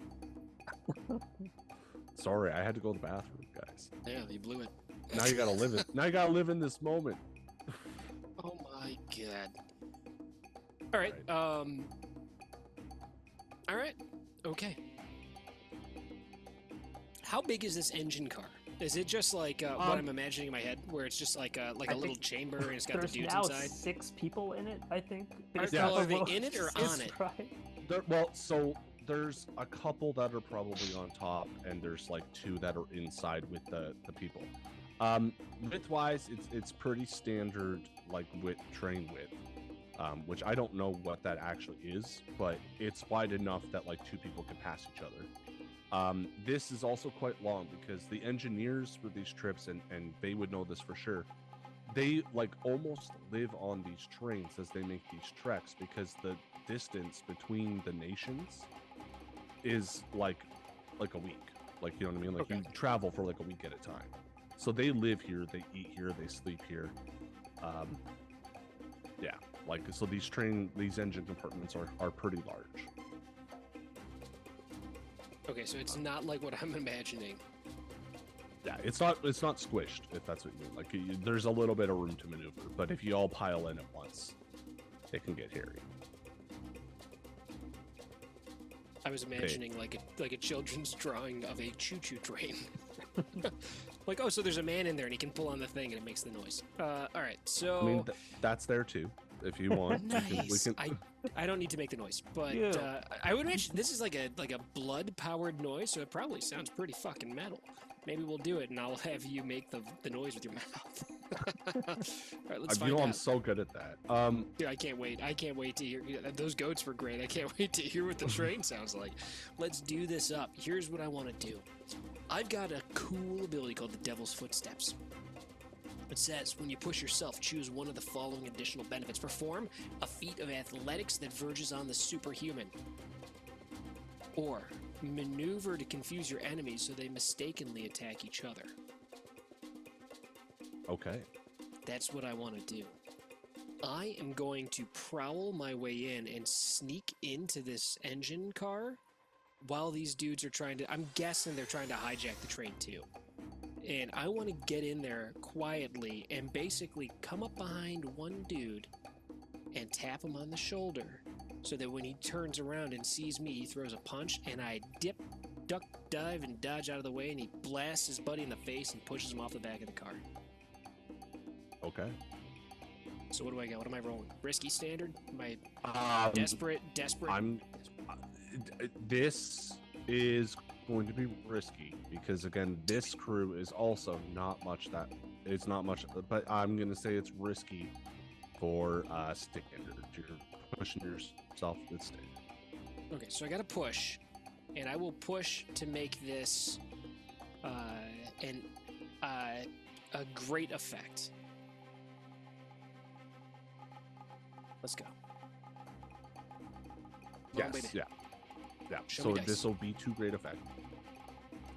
Sorry, I had to go to the bathroom, guys. Yeah, you blew it. Now you gotta live it. Now you gotta live in this moment. Oh my god. All right. All right. Okay. How big is this engine car? Is it just like what I'm imagining in my head, where it's just like a little chamber and it's got the There's dudes now inside? 6 people in it, I think. Are they in it or on it? Well, so there's a couple that are probably on top, and there's like 2 that are inside with the people. Width-wise, it's pretty standard, like train width, which I don't know what that actually is, but it's wide enough that like two people can pass each other. This is also quite long because the engineers for these trips, and they would know this for sure, they like almost live on these trains as they make these treks because the distance between the nations is like a week. Like, you know what I mean? Like you travel for like a week at a time. So they live here, they eat here, they sleep here. Yeah, like so these engine compartments are pretty large. Okay, so it's not like what I'm imagining. Yeah, it's not squished, if that's what you mean. Like there's a little bit of room to maneuver, but if you all pile in at once, it can get hairy. I was imagining like a children's drawing of a choo-choo train. Like, oh, so there's a man in there and he can pull on the thing and it makes the noise. All right, so I mean, that's there too, if you want. nice. I don't need to make the noise, but I would imagine this is like a blood-powered noise, so it probably sounds pretty fucking metal. Maybe we'll do it, and I'll have you make the noise with your mouth. All right, let's find out. I'm so good at that. Dude, I can't wait. I can't wait to hear. Those goats were great. I can't wait to hear what the train sounds like. Let's do this up. Here's what I want to do. I've got a cool ability called the Devil's Footsteps. It says, when you push yourself, choose one of the following additional benefits. Perform a feat of athletics that verges on the superhuman. Or maneuver to confuse your enemies so they mistakenly attack each other. Okay. That's what I want to do. I am going to prowl my way in and sneak into this engine car while these dudes are I'm guessing they're trying to hijack the train too. And I want to get in there quietly and basically come up behind one dude and tap him on the shoulder so that when he turns around and sees me, he throws a punch and I dip, duck, dive, and dodge out of the way, and he blasts his buddy in the face and pushes him off the back of the car. Okay. So what do I got? What am I rolling? Risky standard? Am I desperate? This is going to be risky because again, this crew is also not much, but I'm going to say it's risky for standard. You're pushing yourself with standard. Okay, so I got to push, and I will push to make this a great effect. Let's go. Yes, yeah. So this will be to great effect.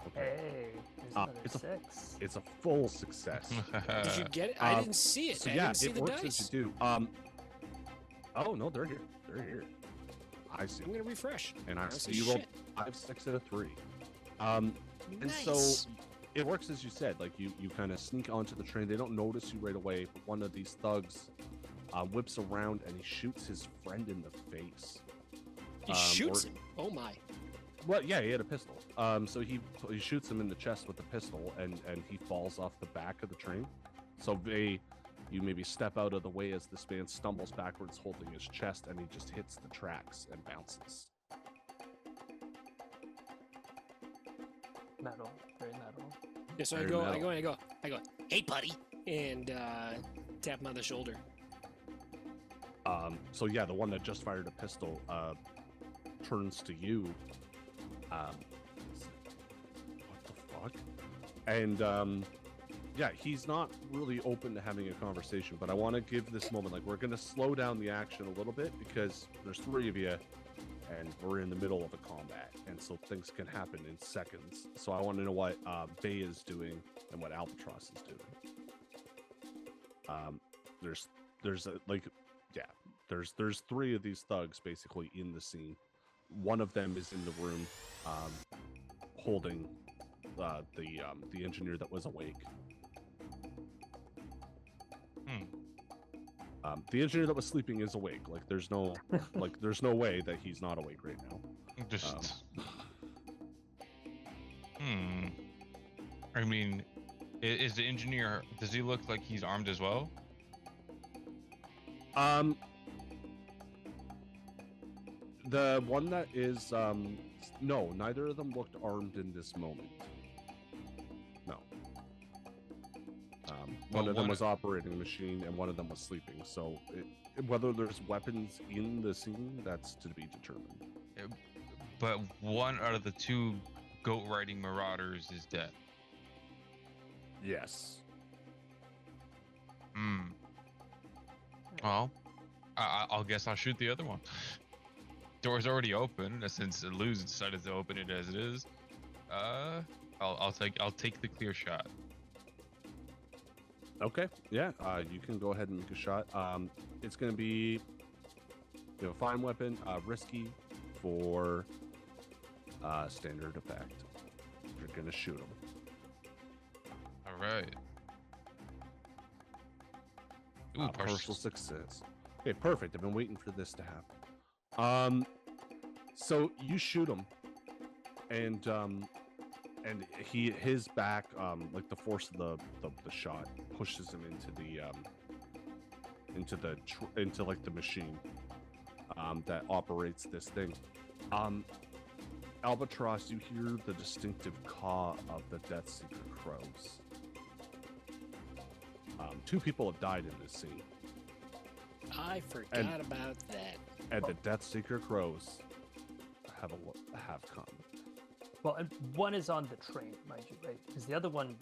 Okay. Hey, there's another it's six. It's a full success. Did you get it? I didn't see it. So I yeah, didn't see it the works dice. as you do. Oh no, they're here. They're here. I see. I'm gonna refresh. And I see see you rolled shit. 5, 6, and a 3. And Nice. so it works as you said. Like you kind of sneak onto the train. They don't notice you right away. But one of these thugs whips around and he shoots his friend in the face. He shoots him. Oh my. Well, yeah, he had a pistol. So he shoots him in the chest with the pistol, and he falls off the back of the train. So you maybe step out of the way as this man stumbles backwards, holding his chest, and he just hits the tracks and bounces. Metal, very metal. Yeah, so Very I go, hey buddy, and tap him on the shoulder. So yeah, the one that just fired a pistol turns to you. What the fuck? And yeah, he's not really open to having a conversation, but I want to give this moment, like, we're going to slow down the action a little bit because there's 3 of you and we're in the middle of a combat, and so things can happen in seconds. So I want to know what Bay is doing and what Albatross is doing. There's 3 of these thugs basically in the scene. One of them is in the room holding the engineer that was awake. The engineer that was sleeping is awake. Like there's no way that he's not awake right now. I mean, is the engineer, does he look like he's armed as well? The one that is no, neither of them looked armed in this moment. No. One Well, of them one- was operating the machine, and one of them was sleeping. So whether there's weapons in the scene, that's to be determined. But one out of the two goat riding marauders is dead. Yes. Hmm. Well, I'll guess I'll shoot the other one. Door's already open since Luz decided to open it as it is. I'll take the clear shot. Okay. Yeah. You can go ahead and make a shot. It's going to be a fine weapon, risky for standard effect. You're going to shoot him. All right. Ooh, Partial success. Okay, perfect. I've been waiting for this to happen. So you shoot him, and his back, like the force of the shot pushes him into like the machine that operates this thing. Albatross, you hear the distinctive caw of the Death Seeker crows. Two people have died in this scene. I forgot about that. And the Death Seeker crows have come. Well, and one is on the train, mind you, right? Because the other one,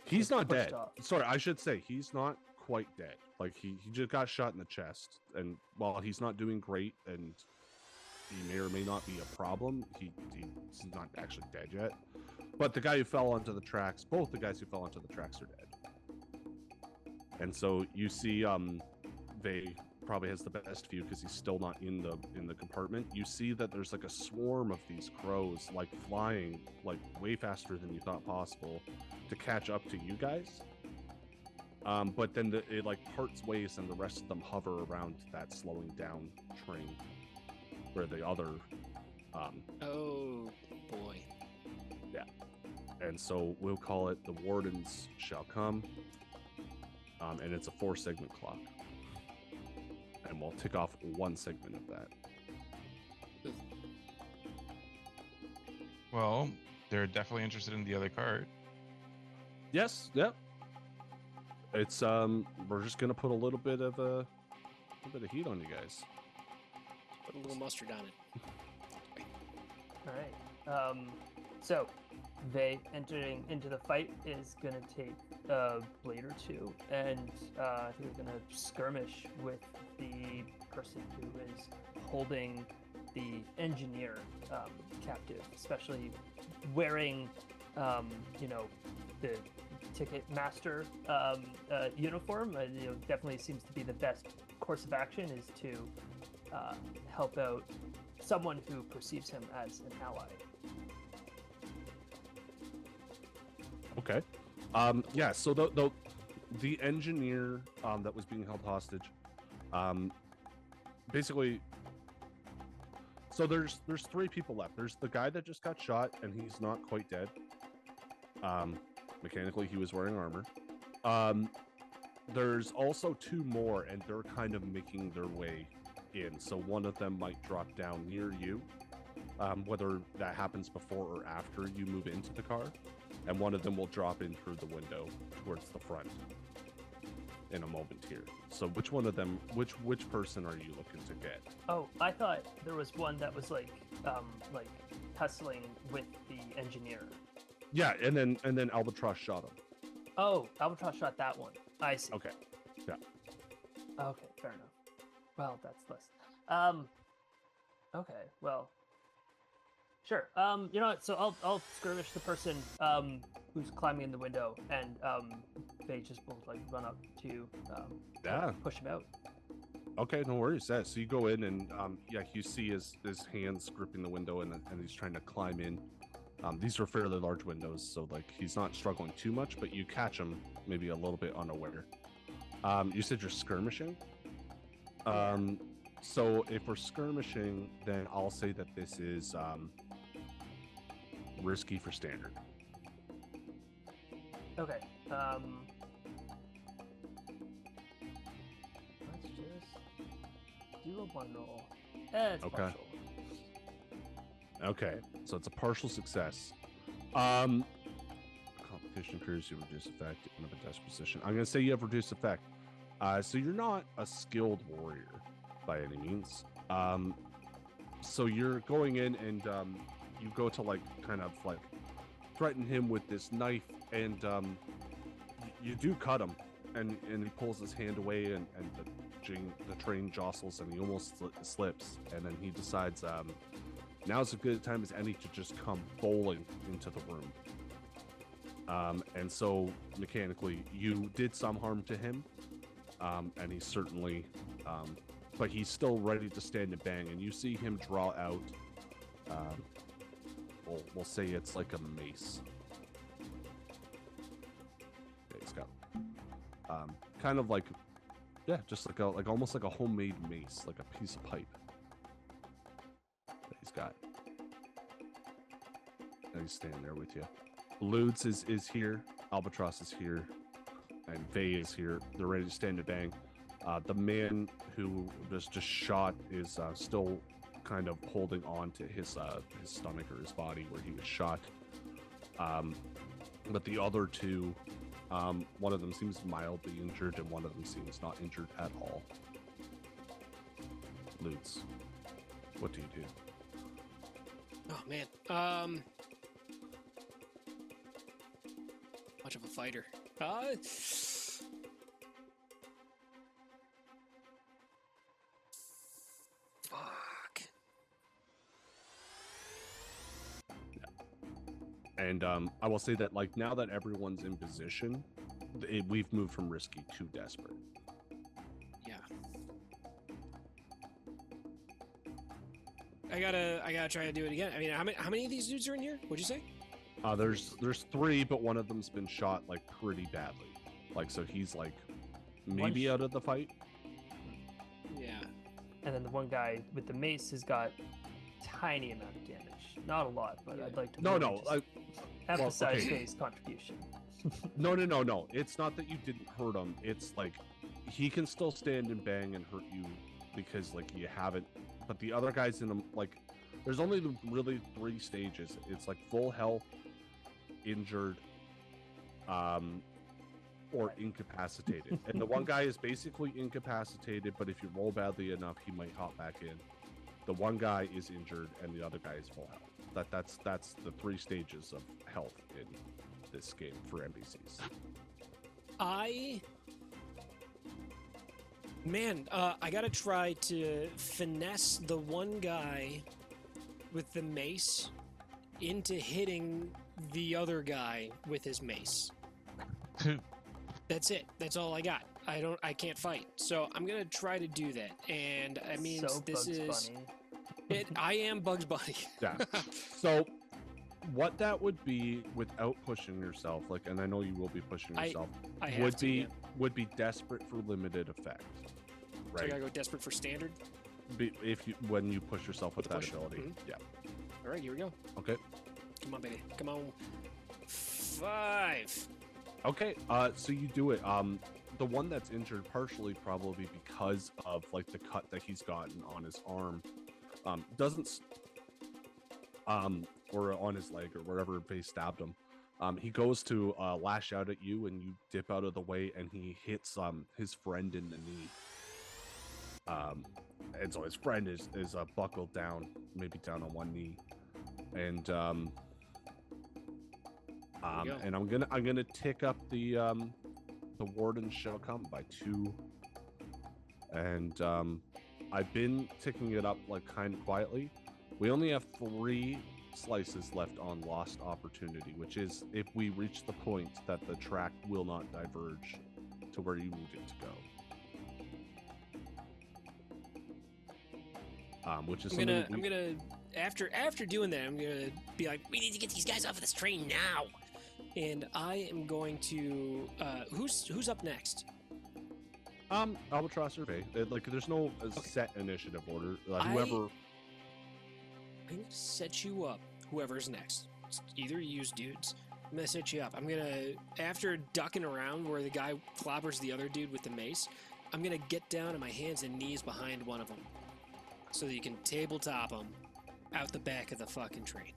He's not pushed dead. off. Sorry, I should say he's not quite dead. Like he just got shot in the chest, and while he's not doing great, and he may or may not be a problem, he's not actually dead yet. But the guy who fell onto the tracks, both the guys who fell onto the tracks are dead. And so you see, Vey probably has the best view because he's still not in the compartment. You see that there's like a swarm of these crows, like flying like way faster than you thought possible to catch up to you guys. But then it like parts ways, and the rest of them hover around that slowing down train, where the other. Oh boy. And so we'll call it the Wardens Shall Come. And it's a 4-segment clock. And we'll tick off one segment of that. Well, they're definitely interested in the other card. Yes, yep. It's we're just gonna put a little bit of heat on you guys. Put a little mustard on it. all right. So they entering into the fight is gonna take a blade or two, and I think they're gonna skirmish with the person who is holding the engineer captive, especially wearing, the ticket master uniform. Definitely seems to be the best course of action is to help out someone who perceives him as an ally. Okay. Yeah. So the engineer that was being held hostage, basically. So there's 3 people left. There's the guy that just got shot, and he's not quite dead. Mechanically, he was wearing armor. There's also 2 more, and they're kind of making their way in. So one of them might drop down near you, whether that happens before or after you move into the car. And one of them will drop in through the window towards the front in a moment here. So which one of them, which person are you looking to get? Oh, I thought there was one that was like tussling with the engineer. Yeah, and then Albatross shot him. Oh, Albatross shot that one. I see. Okay. Yeah. Okay, fair enough. Well, that's less. Okay, well, sure. You know what? So I'll skirmish the person who's climbing in the window, and they just will like run up to push him out. Okay, no worries. Yeah, so you go in, and you see his hands gripping the window, and he's trying to climb in. These are fairly large windows, so like he's not struggling too much, but you catch him maybe a little bit unaware. You said you're skirmishing. So if we're skirmishing, then I'll say that this is risky for standard. Okay. Let's just do a 1 roll. It's Okay. partial. Okay, so it's a partial success. Complicated competition occurs, you reduce effect in a test position. I'm going to say you have reduced effect. So you're not a skilled warrior by any means. So you're going in and you go to like kind of like threaten him with this knife, and you do cut him, and he pulls his hand away, and the train jostles, and he almost slips, and then he decides now's as good a time as any to just come bowling into the room. And so mechanically, you did some harm to him, and he's certainly, but he's still ready to stand and bang. And you see him draw out, we'll say it's like a mace. Okay, he's got, kind of like, yeah, just like almost like a homemade mace, like a piece of pipe that he's got. And he's standing there with you. Ludes is here, Albatross is here, and Vey is here. They're ready to stand and bang. The man who was just shot is still kind of holding on to his stomach or his body where he was shot. But the other two, one of them seems mildly injured and one of them seems not injured at all. Ludes, what do you do? Oh man. Much of a fighter. Fuck. And I will say that, like, now that everyone's in position, we've moved from risky to desperate. Yeah. I gotta try to do it again. I mean, how many of these dudes are in here? What'd you say? There's three, but one of them's been shot like pretty badly. Like, so he's like maybe out of the fight. Yeah. And then the one guy with the mace has got tiny amount of damage. Not a lot, but I'd like to emphasize his contribution. No. It's not that you didn't hurt him. It's like he can still stand and bang and hurt you because like you haven't. But the other guys in them, like, there's only really 3 stages. It's like full health, injured, or incapacitated. And the one guy is basically incapacitated, but if you roll badly enough, he might hop back in. The one guy is injured, and the other guy is full health. That's the 3 stages of health in this game for NPCs. I gotta try to finesse the one guy with the mace into hitting the other guy with his mace. That's it. That's all I got. I can't fight. So I'm gonna try to do that. And I mean, so this Bugs is Bunny. it. I am Bugs Bunny. Yeah. So what that would be without pushing yourself, like, and I know you will be pushing yourself, would be desperate for limited effect. So I Right. gotta go desperate for standard. When you push yourself with that push. ability. Mhm. Yeah. All right, here we go. Okay. Come on, baby. Come on. 5. Okay. So you do it. The one that's injured partially probably because of like the cut that he's gotten on his arm, doesn't or on his leg or wherever they stabbed him. He goes to lash out at you, and you dip out of the way, and he hits his friend in the knee. And so his friend is buckled down, maybe down on one knee, and and I'm gonna tick up the warden shall come by 2, and I've been ticking it up like kind of quietly. We only have 3 slices left on lost opportunity, which is if we reach the point that the track will not diverge to where you need it to go. Which is I'm gonna after doing that, I'm gonna be like, we need to get these guys off of this train now. And I am going to who's up next? Albatross or Vey. Like, there's no set initiative order. Whoever. I'm gonna set you up. Whoever's next. It's either use dudes. I'm gonna set you up. I'm gonna, after ducking around where the guy clobbers the other dude with the mace, I'm gonna get down on my hands and knees behind one of them, so that you can tabletop them out the back of the fucking train.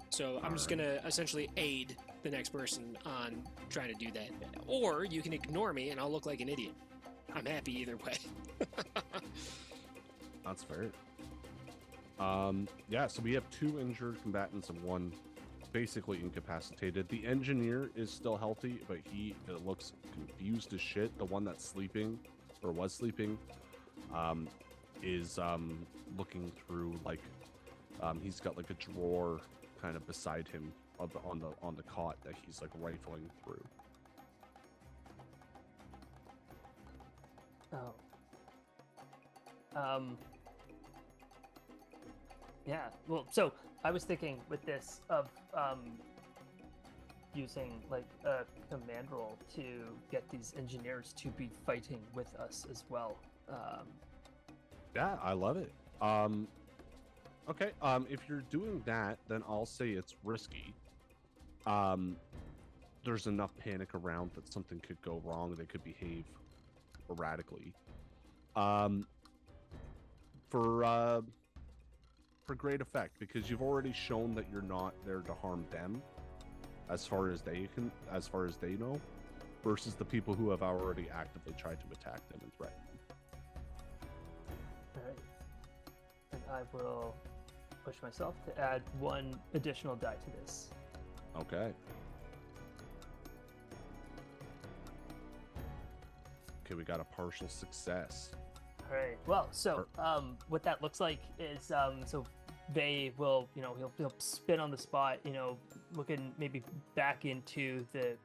So So I'm just gonna essentially aid the next person on trying to do that. Or you can ignore me and I'll look like an idiot. I'm happy either way. That's fair. Yeah, so we have 2 injured combatants and 1 basically incapacitated. The engineer is still healthy, but he looks confused as shit. The one that's sleeping, or was sleeping, is looking through, like, he's got like a drawer kind of beside him on the cot that he's like rifling through. Oh. Yeah. Well, so I was thinking with this of using like a command role to get these engineers to be fighting with us as well. Yeah, I love it. Okay, if you're doing that, then I'll say it's risky. There's enough panic around that something could go wrong. They could behave erratically. For great effect, because you've already shown that you're not there to harm them, as far as they know, versus the people who have already actively tried to attack them and threaten them. All right. And I will push myself to add 1 additional die to this. Okay. Okay, we got a partial success. All right. Well, so what that looks like is so Vey will, he'll spin on the spot, looking maybe back into the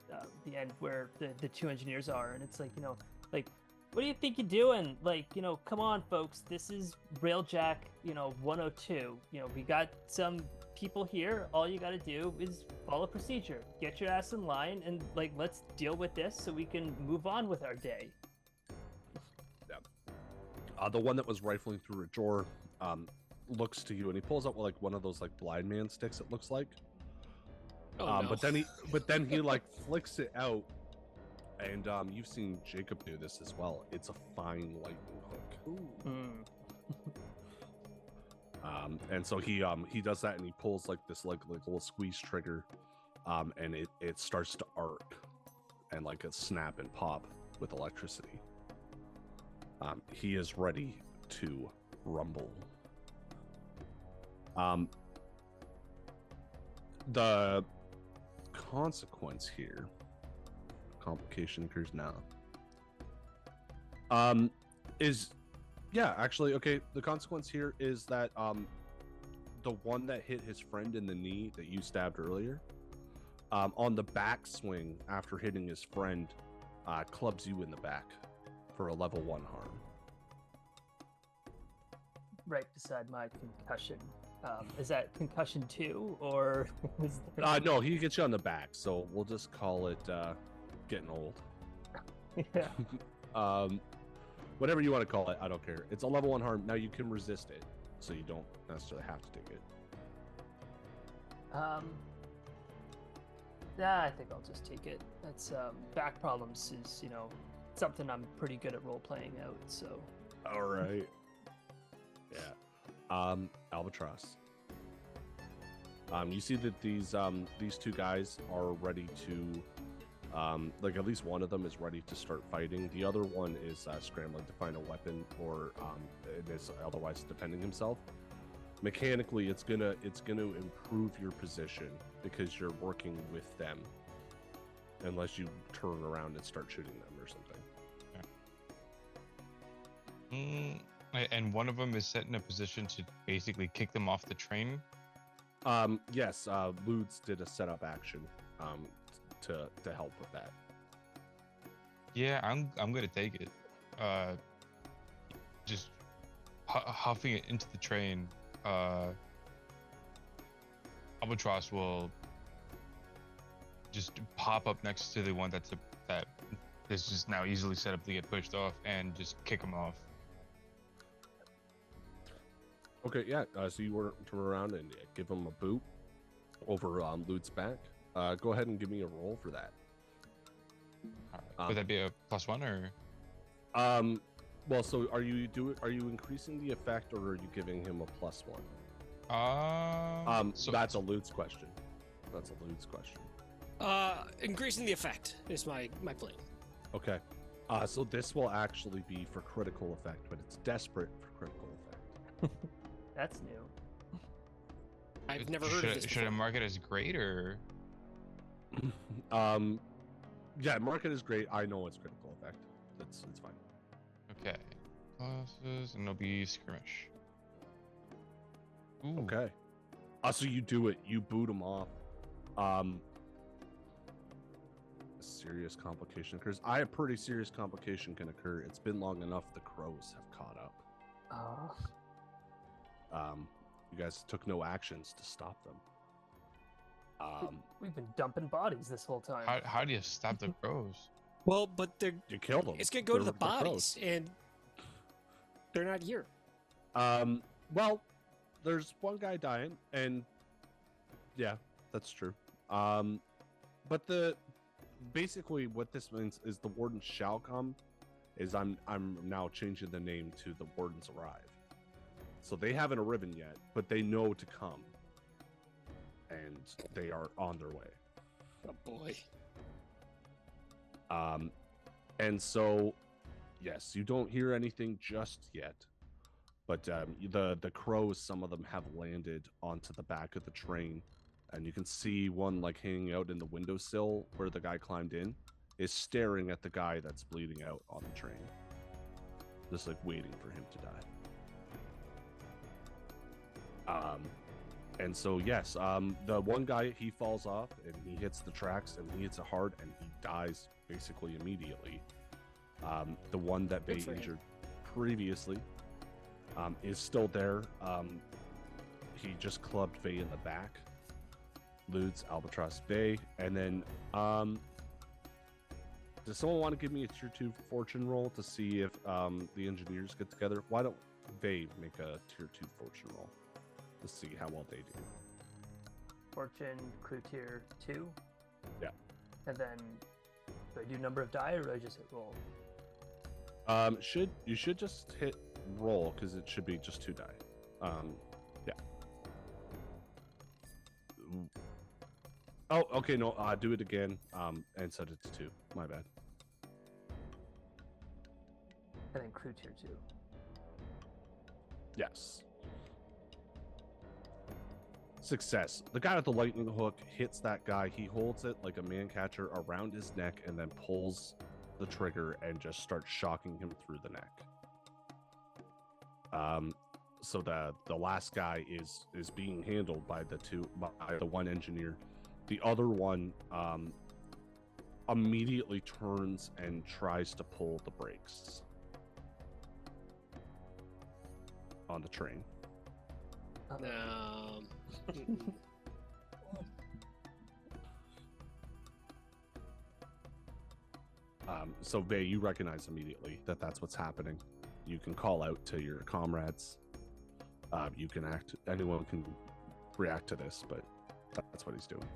end where the 2 engineers are, and it's like, like, what do you think you're doing? Like, come on, folks, this is Railjack, 102. We got some people here. All you got to do is follow procedure. Get your ass in line, and like, let's deal with this so we can move on with our day. The one that was rifling through a drawer looks to you, and he pulls out like one of those like blind man sticks. It looks like, Oh, no. but then he like flicks it out, and you've seen Jacob do this as well. It's a fine lightning hook. And so he does that, and he pulls like this like little squeeze trigger, and it starts to arc, and like a snap and pop with electricity. He is ready to rumble. The consequence here, complication occurs now, is, yeah, actually, okay, the consequence here is that the one that hit his friend in the knee that you stabbed earlier, on the backswing after hitting his friend, clubs you in the back for a level 1 harm. Right beside my concussion. Is that concussion 2, or is there... No, he gets you on the back, so we'll just call it getting old. Yeah. Whatever you want to call it, I don't care. It's a level 1 harm. Now you can resist it, so you don't necessarily have to take it. Yeah, I think I'll just take it. That's back problems is, something I'm pretty good at role playing out, so. All right. Yeah. Albatross. You see that these 2 guys are ready to, like, at least one of them is ready to start fighting. The other one is scrambling to find a weapon, or is otherwise defending himself. Mechanically, it's gonna improve your position because you're working with them, unless you turn around and start shooting them or something. Okay. And one of them is set in a position to basically kick them off the train. Yes, Ludes did a setup action to help with that. Yeah, I'm gonna take it. Just huffing it into the train. Albatross will just pop up next to the one that is just now easily set up to get pushed off, and just kick him off. Okay, yeah. So you turn around and give him a boot over Lude's back. Go ahead and give me a roll for that. Would that be a +1 or? Well, so are you increasing the effect, or are you giving him a +1? So that's a Lude's question. That's a Lude's question. Increasing the effect is my plan. Okay. So this will actually be for critical effect, but it's desperate for critical effect. That's new. I've never heard of this Should I before. mark it as great or? Yeah, market is great. I know it's critical effect. It's fine. Okay. Classes and it'll be skirmish. Ooh. Okay. So you do it. You boot them off. A serious complication occurs. A pretty serious complication can occur. It's been long enough. The crows have caught up. You guys took no actions to stop them. We've been dumping bodies this whole time. How do you stop the crows? Well, but You killed them. it's gonna go to the They're crows. bodies, and they're not here. Well, there's one guy dying, and yeah, that's true. But basically what this means is the wardens shall come. Is I'm now changing the name to the wardens arrive. So they haven't arriven yet, but they know to come, and they are on their way. Oh boy. And so, yes, you don't hear anything just yet, but the crows, some of them have landed onto the back of the train, and you can see one like hanging out in the windowsill where the guy climbed in, is staring at the guy that's bleeding out on the train, just like waiting for him to die. And so yes, the one guy, he falls off and he hits the tracks and he hits it hard and he dies basically immediately. The one that Good they for him. injured previously is still there. He just clubbed Vay in the back. Ludes, Albatross, Vay, and then does someone want to give me a tier 2 fortune roll to see if the engineers get together? Why don't Vay make a tier 2 fortune roll to see how well they do? Fortune, crew tier 2. Yeah. And then, do I do number of die or do I just hit roll? You should just hit roll because it should be just 2 die. Yeah. Ooh. Oh, okay, no, do it again, and set it to 2. My bad. And then crew tier 2. Yes. Success. The guy with the lightning hook hits that guy. He holds it like a man catcher around his neck and then pulls the trigger and just starts shocking him through the neck. So the last guy is being handled by the one engineer. The other one immediately turns and tries to pull the brakes on the train. Mm-mm. So Vay, you recognize immediately that that's what's happening. You can call out to your comrades. You can act. Anyone can react to this, but that's what he's doing.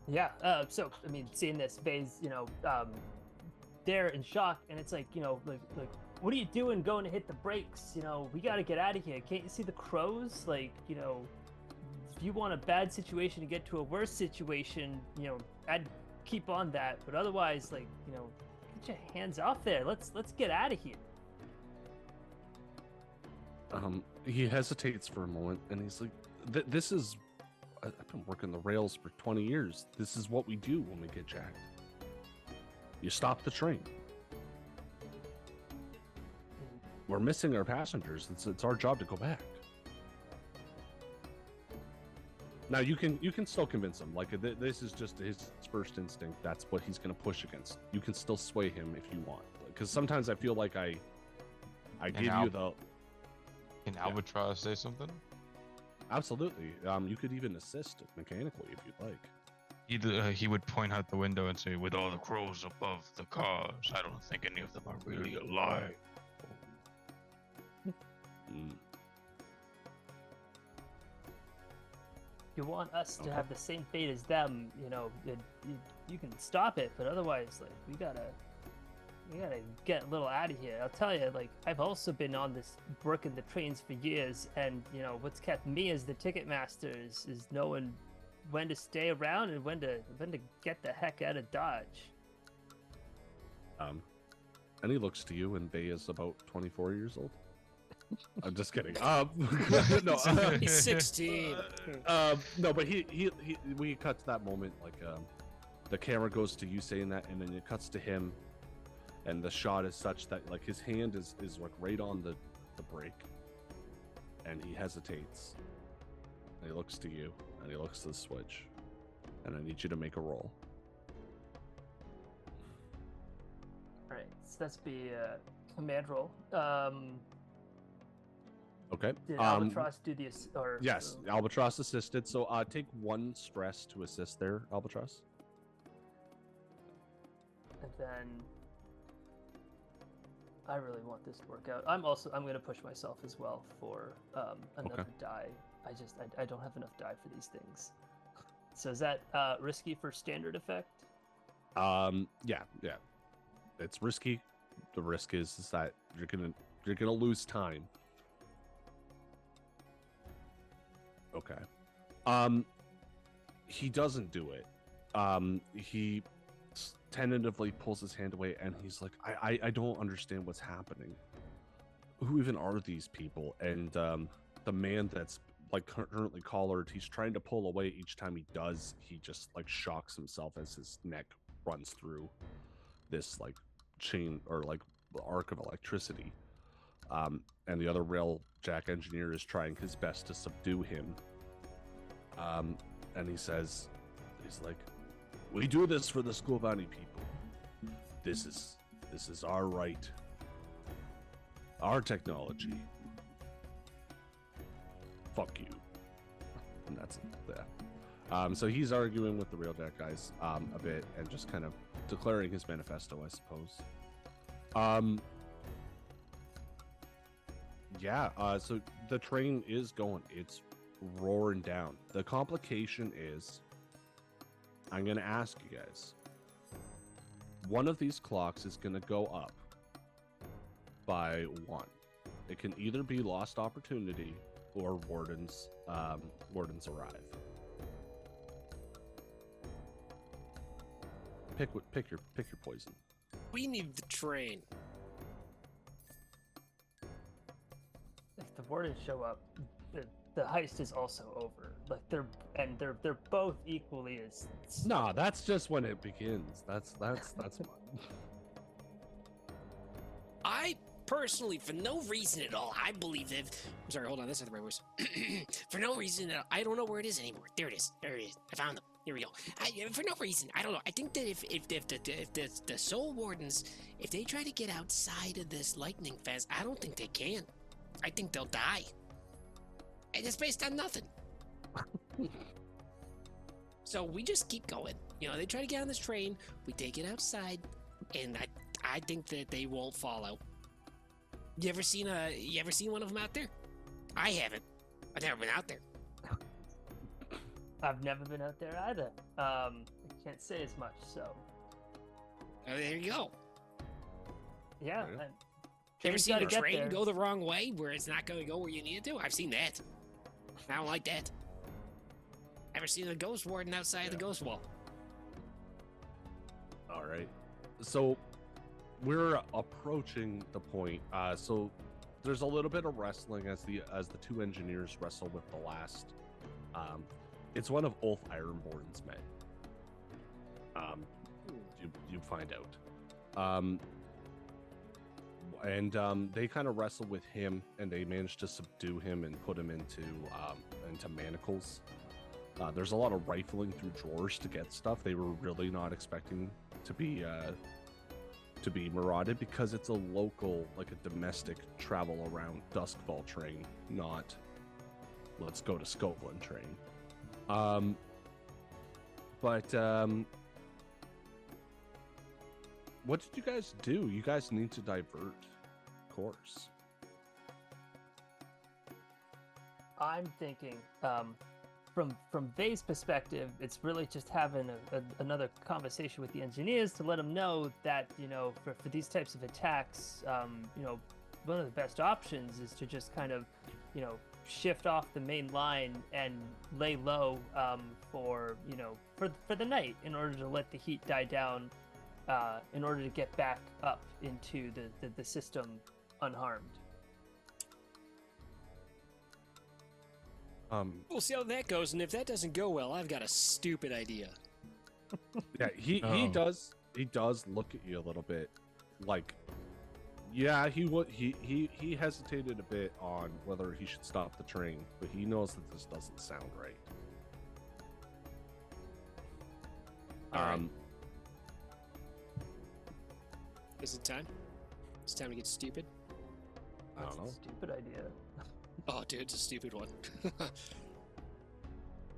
Yeah. So I mean, seeing this, Vay's, they're in shock, and it's like, like, what are you doing going to hit the brakes? We got to get out of here. Can't you see the crows? Like, if you want a bad situation to get to a worse situation, I'd keep on that. But otherwise, like, get your hands off there. Let's get out of here. He hesitates for a moment, and he's like, "This is. I've been working the rails for 20 years. This is what we do when we get jacked. You stop the train. We're missing our passengers. It's our job to go back." Now you can still convince him. Like, this is just his first instinct. That's what he's going to push against. You can still sway him if you want. Because sometimes I feel like I give you the. Can Albatross say something? Absolutely. You could even assist mechanically if you'd like. He would point out the window and say, "With all the crows above the cars, I don't think any of them are really alive." You want us to Okay. have the same fate as them, you can stop it, but otherwise, like, we gotta we gotta get a little out of here. I'll tell you, like, I've also been on this working the trains for years, and you know what's kept me as the ticket master is knowing when to stay around and when to get the heck out of Dodge. And he looks to you, and Bay is about 24 years old. I'm just kidding. No, He's 16. No, but we cut to that moment, like the camera goes to you saying that, and then it cuts to him, and the shot is such that like his hand is like right on the brake, and he hesitates, and he looks to you, and he looks to the switch, and I need you to make a roll. All right, so that's be a command roll. Okay. Did Albatross do the or Yes, Albatross assisted. So take 1 stress to assist there, Albatross. And then I really want this to work out. I'm going to push myself as well for another die. I don't have enough die for these things. So is that risky for standard effect? Yeah. It's risky. The risk is that you're gonna lose time. Okay. He doesn't do it. He tentatively pulls his hand away, and he's like, I don't understand what's happening. Who even are these people? And the man that's like currently collared, he's trying to pull away. Each time he does, he just like shocks himself as his neck runs through this like chain or like arc of electricity. And the other rail jack engineer is trying his best to subdue him. And he's like, we do this for the Skovani people. This is our right. Our technology. Fuck you. And that's it. Yeah. So he's arguing with the railjack guys a bit and just kind of declaring his manifesto, I suppose. Yeah, so the train is going. It's roaring down. The complication is, I'm going to ask you guys. One of these clocks is going to go up by 1. It can either be lost opportunity or wardens arrive. Pick your poison. We need the train. If the wardens show up, the heist is also over. Like they're both equally as. No, that's just when it begins. That's I personally, for no reason at all, I believe that. I'm sorry, hold on. That's not the right voice. For no reason at all, I don't know where it is anymore. There it is. There it is. I found them. Here we go. For no reason, I don't know. I think that if the Soul Wardens, if they try to get outside of this lightning fast, I don't think they can. I think they'll die. And it's based on nothing. So we just keep going. You know, they try to get on this train, we take it outside, and I think that they won't follow. You ever seen one of them out there? I haven't. I've never been out there. I've never been out there either. I can't say as much, so. Oh, there you go. Yeah. Yeah. You ever seen a train go the wrong way where it's not going to go where you need it to? I've seen that. I don't like that. Ever seen a ghost warden outside the ghost wall? all right. So we're approaching the point. So there's a little bit of wrestling as the 2 engineers wrestle with the last. It's one of Ulf Ironborn's men. You find out. And they kind of wrestle with him, and they manage to subdue him and put him into manacles. There's a lot of rifling through drawers to get stuff. They were really not expecting to be marauded because it's a local, like a domestic travel around Duskfall train, not let's go to Scotland train. What did you guys do? You guys need to divert course. I'm thinking, from Vay's perspective, it's really just having another conversation with the engineers to let them know that, you know, for these types of attacks, you know, one of the best options is to just kind of, you know, shift off the main line and lay low for, you know, for the night in order to let the heat die down, in order to get back up into the system unharmed. We'll see how that goes, and if that doesn't go well, I've got a stupid idea. Yeah, he does look at you a little bit, like, yeah, he hesitated a bit on whether he should stop the train, but he knows that this doesn't sound right. All right. Is it time? It's time to get stupid. I don't know. Stupid idea. Oh, dude, it's a stupid one. All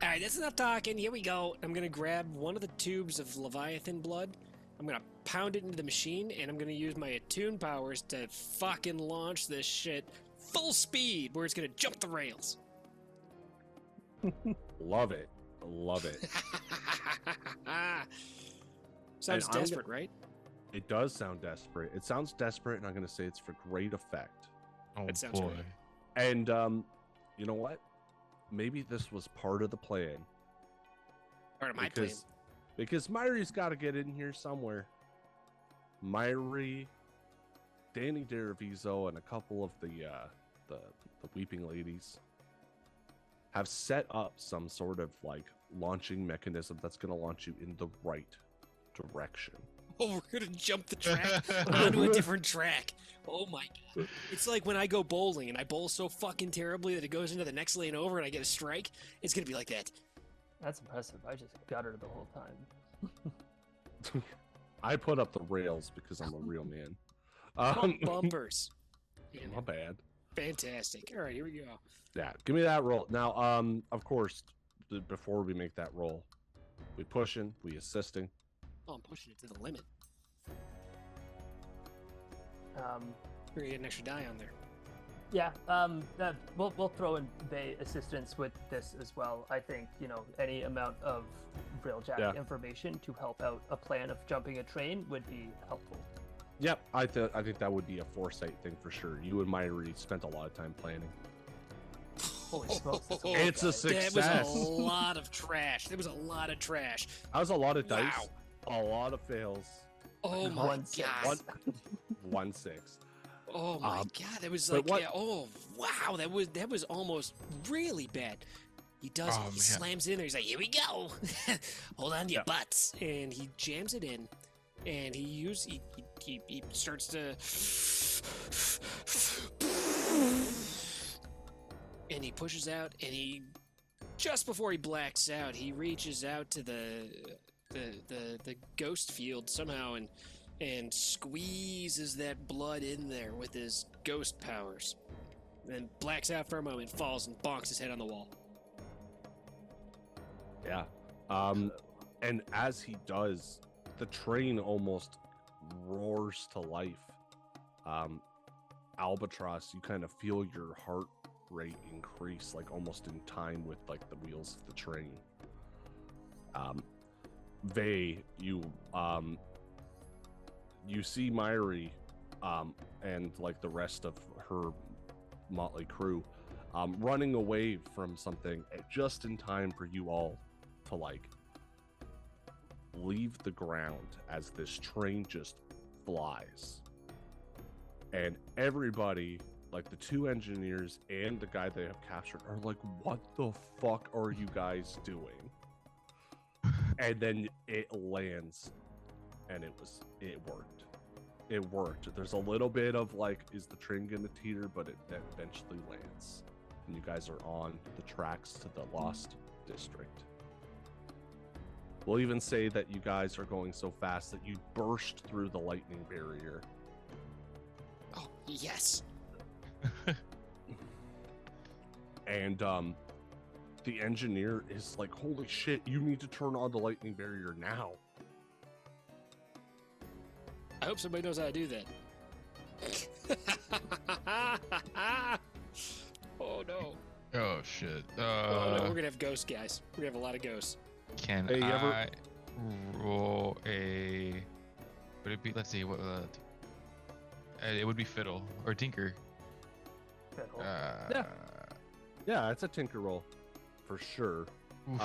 right, that's enough talking. Here we go. I'm gonna grab one of the tubes of Leviathan blood. I'm gonna pound it into the machine, and I'm gonna use my attune powers to fucking launch this shit full speed, where it's gonna jump the rails. Love it. Love it. Sounds And I'm desperate, right? It does sound desperate. It sounds desperate, and I'm going to say it's for great effect. Oh That sounds boy. right. And you know what? Maybe this was part of the plan. Part of my plan. Because Myri's got to get in here somewhere. Myri, Danny Deraviso, and a couple of the Weeping Ladies have set up some sort of like launching mechanism that's going to launch you in the right direction. Oh, we're gonna jump the track onto a different track. Oh my god. It's like when I go bowling and I bowl so fucking terribly that it goes into the next lane over and I get a strike. It's gonna be like that. That's impressive. I just gutted the whole time. I put up the rails because I'm a real man. Bumpers. My bad. Fantastic. All right, here we go. Yeah, give me that roll. Now, of course, before we make that roll, we pushing, we assisting. Oh, I'm pushing it to the limit. Um, We're gonna get an extra die on there. Yeah, we'll throw in Bay assistance with this as well. I think, you know, any amount of Railjack information to help out a plan of jumping a train would be helpful. Yep, I think that would be a foresight thing for sure. You and Myri spent a lot of time planning. Holy smokes, that's a lot, It's a guys. success. That was a lot of trash. There was a lot of trash. That was a lot of dice, Wow. a lot of fails. Oh my One six. god. 1-6. Oh my god, that was but like, what- yeah, oh wow, that was almost really bad. He does Oh, it. He man. slams in there. He's like, "Here we go, hold on to your Yeah. butts," and he jams it in, and he starts to, and he pushes out, and he just before he blacks out, he reaches out to the ghost field somehow and squeezes that blood in there with his ghost powers. Then blacks out for a moment, falls, and bonks his head on the wall. Yeah. And as he does, the train almost roars to life. Albatross, you kind of feel your heart rate increase, like almost in time with like the wheels of the train. Vay, you see Myri, and like the rest of her motley crew, running away from something just in time for you all to like leave the ground as this train just flies. And everybody, like the two engineers and the guy they have captured, are like, what the fuck are you guys doing? And then it lands, and it worked. It worked. There's a little bit of like, is the train gonna teeter? But it eventually lands, and you guys are on the tracks to the Lost District. We'll even say that you guys are going so fast that you burst through the lightning barrier. Oh, yes. And the engineer is like, holy shit, you need to turn on the lightning barrier now. I hope somebody knows how to do that. Oh no. Oh shit. Oh, no, we're gonna have ghosts, guys. We're gonna have a lot of ghosts. Can Hey, you ever- I roll a? Would it be? Let's see. What? It would be fiddle or tinker. Fiddle. Yeah, it's a tinker roll, for sure. Oof,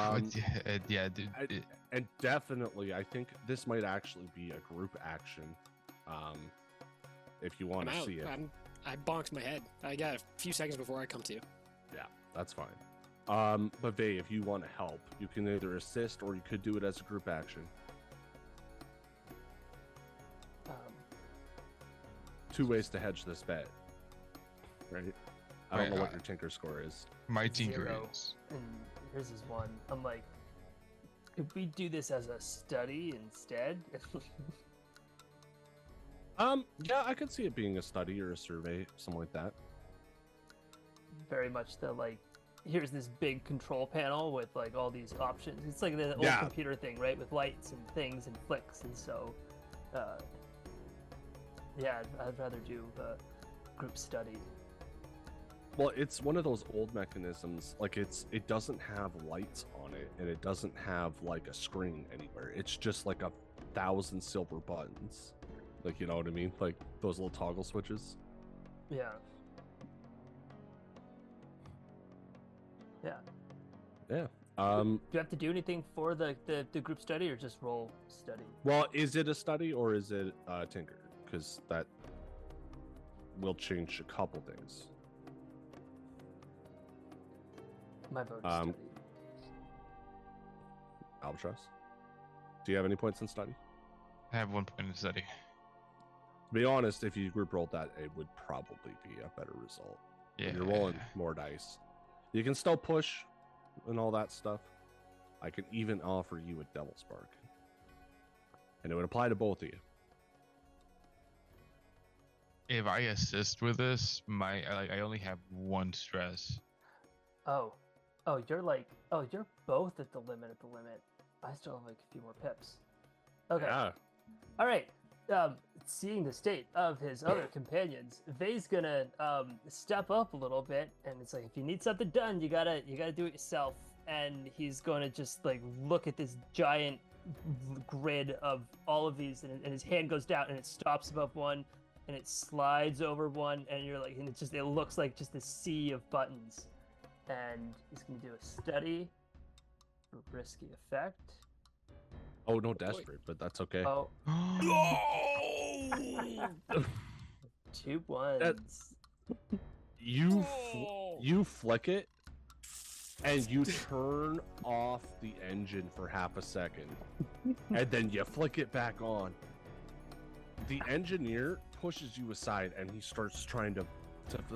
yeah, dude. And definitely, I think this might actually be a group action. If you want I'm to out. see it, I bonked my head. I got a few seconds before I come to you. yeah, that's fine. But Vay, if you want to help, you can either assist or you could do it as a group action. Um, 2 ways to hedge this bet, right? I don't Wait, know what your tinker score is. My tinker 0. is. and here's his 1. I'm like, could we do this as a study instead? Yeah, I could see it being a study or a survey, something like that. Very much the like, here's this big control panel with like all these options. It's like the old Yeah. computer thing, right? With lights and things and flicks. And so, yeah, I'd rather do a group study. Well, it's one of those old mechanisms. Like it doesn't have lights on it, and it doesn't have like a screen anywhere. It's just like 1,000 silver buttons. Like, you know what I mean? Like those little toggle switches. Yeah. Yeah. Yeah. Do you have to do anything for the group study or just roll study? Well, is it a study or is it tinker? Because that will change a couple things. My vote is Um, study. Albatross, do you have any points in study? I have 1 point in study. To be honest, if you group rolled that, it would probably be a better result. Yeah. You're rolling more dice. You can still push and all that stuff. I can even offer you a Devil Spark. And it would apply to both of you. If I assist with this, I only have 1 stress. Oh, you're both at the limit I still have like a few more pips. Okay. Yeah. All right. Seeing the state of his other companions, Vay's gonna step up a little bit, and it's like, if you need something done, you gotta do it yourself. And he's going to just like look at this giant grid of all of these, and his hand goes down, and it stops above one, and it slides over one, and you're like, and it looks like just a sea of buttons. And he's gonna do a study for risky effect. Oh, no desperate, but that's okay. Oh, No! 2 ones. You flick it, and you turn off the engine for half a second, and then you flick it back on. The engineer pushes you aside, and he starts trying to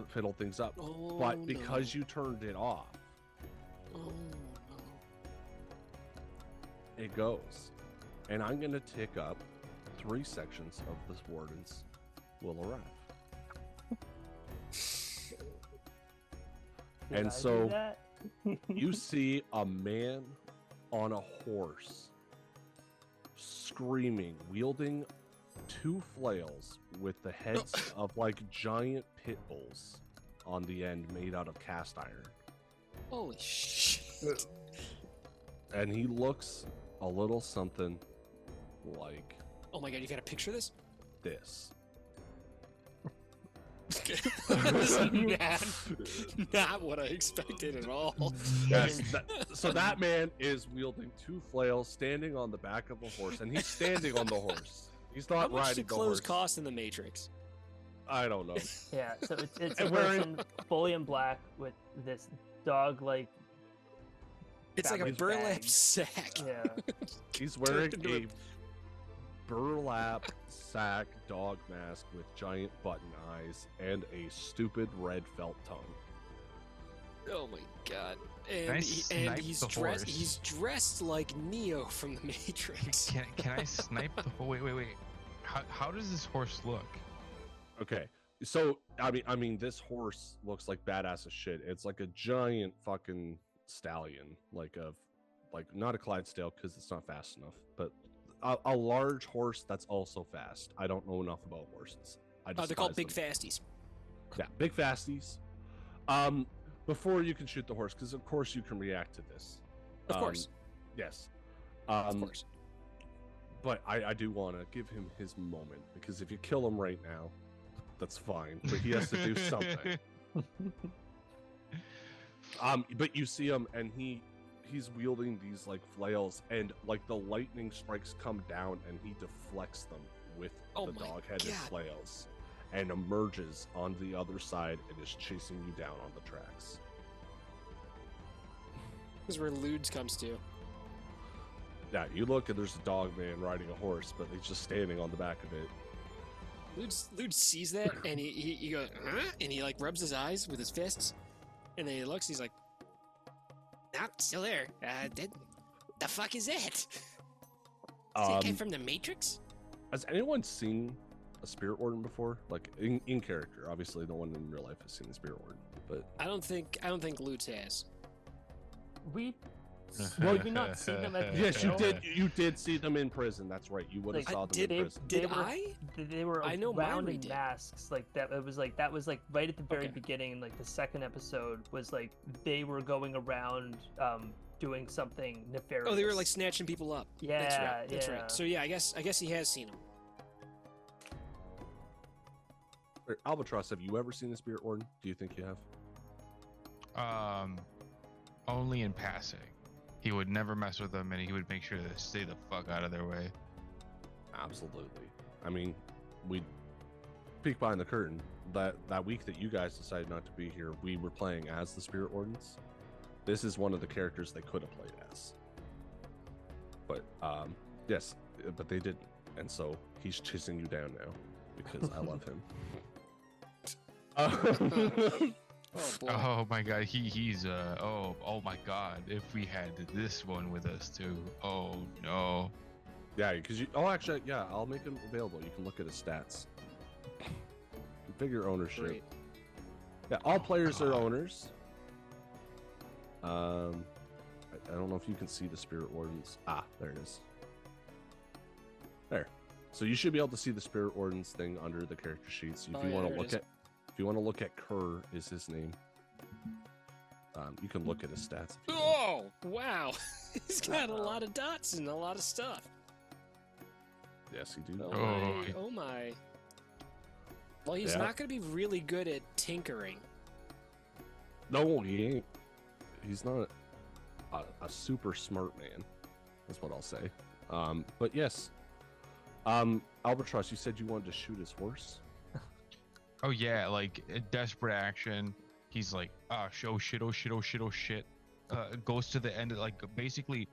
fiddle things up. Oh, But because you turned it off, no. Oh, no. it goes. And I'm going to tick up 3 sections of this warden's will arrive. Did And I do so that? you see a man on a horse screaming, wielding 2 flails with the heads of like giant pit bulls on the end made out of cast iron. Holy shit. And he looks a little something like Oh my god, you got a picture of this? this. This is not what I expected at all. Yes, so that man is wielding 2 flails, standing on the back of a horse, and he's standing on the horse. He's How not much riding do the clothes horse. cost in the Matrix? I don't know. Yeah, so it's a And wearing- person fully in black with this dog-like. It's like a fabric burlap bag. sack. Yeah. He's wearing Turned into a burlap sack dog mask with giant button eyes and a stupid red felt tongue. Oh my god. Can I And, snipe he's the dressed. horse? He's dressed like Neo from the Matrix. Can I snipe the whole? Wait. How does this horse look? Okay, so I mean, this horse looks like badass as shit. It's like a giant fucking stallion, like not a Clydesdale because it's not fast enough, but a large horse that's also fast. I don't know enough about horses. They're called despise big them. fasties. Yeah, big fasties. before you can shoot the horse, because of course you can react to this. Of course. Yes. Of course. But I do want to give him his moment, because if you kill him right now, that's fine. But he has to do something. But you see him, and he's wielding these like flails, and like the lightning strikes come down, and he deflects them with the dog-headed flails, and emerges on the other side and is chasing you down on the tracks. This is where Ludes comes to. Yeah, you look and there's a dog man riding a horse, but he's just standing on the back of it. Ludes sees that, and he goes, huh? And he like rubs his eyes with his fists, and then he looks. He's like, "Nope, still there. The fuck is that? Is that guy from the Matrix?" Has anyone seen a Spirit Warden before? Like in character, obviously, no one in real life has seen a Spirit Warden, but I don't think Ludes has. Did we not see them at the yes, you show? did. You did see them in prison. That's right. You would have saw them in prison. They were I know around Myri in did. masks. Like that. It was like right at the very beginning. Like the second episode was like they were going around doing something nefarious. Oh, they were like snatching people up. Yeah, that's right. That's yeah. right. So yeah, I guess he has seen them. Wait, Albatross, have you ever seen a Spirit Warden? Do you think you have? Only in passing. He would never mess with them, and he would make sure to stay the fuck out of their way. Absolutely. I mean, we peek behind the curtain. That week that you guys decided not to be here, we were playing as the Spirit Wardens. This is one of the characters they could have played as. But yes, but they didn't, and so he's chasing you down now because I love him. Oh boy. Oh my god, he's oh my god, if we had this one with us too. Oh no. Yeah, because actually, yeah, I'll make him available. You can look at his stats. Configure ownership. Great. Yeah, all players are owners. I don't know if you can see the Spirit Wardens. Ah, there it is. There. So you should be able to see the Spirit Wardens thing under the character sheets. If you want to look at Kerr is his name. You can look at his stats. If you want. Oh wow, he's got a lot of dots and a lot of stuff. Yes, you do. Oh my. Well, he's Yeah. not going to be really good at tinkering. No, he ain't. He's not a super smart man. That's what I'll say. But yes. Albatross, you said you wanted to shoot his horse? Oh yeah, like a desperate action. He's like, oh shit. Goes to the end, like basically,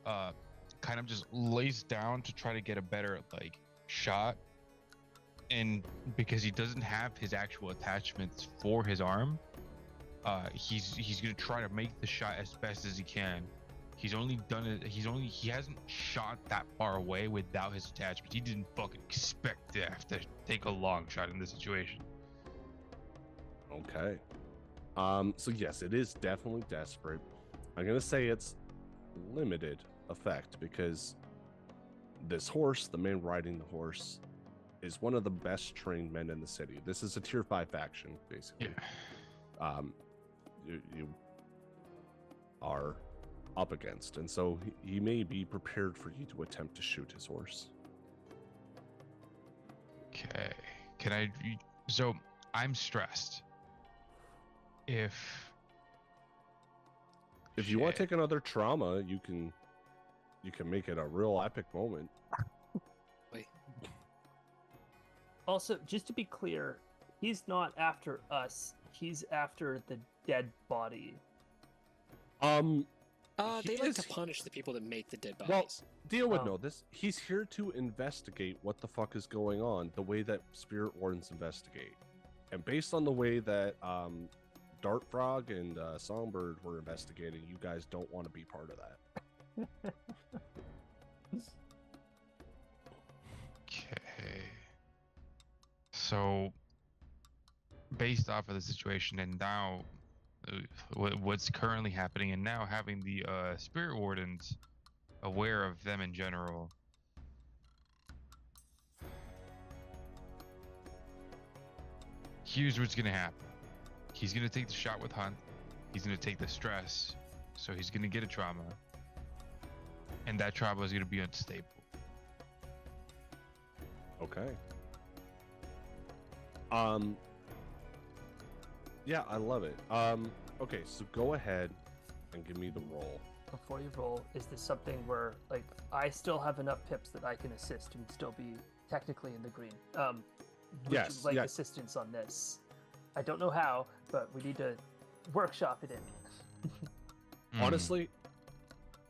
kind of just lays down to try to get a better like shot. And because he doesn't have his actual attachments for his arm, he's gonna try to make the shot as best as he can. He's only done it. He hasn't shot that far away without his attachments. He didn't fucking expect to have to take a long shot in this situation. Okay. So yes, it is definitely desperate. I'm gonna say it's limited effect because this horse, the man riding the horse, is one of the best trained men in the city. This is a tier 5 faction, basically. Yeah. You are up against, and so he may be prepared for you to attempt to shoot his horse. Okay. Can I? So I'm stressed. If you want to take another trauma, you can make it a real epic moment. Also, just to be clear, he's not after us. He's after the dead body. They like to punish the people that make the dead bodies. Well, Dio would know this. He's here to investigate what the fuck is going on, the way that Spirit Wardens investigate. And based on the way that Dart Frog and Songbird were investigating, you guys don't want to be part of that. Okay. So, based off of the situation and now what's currently happening, and now having the Spirit Wardens aware of them in general, here's what's gonna happen. He's gonna take the shot with Hunt. he's gonna take the stress, so he's gonna get a trauma, and that trauma is gonna be unstable. Okay. Yeah, I love it. Okay, so go ahead and give me the roll. Before you roll, is this something where like I still have enough pips that I can assist and still be technically in the green? Would Yes, you like yeah. assistance on this? I don't know how, but we need to workshop it in. Honestly,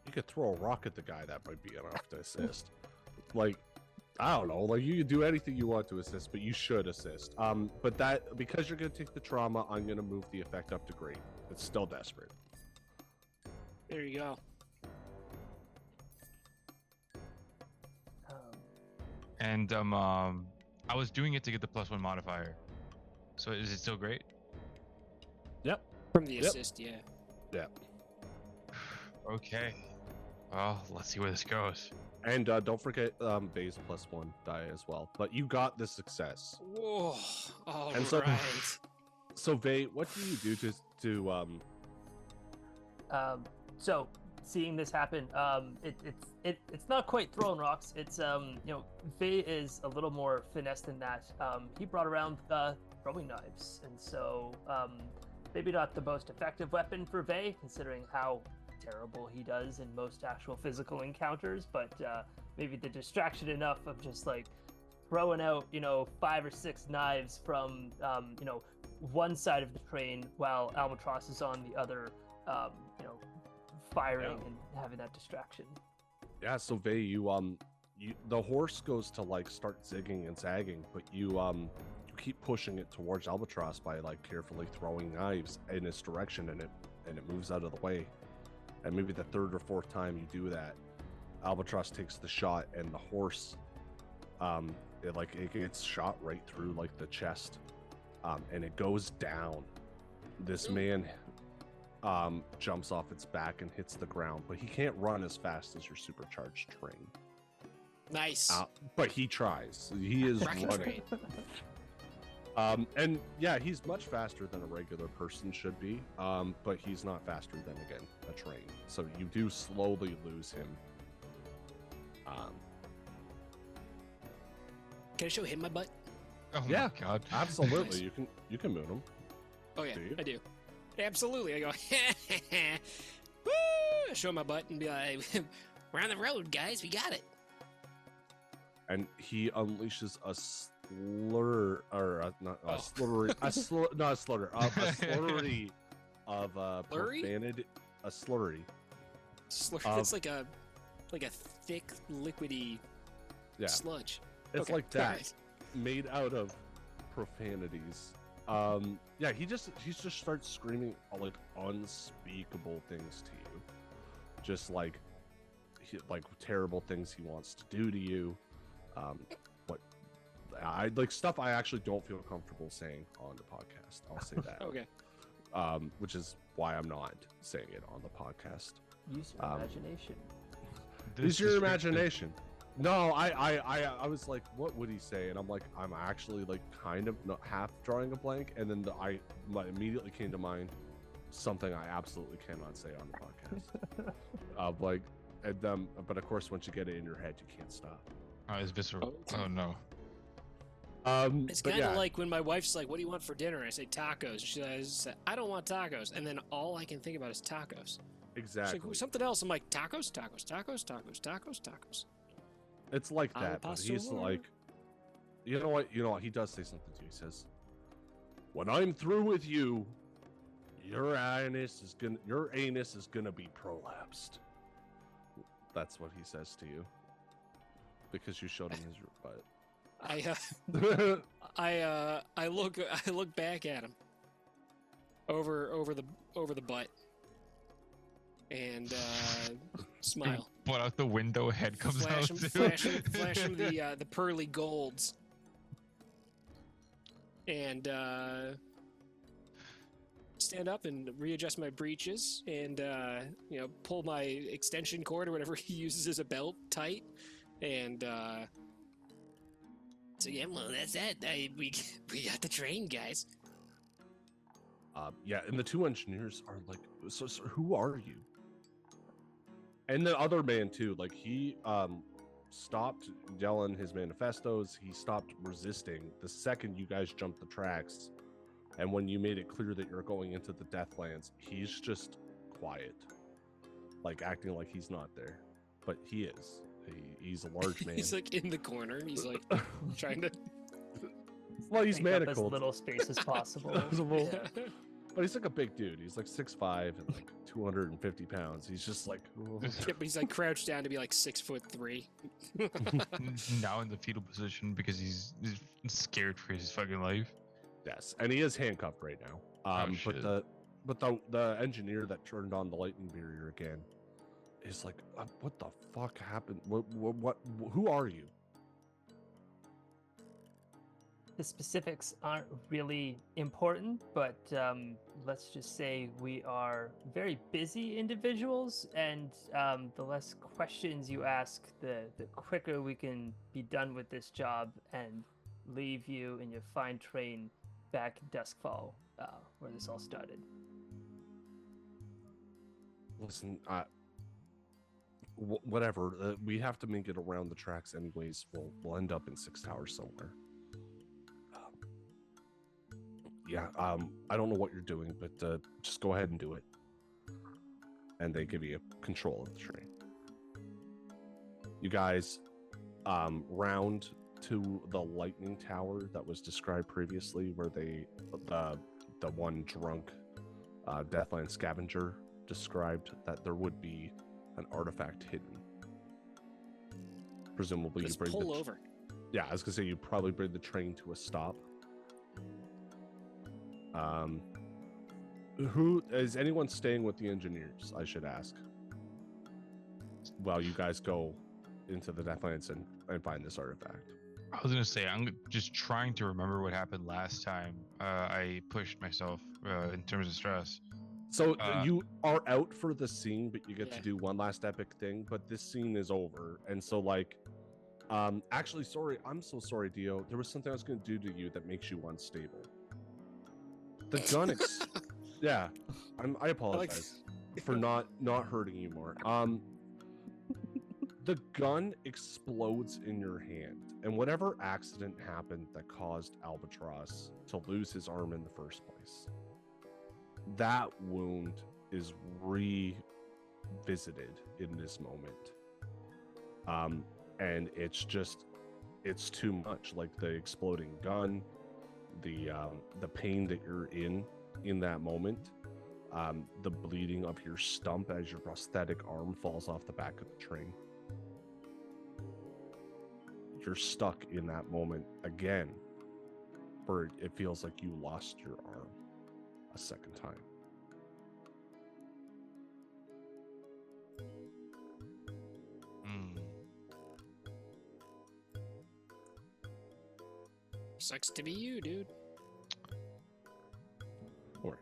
you could throw a rock at the guy. That might be enough to assist. Like, I don't know. Like, you can do anything you want to assist, but you should assist. But that, because you're gonna take the trauma, I'm gonna move the effect up to green. It's still desperate. There you go. And I was doing it to get the +1 modifier. So is it still great? Yep. From the assist, yeah. Yep. Okay. Well, let's see where this goes. And don't forget Bay's +1 die as well. But you got the success. Whoa. All And right. So Vay, what do you do to So seeing this happen, it's not quite throwing rocks. It's Vay is a little more finesse than that. He brought around throwing knives, and so maybe not the most effective weapon for Vay, considering how terrible he does in most actual physical encounters. But maybe the distraction enough of just like throwing out 5 or 6 knives from one side of the train while Albatross is on the other, firing and having that distraction. Yeah, so Vay, you the horse goes to like start zigging and zagging, but you keep pushing it towards Albatross by like carefully throwing knives in its direction, and it moves out of the way. And maybe the 3rd or 4th time you do that, Albatross takes the shot, and the horse it gets shot right through like the chest, and it goes down. This man jumps off its back and hits the ground, but he can't run as fast as your supercharged train. Nice. But he tries. He is Wrecking running. train. And yeah, he's much faster than a regular person should be, but he's not faster than, again, a train. So you do slowly lose him. Can I show him my butt? Oh Yeah. my god. Absolutely, Nice. you can moon him. Oh yeah, Do you? I do. Absolutely. I go, woo! I show my butt and be like, we're on the road, guys. We got it. And he unleashes a slur, or not a Oh. slurry, not a slur, a slurry of Slurry? profanity, a slurry. It's like a thick, liquidy Yeah, sludge. it's Okay, like that, alright. made out of profanities. Yeah, he just starts screaming like unspeakable things to you, just like terrible things he wants to do to you. What I like stuff I actually don't feel comfortable saying on the podcast. I'll say that. Okay. Which is why I'm not saying it on the podcast. Use your imagination. Use your imagination. No, I was like, what would he say? And I'm like, I'm actually like kind of not half drawing a blank, and then immediately came to mind something I absolutely cannot say on the podcast. But of course, once you get it in your head, you can't stop. Oh, it's visceral. Oh no. It's But kind of yeah, like when my wife's like, "What do you want for dinner?" I say tacos. She says, "I don't want tacos," and then all I can think about is tacos. She's exactly. like, something else. I'm like, tacos, tacos, tacos, tacos, tacos, tacos. It's like Al that, but he's pastor. like, you know what? He does say something to you. He says, "When I'm through with you, your anus is gonna be prolapsed." That's what he says to you, because you showed him his butt. I look back at him over the butt and smile. But out the window, head comes Flash out him, too. flash him the pearly golds, and stand up and readjust my breeches, and pull my extension cord or whatever he uses as a belt tight, and so yeah, well that's that. We got the train, guys. Yeah, and the two engineers are like, so who are you? And the other man too, like he stopped yelling his manifestos. He stopped resisting the second you guys jumped the tracks. And when you made it clear that you're going into the Deathlands, he's just quiet, like acting like he's not there, but he is. He's a large man. He's like in the corner, and he's like trying to. Well, he's Take up as manacled. little space as possible. Yeah. But he's like a big dude. He's like 6'5" and like 250 pounds. He's just like. Yeah, but he's like crouched down to be like 6'3". Now in the fetal position because he's scared for his fucking life. Yes, and he is handcuffed right now. Shit. But the engineer that turned on the lightning barrier again is like, what the fuck happened? What? Who are you? The specifics aren't really important, but let's just say we are very busy individuals, and the less questions you ask, the quicker we can be done with this job and leave you in your fine train back in Duskfall, where this all started. Listen, whatever. We have to make it around the tracks anyways. We'll end up in Six Towers somewhere. Yeah, I don't know what you're doing, but just go ahead and do it. And they give you control of the train. You guys round to the lightning tower that was described previously, where the one drunk Deathland scavenger described that there would be an artifact hidden. Presumably, Just you bring pull over. Yeah, I was gonna say you probably bring the train to a stop. Who is anyone staying with the engineers? I should ask. While you guys go into the Deathlands and find this artifact. I was gonna say I'm just trying to remember what happened last time. I pushed myself in terms of stress. So you are out for the scene, but you get Yeah. to do one last epic thing. But this scene is over, and so like, actually, sorry, I'm so sorry, Dio. There was something I was gonna do to you that makes you unstable. The gun, yeah, I apologize for not hurting you more. The gun explodes in your hand, and whatever accident happened that caused Albatross to lose his arm in the first place, that wound is revisited in this moment. And it's too much. Like the exploding gun, the pain that you're in that moment, the bleeding of your stump as your prosthetic arm falls off the back of the train. You're stuck in that moment again, where it feels like you lost your arm a second time. Sucks to be you, dude. Or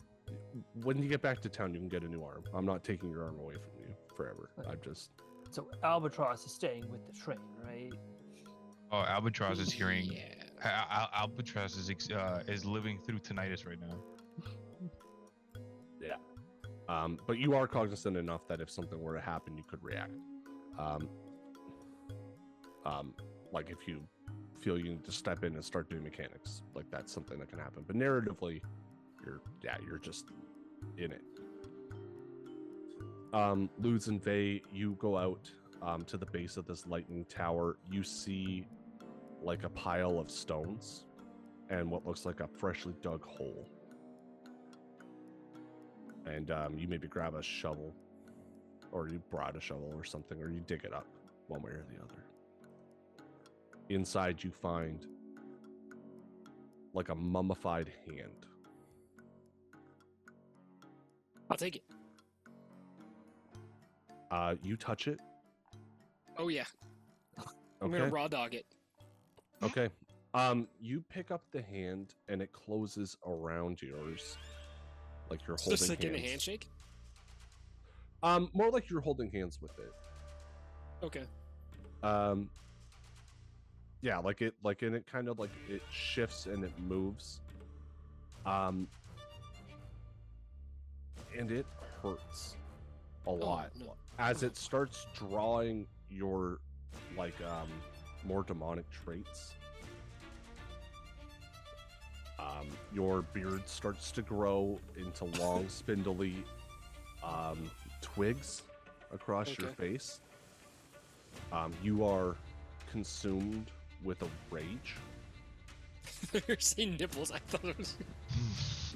when you get back to town, you can get a new arm. I'm not taking your arm away from you forever. I'm just. So Albatross is staying with the train, right? Oh, Albatross is hearing. Yeah. Albatross is living through tinnitus right now. Yeah. But you are cognizant enough that if something were to happen, you could react. Like if you feel you need to step in and start doing mechanics, like that's something that can happen. But narratively, you're just in it. Luz and Vey, you go out to the base of this lightning tower. You see like a pile of stones and what looks like a freshly dug hole. And you maybe grab a shovel, or you brought a shovel or something, or you dig it up one way or the other. Inside you find like a mummified hand. I'll take it. You touch it. Oh yeah. I'm Okay. gonna raw dog it. Okay. You pick up the hand and it closes around yours, like you're holding Just like hands. in a handshake. More like you're holding hands with it. Okay. Yeah, and it kind of like it shifts and it moves. and it hurts a lot no. as it starts drawing your like more demonic traits. Your beard starts to grow into long, spindly twigs across your face. You are consumed with a rage. You're seeing nipples. I thought it was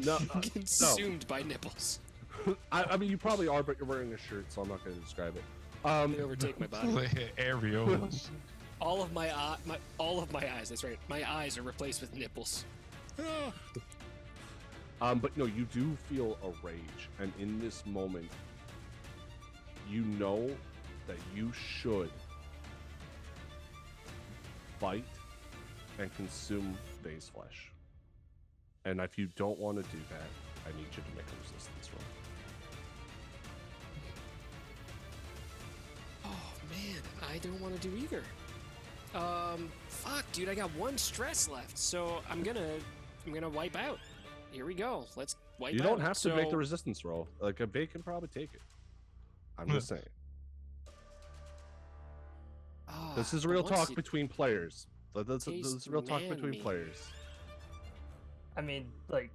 No, consumed by nipples. I mean, you probably are, but you're wearing a shirt, so I'm not going to describe it. They overtake my body. Areolas. All of my eyes. That's right. My eyes are replaced with nipples. But no, you do feel a rage, and in this moment, you know that you should bite and consume Vay's flesh. And if you don't want to do that, I need you to make a resistance roll. Oh man, I don't want to do either. Fuck, dude, I got 1 stress left, so I'm gonna wipe out. Here we go. Let's wipe out. You don't have to make the resistance roll. Like, a Vay can probably take it. I'm just saying. This is real talk between players. This is real talk between players. I mean, like,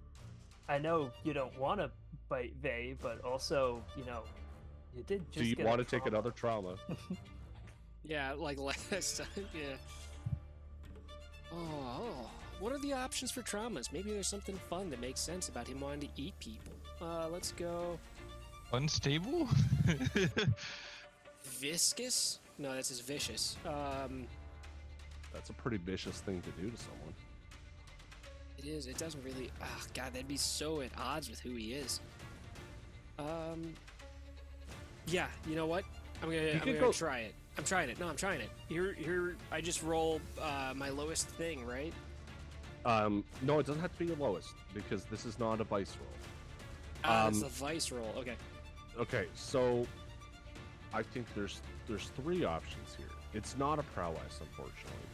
I know you don't want to bite Vay, but also, you know, you did just. Do you want to take another trauma? Yeah, like last time. Yeah. Oh, what are the options for traumas? Maybe there's something fun that makes sense about him wanting to eat people. Let's go. Unstable? Viscous? No, that's just vicious. That's a pretty vicious thing to do to someone. It is. It doesn't really. Ah, God, that'd be so at odds with who he is. Yeah. You know what? I'm gonna try it. I'm trying it. No, I'm trying it. Here. I just roll my lowest thing, right? No, it doesn't have to be your lowest because this is not a vice roll. It's a vice roll. Okay. Okay, so I think there's 3 options here. It's not a prowess, unfortunately.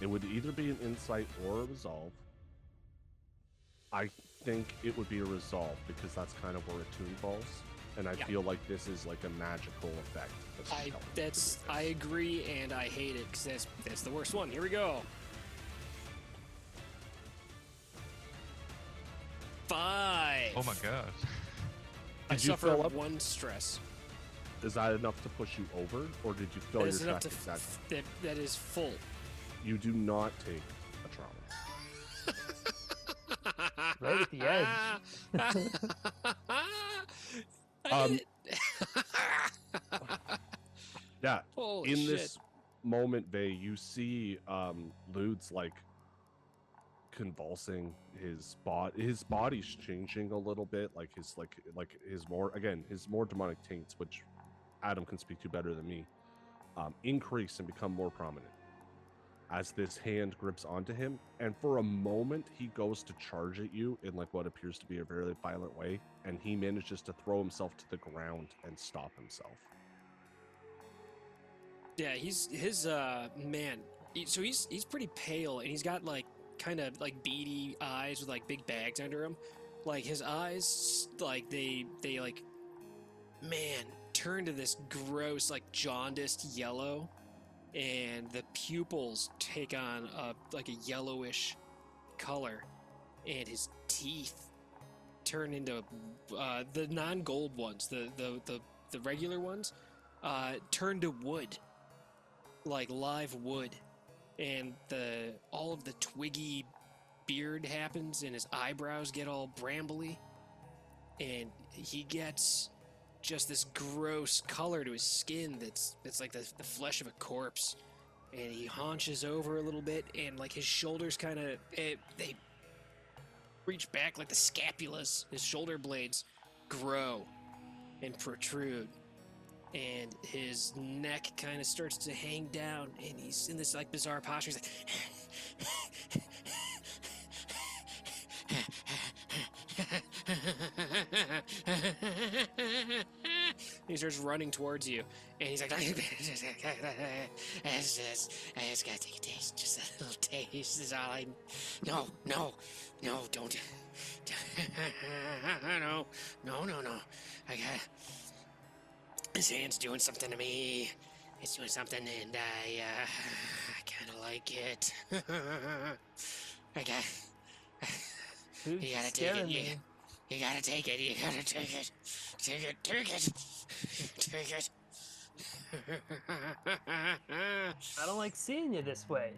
It would either be an insight or a resolve. I think it would be a resolve because that's kind of where attune falls, and I feel like this is like a magical effect. I agree, and I hate it because that's the worst one. Here we go. 5. Oh my god. I suffer 1 stress. Is that enough to push you over, or did you fill your track exactly? That is full. You do not take a trauma. Right at the edge. Yeah. Holy in shit. this moment, Vay, you see Lude's like convulsing. His body's changing a little bit, like his more demonic taints, which Adam can speak to better than me, increase and become more prominent as this hand grips onto him, and for a moment he goes to charge at you in like what appears to be a very violent way, and he manages to throw himself to the ground and stop himself. Yeah, he's pretty pale, and he's got like kind of like beady eyes with like big bags under him. Like his eyes, like they like, man, turn to this gross like jaundiced yellow, and the pupils take on like a yellowish color, and his teeth turn into the non-gold ones, the regular ones, turn to wood, like live wood, and all of the twiggy beard happens, and his eyebrows get all brambly, and he gets just this gross color to his skin that's like the flesh of a corpse, and he haunches over a little bit, and like his shoulders kind of they reach back like the scapulas. His shoulder blades grow and protrude, and his neck kind of starts to hang down, and he's in this like bizarre posture. He's like he starts running towards you, and he's like, I just gotta take a taste, just a little taste is all I. No, No, don't. No, no, no, no. I got. This hand's doing something to me. It's doing something, and I kind of like it. I got. Dude, You gotta take scaring it. me. You gotta take it. You gotta take it. Take it. Take it. Take it. I don't like seeing you this way.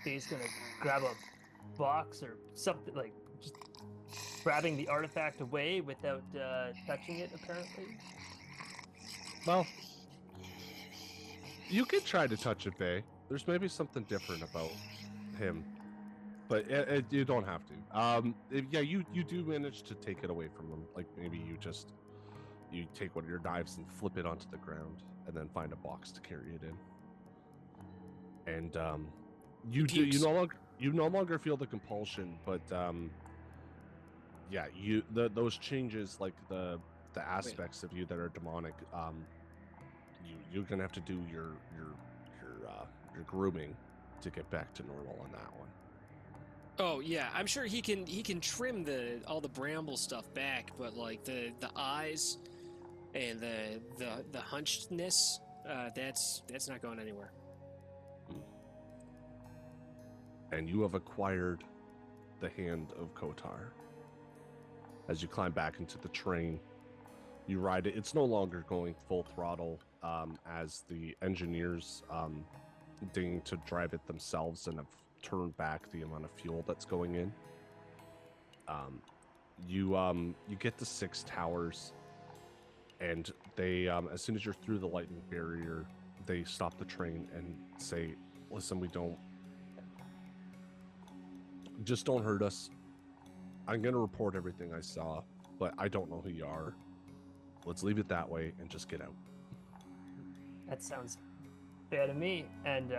He's gonna grab a box or something, like just grabbing the artifact away without touching it, apparently. Well, you could try to touch it, Bay. There's maybe something different about him, but you don't have to. Yeah, you do manage to take it away from him. Like maybe you take one of your knives and flip it onto the ground, and then find a box to carry it in. And you no longer feel the compulsion, but yeah, those changes, like the aspects of you that are demonic, you're gonna have to do your grooming to get back to normal on that one. Oh yeah, I'm sure he can trim all the bramble stuff back, but like the eyes and the hunchedness, that's not going anywhere. And you have acquired the hand of Kotar. As you climb back into the train, you ride it. It's no longer going full throttle, as the engineers ding to drive it themselves and have turned back the amount of fuel that's going in. You get to 6 towers, and they as soon as you're through the lightning barrier, they stop the train and say, "Listen, just don't hurt us. I'm gonna report everything I saw, but I don't know who you are. Let's leave it that way and just get out." That sounds fair to me. And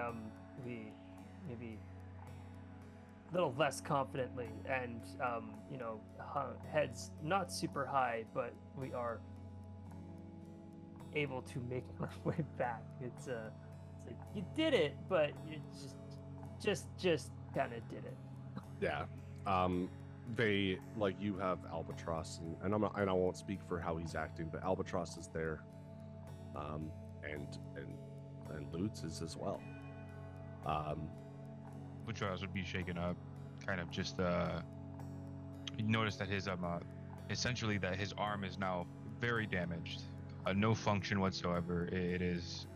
we maybe a little less confidently, and heads not super high, but we are able to make our way back. It's like you did it, but you just kind of did it. Yeah. They, like, you have Albatross, and I won't speak for how he's acting, but Albatross is there, and Lutz is as well. Albatross would be shaken up, kind of just you notice that his essentially that his arm is now very damaged, no function whatsoever. It is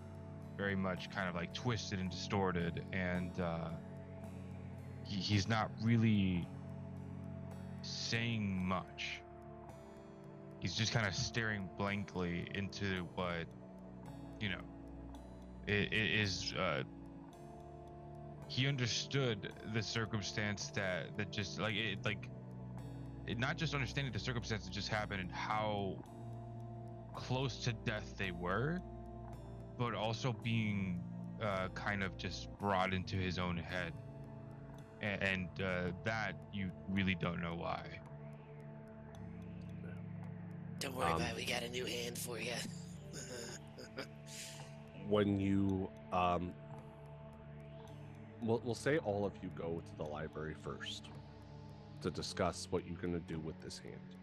very much kind of like twisted and distorted, and he's not really saying much. He's just kind of staring blankly into what, it is. He understood the circumstance that just not just understanding the circumstance that just happened and how close to death they were, but also being kind of just brought into his own head. And that you really don't know why. Don't worry about it. We got a new hand for you. When you we'll say all of you go to the library first to discuss what you're going to do with this hand.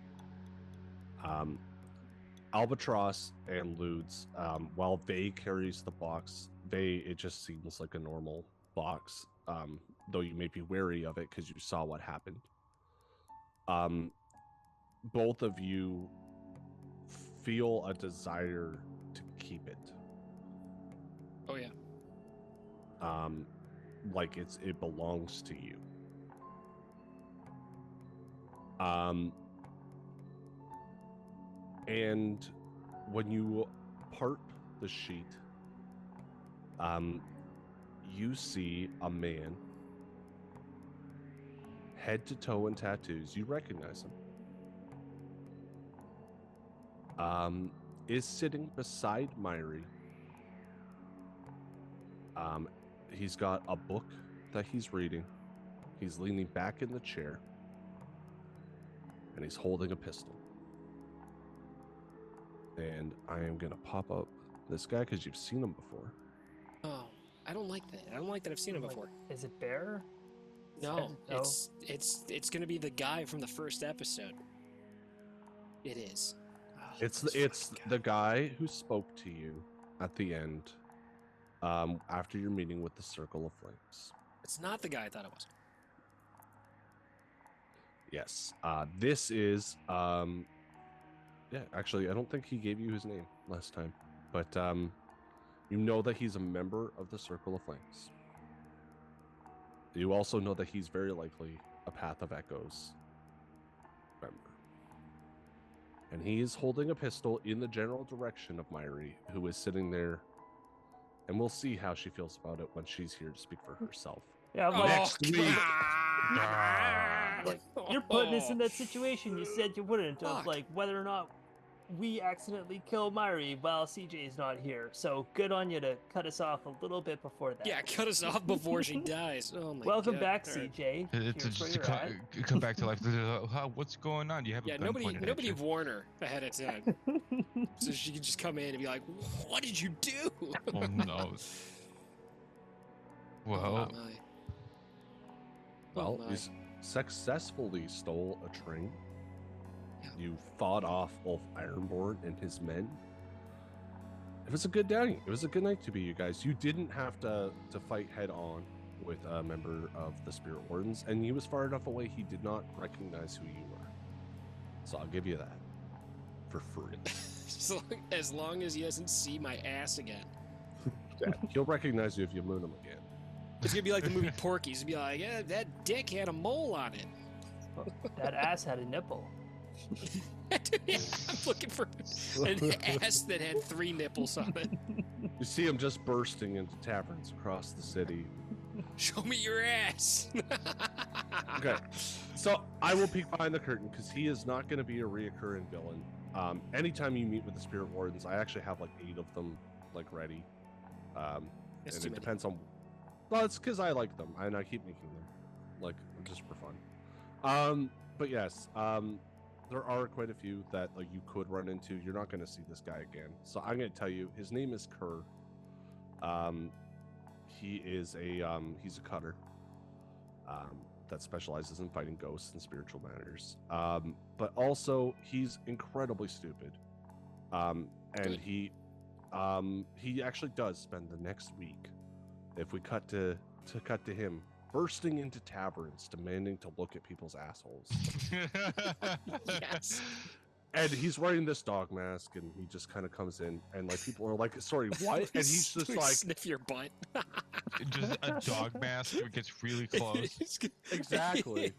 Albatross and Ludes, while Vey carries the box, it just seems like a normal box, though you may be wary of it because you saw what happened. Both of you feel a desire to keep it. Oh yeah. Like it belongs to you. And when you part the sheet, you see a man, head to toe in tattoos. You recognize him. Is sitting beside Myri. He's got a book that he's reading. He's leaning back in the chair, and he's holding a pistol. And I am gonna pop up this guy because you've seen him before. Oh, I don't like that. I don't like that I've seen him before. Is it Bear? No, it's gonna be the guy from the first episode. It is. Oh, It's this the guy who spoke to you at the end, after your meeting with the Circle of Flames. It's not the guy I thought it was. Yes. This is yeah, actually I don't think he gave you his name last time, but you know that he's a member of the Circle of Flames. You also know that he's very likely a Path of Echoes member. And he is holding a pistol in the general direction of Myri, who is sitting there, and we'll see how she feels about it when she's here to speak for herself. Yeah, Oh, next week. Like, you're putting us in that situation you said you wouldn't, of Fuck. like whether or not we accidentally kill Myri while CJ's not here. So good on you to cut us off a little bit before that. Yeah, cut us off before she dies. Oh my Welcome God. back, All right. CJ. It's Here's where just you're at. come back to life. What's going on? You have Yeah, a gun pointed at nobody you. warn her ahead of time, so she can just come in and be like, "What did you do?" Oh no. Well, Oh, my. Well, Oh, my. you successfully stole a train. Yeah. You fought off Ulf Ironborn and his men. It was a good day. It was a good night to be you guys. You didn't have to fight head on with a member of the Spirit Wardens, and he was far enough away he did not recognize who you were. So I'll give you that for free. As long as he doesn't see my ass again. Yeah, he'll recognize you if you moon him again. It's gonna be like the movie Porky's. It'll be like, yeah, that dick had a mole on it. That ass had a nipple. Yeah, I'm looking for an ass that had 3 nipples on it. You see him just bursting into taverns across the city. Show me your ass. Okay, so I will peek behind the curtain because he is not going to be a reoccurring villain. Anytime you meet with the Spirit Wardens, I actually have like 8 of them like ready. That's And too it many. depends on. Well, it's because I like them and I keep making them, like just for fun. But yes, there are quite a few that like you could run into. You're not going to see this guy again, so I'm going to tell you his name is Kerr. He is he's a cutter that specializes in fighting ghosts and spiritual matters. But also he's incredibly stupid. And Good. he actually does spend the next week, if we cut to him, bursting into taverns demanding to look at people's assholes. Yes. And he's wearing this dog mask, and he just kind of comes in, and like people are like, "Sorry, what?" And he's just like, sniff your butt. just a dog mask that gets really close. exactly.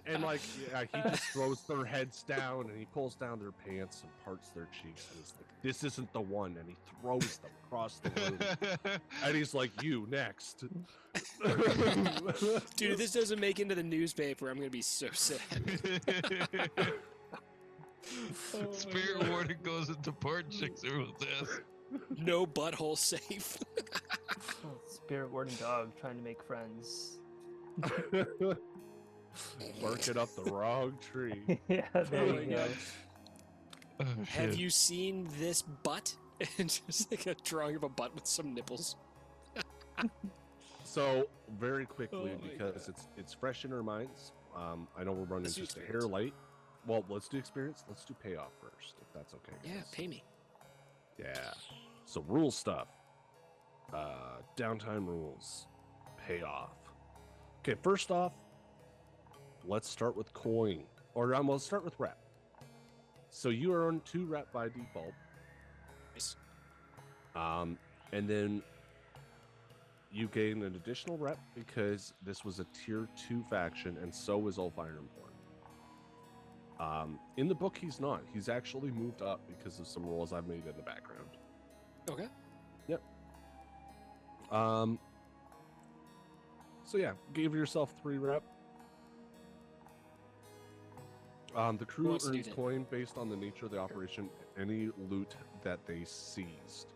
And like, yeah, he just throws their heads down, and he pulls down their pants and parts their cheeks, and he's like, "This isn't the one," and he throws them across the room. And he's like, "You next." Dude, if this doesn't make into the newspaper, I'm gonna be so sad. Spirit Warden goes into part 6 with this. No butthole safe. Spirit Warden dog trying to make friends. Barking up the wrong tree. Yeah, there Oh my you go. God. Oh, Have shit. you seen this butt? And just like a drawing of a butt with some nipples. So very quickly, Oh my because it's fresh in our minds. I know we're running Let's do just a hair experience. light. Well, let's do experience. Let's do payoff first, if that's okay. Yeah, guys. pay me. Yeah. So rule stuff. Downtime rules. Payoff. Okay, first off, let's start with coin. Or we'll start with rep. So you are on 2 rep by default. Nice. And then you gain an additional rep because this was a tier 2 faction, and so is Ulf Ironborn. In the book, he's not. He's actually moved up because of some rules I've made in the background. Okay. Yep. So yeah, give yourself 3 rep. The crew wants to do earns that? coin based on the nature of the operation, any loot that they seized.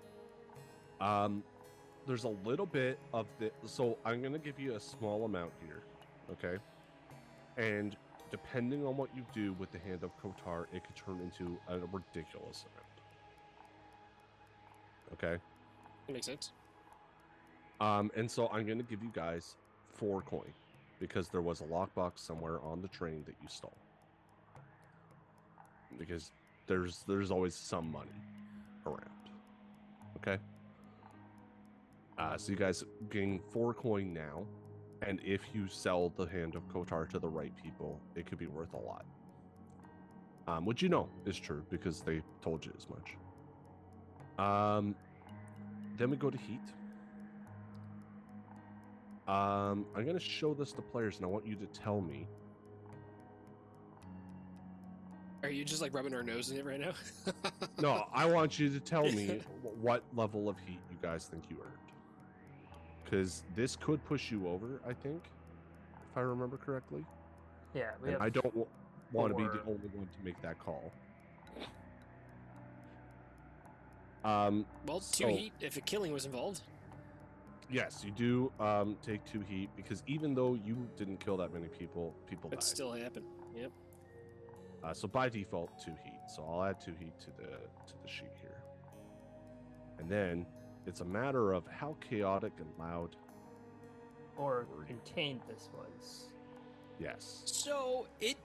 There's a little bit of the, so I'm gonna give you a small amount here, okay? And depending on what you do with the Hand of Kotar, it could turn into a ridiculous amount. Okay? That makes sense. And so I'm gonna give you guys 4 coin because there was a lockbox somewhere on the train that you stole. Because there's always some money around. Okay. So you guys gain 4 coin now, and if you sell the Hand of Kotar to the right people, it could be worth a lot. Which you know is true because they told you as much. Then we go to Heat. I'm going to show this to players, and I want you to tell me. Are you just like rubbing our nose in it right now? No, I want you to tell me what level of Heat you guys think you earned. Because this could push you over, I think, if I remember correctly. Yeah, And I don't want to be the 4. only one to make that call. Well, 2 heat if a killing was involved. Yes, you do take 2 heat because even though you didn't kill that many people died. It still happened. Yep. So by default, 2 heat. So I'll add 2 heat to the sheet here. And then it's a matter of how chaotic and loud or contained this was. Yes. So it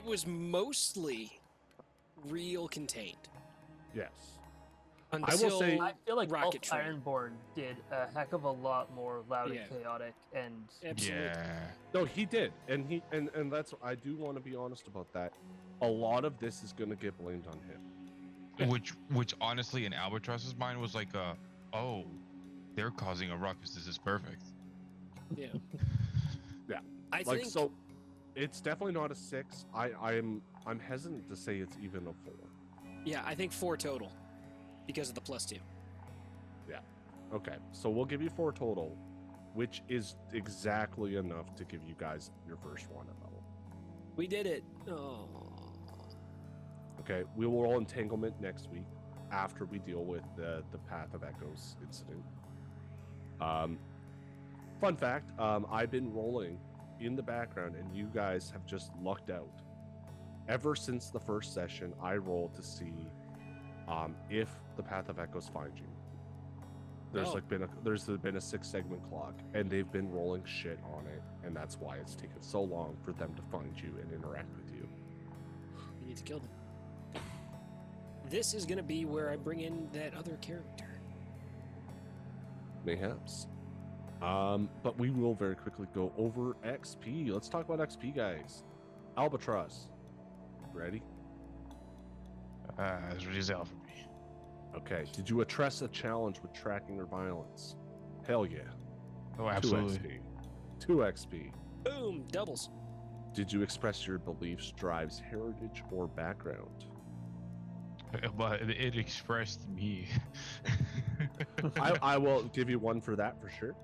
was mostly real contained. Yes. Until I will say I feel like Rocket Elf Train. Ironborn did a heck of a lot more loud Yeah. and chaotic, and Absolutely. Yeah. No, he did, and that's I do want to be honest about that. A lot of this is going to get blamed on him. Yeah. Which honestly in Albatross's mind was like oh, they're causing a ruckus. This is perfect. Yeah. Yeah. I Like think so, it's definitely not a 6. I'm hesitant to say it's even a 4. Yeah, I think 4 total because of the +2. Okay, so we'll give you 4 total, which is exactly enough to give you guys your first one at level. We did it. Oh. Okay, we will roll entanglement next week after we deal with the Path of Echoes incident. Fun fact, I've been rolling in the background and you guys have just lucked out. Ever since the first session, I roll to see if the Path of Echoes find you. There's there's been a 6-segment clock, and they've been rolling shit on it, and that's why it's taken so long for them to find you and interact with you. We need to kill them. This is gonna be where I bring in that other character. Mayhaps. But we will very quickly go over XP. Let's talk about XP, guys. Albatross, ready? It's really for me. Okay. Did you address a challenge with tracking or violence? Hell yeah. Oh, absolutely. 2 XP. Boom, doubles. Did you express your beliefs, drives, heritage, or background? But it expressed me. I will give you 1 for that for sure.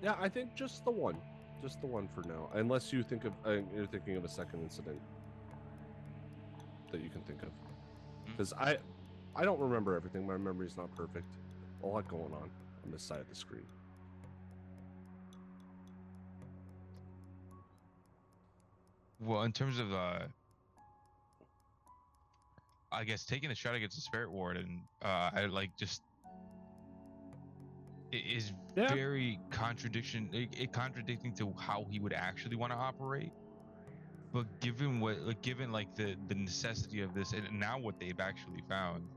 Yeah, I think just the 1. Just the 1 for now, unless you think of you're thinking of a second incident that you can think of. Because I don't remember everything. My memory's not perfect. A lot going on this side of the screen. Well, in terms of I guess taking a shot against the Spirit Warden, I like just it is very contradicting to how he would actually want to operate. But given the necessity of this and now what they've actually found,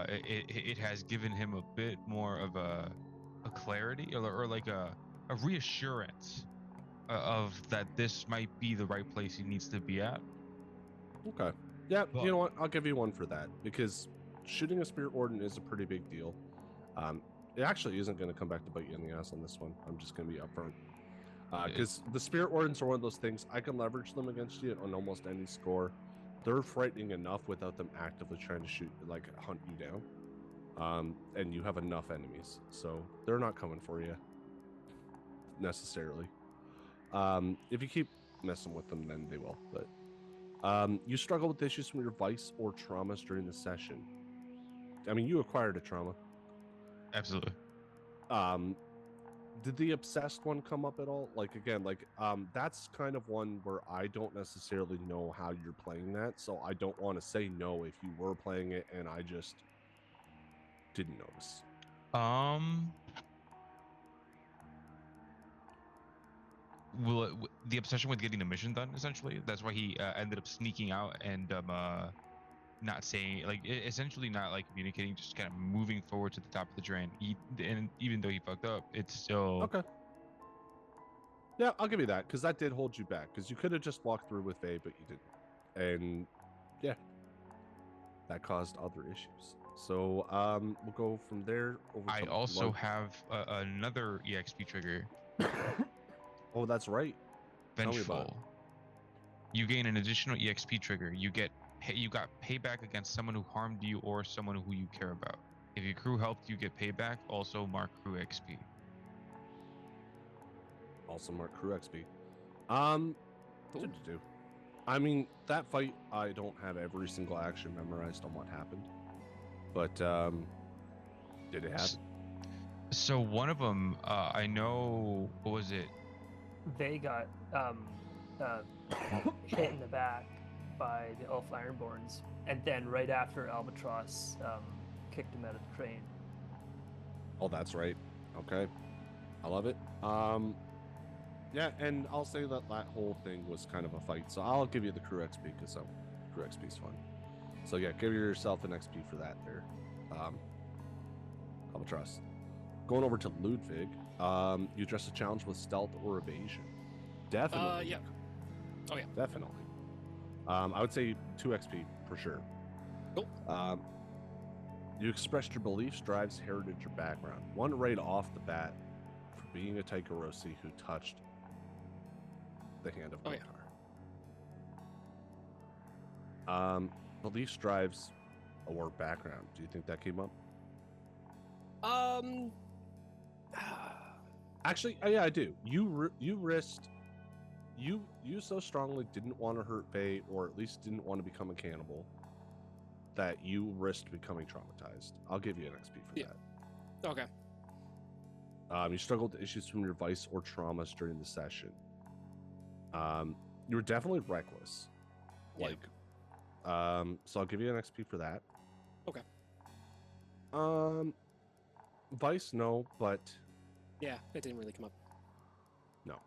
it has given him a bit more of a clarity or like a reassurance of that this might be the right place he needs to be at. Okay. Yeah, you know what? I'll give you 1 for that because shooting a Spirit Warden is a pretty big deal. It actually isn't going to come back to bite you in the ass on this one. I'm just going to be upfront. Because the Spirit Wardens are one of those things, I can leverage them against you on almost any score. They're frightening enough without them actively trying to hunt you down. And you have enough enemies. So they're not coming for you necessarily. If you keep messing with them, then they will. But you struggle with issues from your vice or traumas during the session. I mean, you acquired a trauma. Absolutely. Did the obsessed one come up at all? That's kind of one where I don't necessarily know how you're playing that, so I don't want to say no if you were playing it and I just didn't notice? The obsession with getting the mission done, essentially. That's why he ended up sneaking out and not saying, like, essentially not like communicating, just kind of moving forward to the top of the drain. And even though he fucked up, it's still Okay. Yeah, I'll give you that, because that did hold you back, because you could have just walked through with Faye, but you didn't. And yeah, that caused other issues. So we'll go from there over I to also lunch. have another EXP trigger, Oh, that's right. Tell me about it. Vengeful. You gain an additional EXP trigger. You got payback against someone who harmed you or someone who you care about. If your crew helped, you get payback. Also mark crew XP. Also mark crew XP. Do. I mean, that fight, I don't have every single action memorized on what happened, but did it happen? So one of them, I know. What was it? They got hit in the back by the Elf Ironborns, and then right after Albatross kicked him out of the train. Oh, that's right. Okay, I love it. Yeah, and I'll say that whole thing was kind of a fight, so I'll give you the crew XP because crew XP is fun. So yeah, give yourself an XP for that there. Albatross. Going over to Ludwig, you address a challenge with stealth or evasion. Definitely. Yeah. Oh yeah. Definitely. I would say 2 XP for sure. Cool. You expressed your beliefs, drives, heritage, or background. One right off the bat for being a Taikarosi who touched the hand of Gotar. Yeah. Beliefs, drives, or background. Do you think that came up? Actually, yeah, I do. You risked. You so strongly didn't want to hurt Faye, or at least didn't want to become a cannibal, that you risked becoming traumatized. I'll give you an XP for that. Okay. You struggled with issues from your vice or traumas during the session. You were definitely reckless. Yeah. So I'll give you an XP for that. Okay. Vice, no, but Yeah, it didn't really come up. no.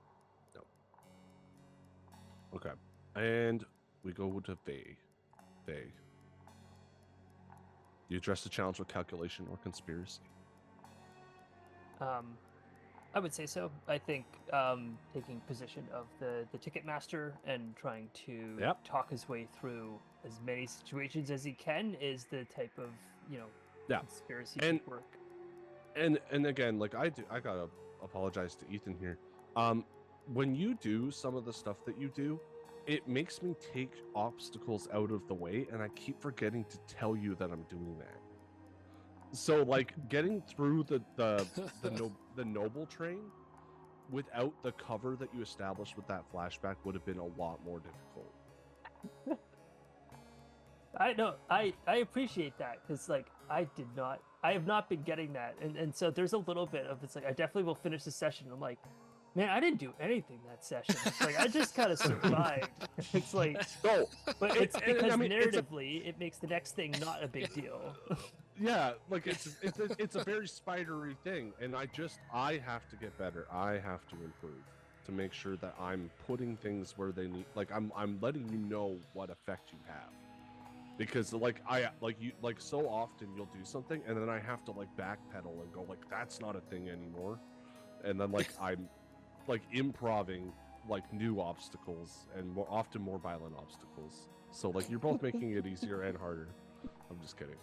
Okay. And we go to Faye. You address the challenge with calculation or conspiracy. I would say so. I think taking position of the ticket master and trying to talk his way through as many situations as he can is the type of conspiracy work. And again, like I gotta apologize to Ethan here. When you do some of the stuff that you do, it makes me take obstacles out of the way, and I keep forgetting to tell you that I'm doing that. So, like, getting through the noble train without the cover that you established with that flashback would have been a lot more difficult. I know. I appreciate that because, like, I have not been getting that, and so there's a little bit of it's like I definitely will finish the session. I'm like, man, I didn't do anything that session. It's like I just kind of survived. It's like, no, but it's because narratively it makes the next thing not a big deal. Yeah, like it's a very spidery thing, and I have to get better. I have to improve to make sure that I'm putting things where they need. Like I'm letting you know what effect you have, because so often you'll do something and then I have to like backpedal and go like that's not a thing anymore, and then like I'm like improving like new obstacles and often more violent obstacles. So like you're both making it easier and harder. I'm just kidding.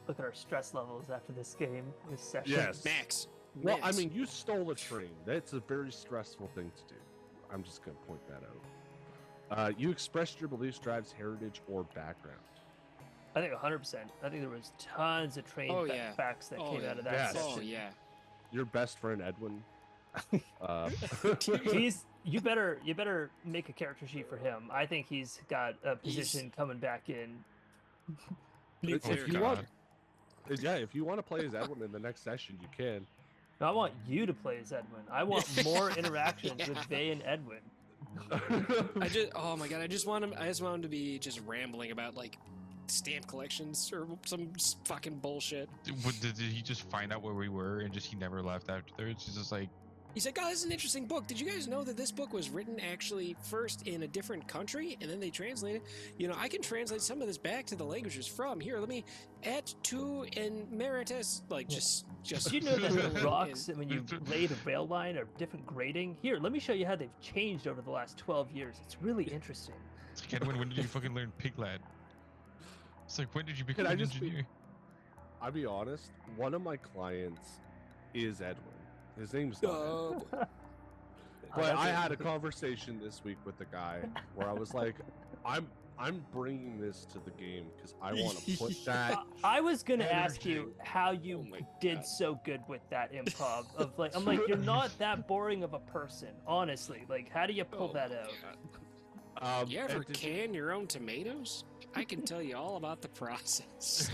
Look at our stress levels after this game, this session. Yes. Max. Well, I mean, you stole a train. That's a very stressful thing to do. I'm just going to point that out. You expressed your beliefs, drives, heritage, or background. I think 100%. I think there was tons of train facts that came out of that session. Oh, yeah. Your best friend, Edwin. You better make a character sheet for him. I think he's got a position coming back in. If you want to play as Edwin in the next session, you can. No, I want you to play as Edwin. I want more interactions with Vay and Edwin. Oh my god, I just want him to be just rambling about like stamp collections or some fucking bullshit. Did he just find out where we were and he never left afterwards? He's just like, He's like, oh, this is an interesting book. Did you guys know that this book was written actually first in a different country and then they translated? You know, I can translate some of this back to the languages from here. Let me et tu and meritus. Like, just. Do you know that the rocks, when you lay the rail line, are different grading? Here, let me show you how they've changed over the last 12 years. It's really interesting. it's like, Edwin, when did you fucking learn Piglat? It's like, when did you become Can I an just engineer? I'll be honest. One of my clients is Edwin. His name's not Edwin. But I had a conversation this week with the guy where I was like, I'm bringing this to the game because I want to put that. I was gonna ask energy. you how you Oh my did God. so good with that improv. Of like, I'm like, you're not that boring of a person, honestly. Like, how do you pull Oh, that out? God. You ever and did you- can your own tomatoes? I can tell you all about the process.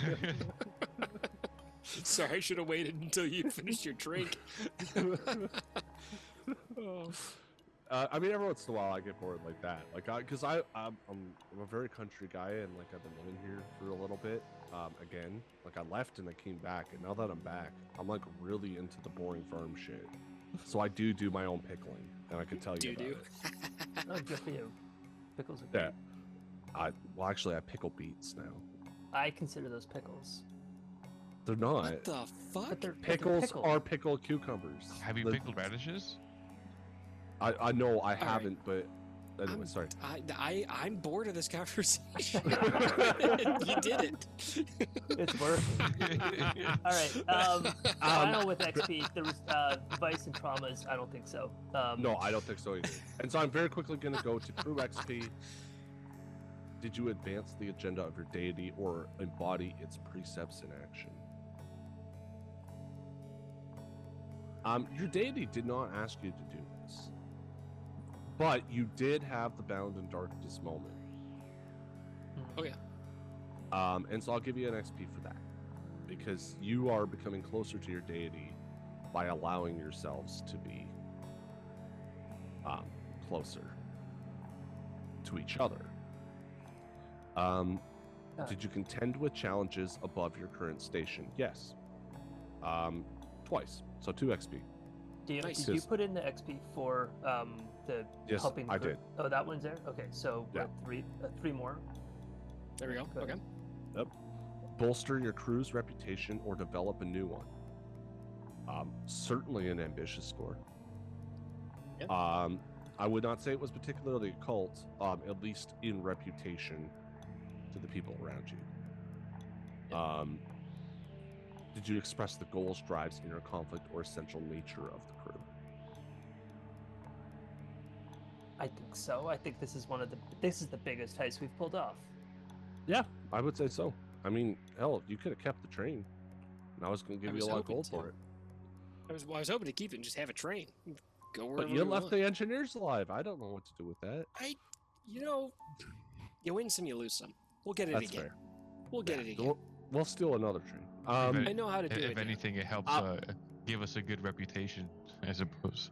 Sorry, I should have waited until you finished your drink. I mean, every once in a while I get bored like that, like, because I'm a very country guy, and like I've been living here for a little bit. Again, like I left and I came back, and now that I'm back, I'm like really into the boring farm shit. So I do my own pickling, and I can tell you Do about do. it. Oh, good for you. Pickles are Yeah. good. Well, actually, I pickle beets now. I consider those pickles. They're not. What the fuck? But they're Pickles are pickled cucumbers. Have you The- pickled radishes? I know I right. haven't, but anyway, sorry. I'm bored of this conversation. You did it. It's working. All right. Final with XP. There was Vice and Traumas. I don't think so. No, I don't think so either. And so I'm very quickly going to go to Crew XP. Did you advance the agenda of your deity or embody its precepts in action? Your deity did not ask you to do this, but you did have the bound in darkness moment. Oh yeah. And so I'll give you an XP for that, because you are becoming closer to your deity by allowing yourselves to be closer to each other. Did you contend with challenges above your current station? Yes. Twice. So 2 XP. Nice. Did you put in the XP for the Yes, helping? I crew? did. Oh, that one's there. Okay, so Yeah. three more. There we go. Good. Okay. Bolster your crew's reputation or develop a new one. Certainly an ambitious score. Yeah. I would not say it was particularly occult, at least in reputation to the people around you. Did you express the goals, drives, inner conflict, or essential nature of the crew? I think so. I think this is the biggest heist we've pulled off. Yeah, I would say so. I mean, hell, you could have kept the train, and I was going to give I you a was lot of hoping gold to. for it. I was hoping to keep it and just have a train. Go wherever But you we left want. the engineers alive. I don't know what to do with that. You know, you win some, you lose some. We'll get it That's again. fair. We'll get it again. We'll steal another train. I know how to do If it. now. anything, it helps give us a good reputation, I suppose.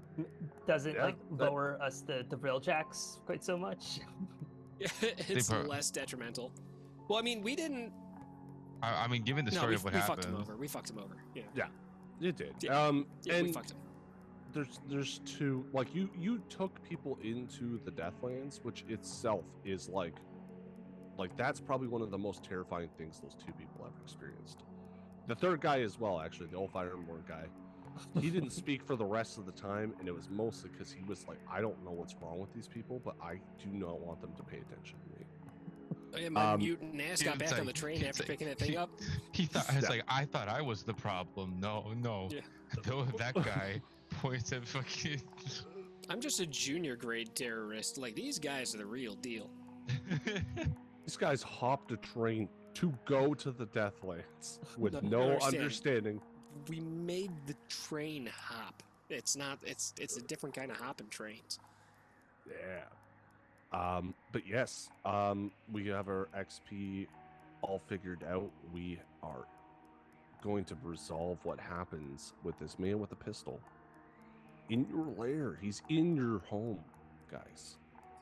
Does it Yeah, like that- lower us the rail jacks quite so much? It's pro- less detrimental. Well, I mean, we didn't. I mean, given the No, story we, of what we fucked him happened, over. We fucked him over. Yeah. You did. Yeah. Yeah, we and fucked him. there's two, like, you took people into the Deathlands, which itself is like that's probably one of the most terrifying things those two people ever experienced. The third guy as well, actually, the old Fireborn guy. He didn't speak for the rest of the time, and it was mostly because he was like, I don't know what's wrong with these people, but I do not want them to pay attention to me. Oh, yeah, my um, mutant ass got it's back on like- the train it's after like- picking that thing up. he thought, it's Yeah. like, I thought I was the problem. No. Yeah. Though that guy points at fucking. I'm just a junior grade terrorist. Like, these guys are the real deal. These guys hopped a train to go to the Deathlands with No, no understand. understanding. We made the train hop. It's not. It's a different kind of hopping trains. Yeah. But yes, we have our XP all figured out. We are going to resolve what happens with this man with a pistol in your lair. He's in your home, guys.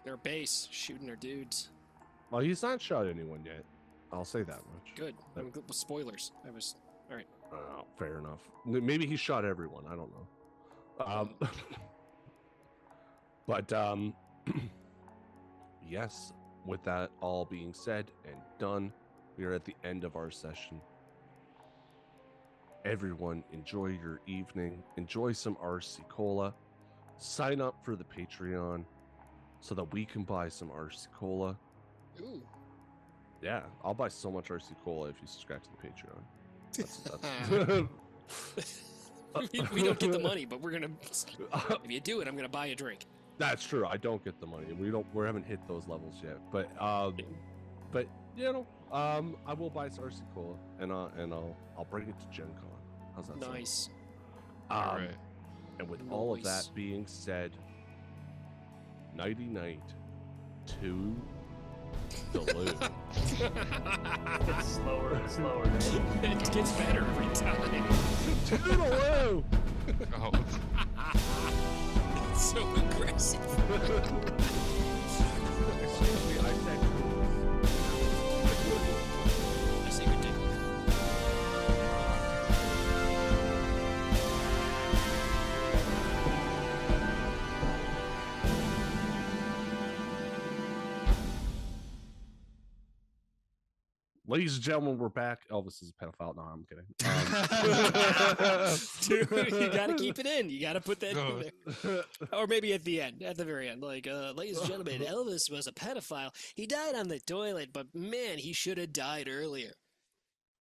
Their base shooting their dudes. Well, he's not shot anyone yet. I'll say that much. Good. Spoilers. I was all right. Fair enough. Maybe he shot everyone. I don't know. But yes, with that all being said and done, we are at the end of our session. Everyone, enjoy your evening. Enjoy some RC Cola. Sign up for the Patreon so that we can buy some RC Cola. Ooh. Yeah, I'll buy so much RC Cola if you subscribe to the Patreon. We don't get the money, but we're gonna. If you do it, I'm gonna buy a drink. That's true. I don't get the money. We haven't hit those levels yet. But you know, I will buy some RC Cola and I'll bring it to Gen Con. How's that sound? Nice. All right. And with all of Nice. that being said, nighty night to the loop. It's slower and slower. It gets better every time. Toodaloo! Oh. It's so aggressive. Excuse me, I said. I say good day. Ladies and gentlemen, we're back. Elvis is a pedophile. No, I'm kidding. Dude, you gotta keep it in. You gotta put that in there. Or maybe at the end, at the very end. Like, ladies and gentlemen, Elvis was a pedophile. He died on the toilet, but man, he should have died earlier.